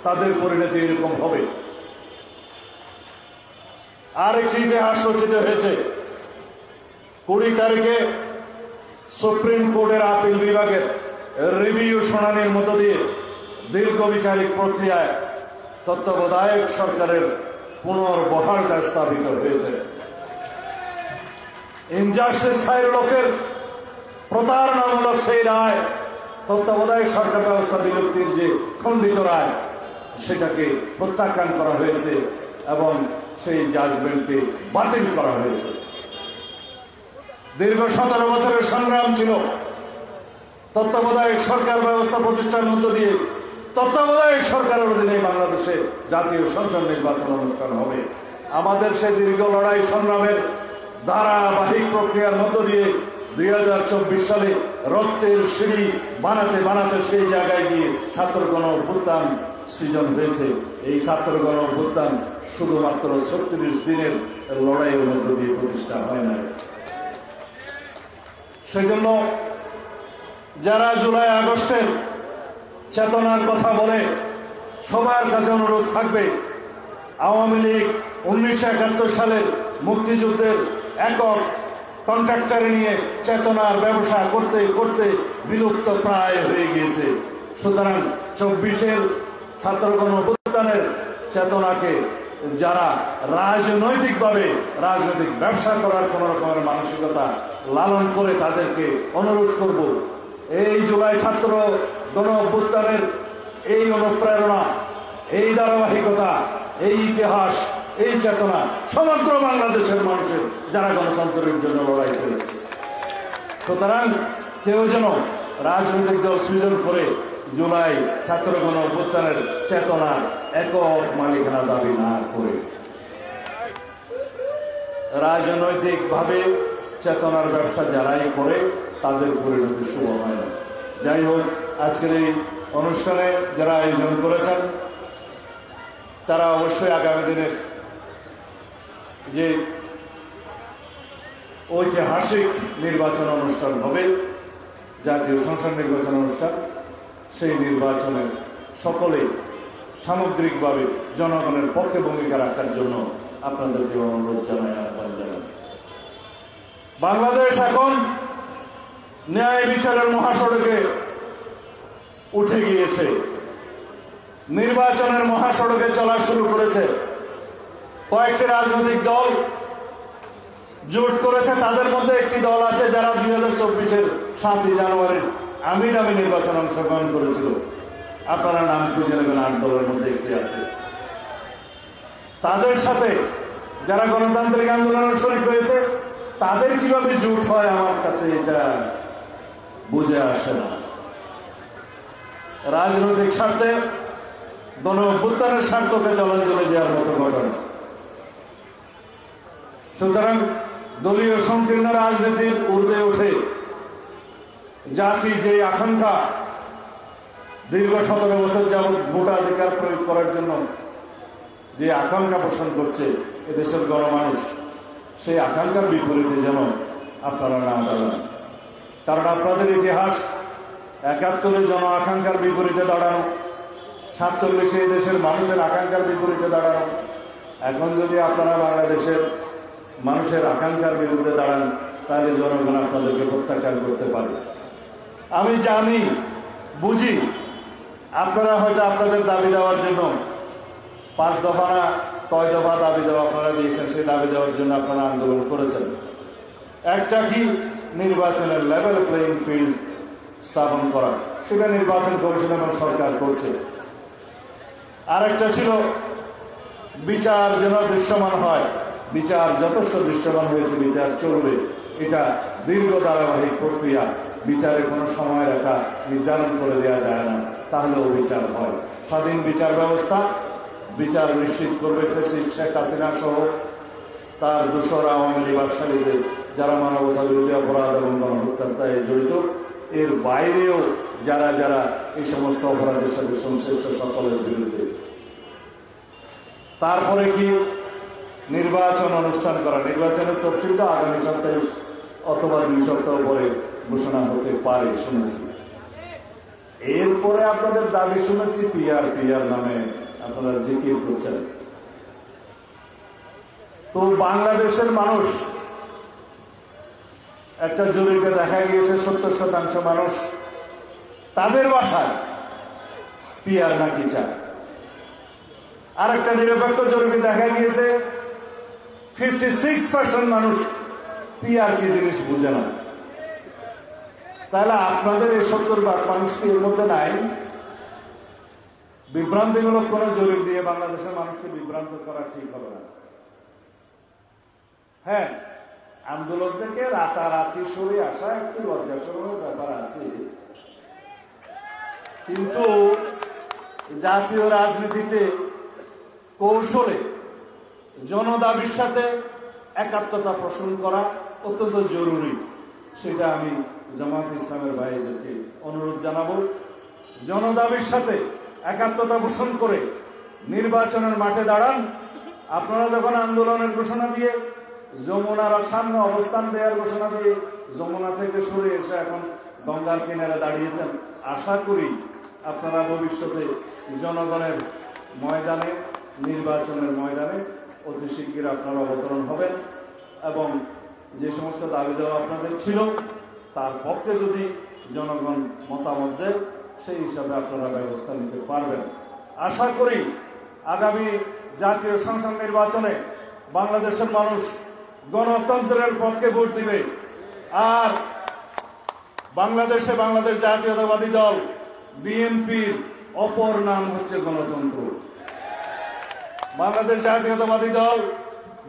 তাদের পরিণতি এরকম হবে। আর একটি ইতিহাস রচিত হয়েছে। 20 তারিখে সুপ্রিম কোর্টের আপিল বিভাগের রিভিউ শুনানির মধ্য দিয়ে দীর্ঘ বিচারিক প্রক্রিয়ায় তত্ত্বাবধায়ক সরকারের পুনর্বহালটা স্থাপিত হয়েছে। ইনজাস্টিস ফাইল লোকের প্রতারণামূলক সেই রায়, তত্ত্বাবধায়ক সরকার ব্যবস্থা বিলুপ্তির যে খণ্ডিত রায়, সেটাকে প্রত্যাখ্যান করা হয়েছে এবং সেই জাজমেন্টকে বাতিল করা হয়েছে। দীর্ঘ 17 বছরের সংগ্রাম ছিল তত্ত্বাবধায়ক সরকার ব্যবস্থা প্রতিষ্ঠার মধ্য দিয়ে। তত্ত্বাবধায়ক সরকারের অধীনে বাংলাদেশে জাতীয় সংসদ নির্বাচন অনুষ্ঠান হবে। আমাদের সেই দীর্ঘ লড়াই সংগ্রামের ধারাবাহিক প্রক্রিয়ার মধ্য দিয়ে 2024 সালে রক্তের সিঁড়ি বানাতে বানাতে সেই জায়গায় গিয়ে ছাত্র গণ অভ্যুত্থান সৃজন হয়েছে। এই ছাত্র গণ অভ্যুত্থান শুধুমাত্র 36 দিনের লড়াইয়ের মধ্য দিয়ে প্রতিষ্ঠা হয় না। সেই জন্য যারা জুলাই আগস্টের চেতনার কথা বলে সবার কাছে অনুরোধ থাকবে, আওয়ামী লীগ 1971 সালের মুক্তিযুদ্ধের একক কন্ট্রাক্টরে নিয়ে চেতনার ব্যবসা করতে করতে বিলুপ্ত প্রায় হয়ে গিয়েছে। সুতরাং 24-এর ছাত্র গণ অভ্যুত্থানের চেতনাকে যারা রাজনৈতিকভাবে রাজনৈতিক ব্যবসা করার কোন রকমের মানসিকতা লালন করে তাদেরকে অনুরোধ করব, এই জুলাই ছাত্র গণ অভ্যুত্থানের এই অনুপ্রেরণা, এই ধারাবাহিকতা, এই ইতিহাস, এই চেতনা সমগ্র বাংলাদেশের মানুষের যারা গণতন্ত্রের জন্য লড়াই করেছে। সুতরাং কেউ যেন রাজনৈতিক দল সৃজন করে জুলাই ছাত্র গণ অভ্যুত্থানের চেতনার একক মালিকানা দাবি না করে রাজনৈতিক ভাবে চেতনার ব্যবসা যারাই করে তাদের পরিণতি শুভ হয় না। যাই হোক, আজকের এই অনুষ্ঠানে যারা আয়োজন করেছেন তারা অবশ্যই আগামী দিনের যে ঐতিহাসিক নির্বাচন অনুষ্ঠান হবে, জাতীয় সংসদ নির্বাচন অনুষ্ঠান, সেই নির্বাচনে সকলে সামগ্রিকভাবে জনগণের পক্ষে ভূমিকা রাখার জন্য আপনাদেরকে অনুরোধ জানাই, আহ্বান জানাই। বাংলাদেশ এখন ন্যায় বিচারের মহাসড়কে উঠে গিয়েছে, নির্বাচনের মহাসড়কে চলা শুরু করেছে। কয়েকটি রাজনৈতিক দল জোট করেছে, তাদের মধ্যে একটি দল আছে যারা 2024-এর 7 জানুয়ারির আমি নির্বাচন অংশগ্রহণ করেছিল। আপনারা নাম খুঁজে নেবেন, 8 দলের মধ্যে একটি আছে। তাদের সাথে যারা গণতান্ত্রিক আন্দোলনের শরীক হয়েছে তাদের কিভাবে জোট হয় আমার কাছে এটা বুঝে আসে না। রাজনৈতিক স্বার্থে গণ অভ্যুত্থানের স্বার্থকে জলাঞ্জলি দেওয়ার মতো ঘটনা। সুতরাং দলীয় সংকীর্ণ রাজনীতির ঊর্ধ্বে উঠে জাতি যে আকাঙ্ক্ষা দীর্ঘ 17 বছর যাবৎ ভোটাধিকার প্রয়োগ করার জন্য যে আকাঙ্ক্ষা পোষণ করছে এদেশের গণমানুষ, সেই আকাঙ্ক্ষার বিপরীতে যেন আপনারা না দাঁড়ান। কারণ আপনাদের ইতিহাস 71-এ জন আকাঙ্ক্ষার বিপরীতে দাঁড়ানো, 47-এ দেশের মানুষের আকাঙ্ক্ষার বিপরীতে দাঁড়ানো। এখন যদি আপনারা বাংলাদেশের মানুষের আকাঙ্ক্ষার বিরুদ্ধে দাঁড়ান তাহলে জনগণ আপনাদেরকে প্রত্যাখ্যান করতে পারে। আমি জানি, বুঝি, আপনারা হয়তো আপনাদের দাবি দেওয়ার জন্য 5 দফা না কয় দফা দাবি দেওয়া আপনারা দিয়েছেন, সেই দাবি দেওয়ার জন্য আপনারা আন্দোলন করেছেন। একটা কি নির্বাচনের লেভেল প্লেইং ফিল্ড স্থাপন করা, সেটা নির্বাচন কমিশন এবং সরকার করছে। আরেকটা ছিল বিচার যেন দৃশ্যমান হয়, বিচার যথেষ্ট দৃশ্যমান হয়েছে, বিচার চলবে, এটা দীর্ঘ ধারাবাহিক প্রক্রিয়া। বিচারে কোনো সময় রেখা নির্ধারণ করে দেওয়া যায় না, তাহলেও বিচার হয়। স্বাধীন বিচার ব্যবস্থা বিচার নিশ্চিত করবে ফ্যাসিস্ট শেখ হাসিনা সহ তার দোসর আওয়ামী লীগ বাদশালীদের যারা মানবতা বিরোধী অপরাধ এবং গণহত্যায় জড়িত, এর বাইরেও যারা যারা এই সমস্ত অপরাধের সাথে সংশ্লিষ্ট সকলের বিরুদ্ধে। তারপরে কি নির্বাচন অনুষ্ঠান করা, নির্বাচনের তফসিলটা আগামী সপ্তাহে অথবা 2 সপ্তাহ পরে ঘোষণা হতে পারে শুনেছি। এরপরে আপনাদের দাবি শুনেছি পিআর নামে আপনারা জিকির করছেন। তো বাংলাদেশের মানুষ, একটা জরিপে দেখা গিয়েছে 70% মানুষ তাদের বাসায় পিআর নাকি চায়। আর একটা নিরপেক্ষ জরিপে দেখা গিয়েছে 56% মানুষ পিআর কি জিনিস বুঝে না। তাহলে আপনাদের এই 70% মানুষ কি এর মধ্যে নাই? বিভ্রান্তিমূলক কোন জরিপ দিয়ে বাংলাদেশের মানুষকে বিভ্রান্ত করা ঠিক হবে না। হ্যাঁ, আন্দোলন থেকে রাতারাতি সরে আসা একটু লজ্জাসরণের ব্যাপার আছে, কিন্তু জাতীয় রাজনীতিতে কৌশলে জনদাবির সাথে একাত্মতা পোষণ করা অত্যন্ত জরুরি। সেটা আমি জামাত ইসলামের ভাইদেরকে অনুরোধ জানাবো। জনদাবির সাথে একাত্মতা পোষণ করে নির্বাচনের মাঠে দাঁড়ান। আপনারা যখন আন্দোলনের ঘোষণা দিয়ে যমুনার সামনে অবস্থান দেওয়ার ঘোষণা দিয়ে যমুনা থেকে সরে এসে এখন গঙ্গার কিনারে দাঁড়িয়েছেন, আশা করি আপনারা ভবিষ্যতে জনগণের ময়দানে, নির্বাচনের ময়দানে অতি শীঘ্র আপনারা অবতরণ হবেন এবং যে সমস্ত দাবি দেওয়া আপনাদের ছিল তার পক্ষে যদি জনগণ মতামত দেয় সেই হিসাবে আপনারা ব্যবস্থা নিতে পারবেন। আশা করি আগামী জাতীয় সংসদ নির্বাচনে বাংলাদেশের মানুষ গণতন্ত্রের পক্ষে ভোট দিবে। আর বাংলাদেশ জাতীয়তাবাদী দল বিএনপির অপর নাম হচ্ছে গণতন্ত্র। বাংলাদেশ জাতীয়তাবাদী দল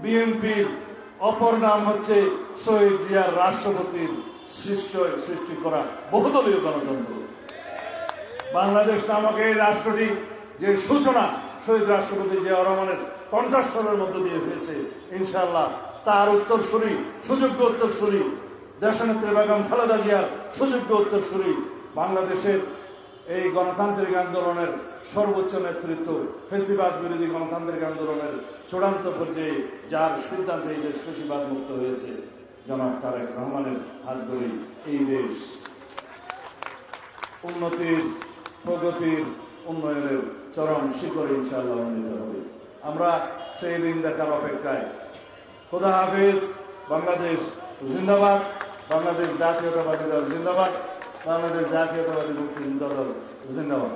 বিএনপির অপর নাম হচ্ছে শহীদ জিয়ার রাষ্ট্রপতির সৃষ্টি করা বহুদলীয় গণতন্ত্র। বাংলাদেশ নামক এই রাষ্ট্রটি যে সূচনা শহীদ রাষ্ট্রপতি জিয়াউর রহমানের কণ্ঠস্বরের মধ্য দিয়ে হয়েছে, ইনশাআল্লাহ তার উত্তরসূরি, সুযোগ্য উত্তরসূরি দেশনেত্রী বেগম খালেদা জিয়ার সুযোগ্য উত্তরসূরি বাংলাদেশের এই গণতান্ত্রিক আন্দোলনের সর্বোচ্চ নেতৃত্ব, ফেসিবাদ বিরোধী গণতান্ত্রিক আন্দোলনের চূড়ান্ত পর্যায়ে যার সিদ্ধান্তে এই দেশ ফেসিবাদ মুক্ত হয়েছে, জনাব তারেক রহমানের হাত ধরে এই দেশ উন্নতির, প্রগতির, উন্নয়নের চরম শিখরে ইনশাআল্লাহ উন্নীত হবে। আমরা সেই দিন দেখার অপেক্ষায়। খোদা হাফেজ। বাংলাদেশ জিন্দাবাদ। বাংলাদেশ জাতীয়তাবাদী দল জিন্দাবাদ। বাংলাদেশ জাতীয়তাবাদী মুক্তিযোদ্ধা দল জিন্দাবাদ।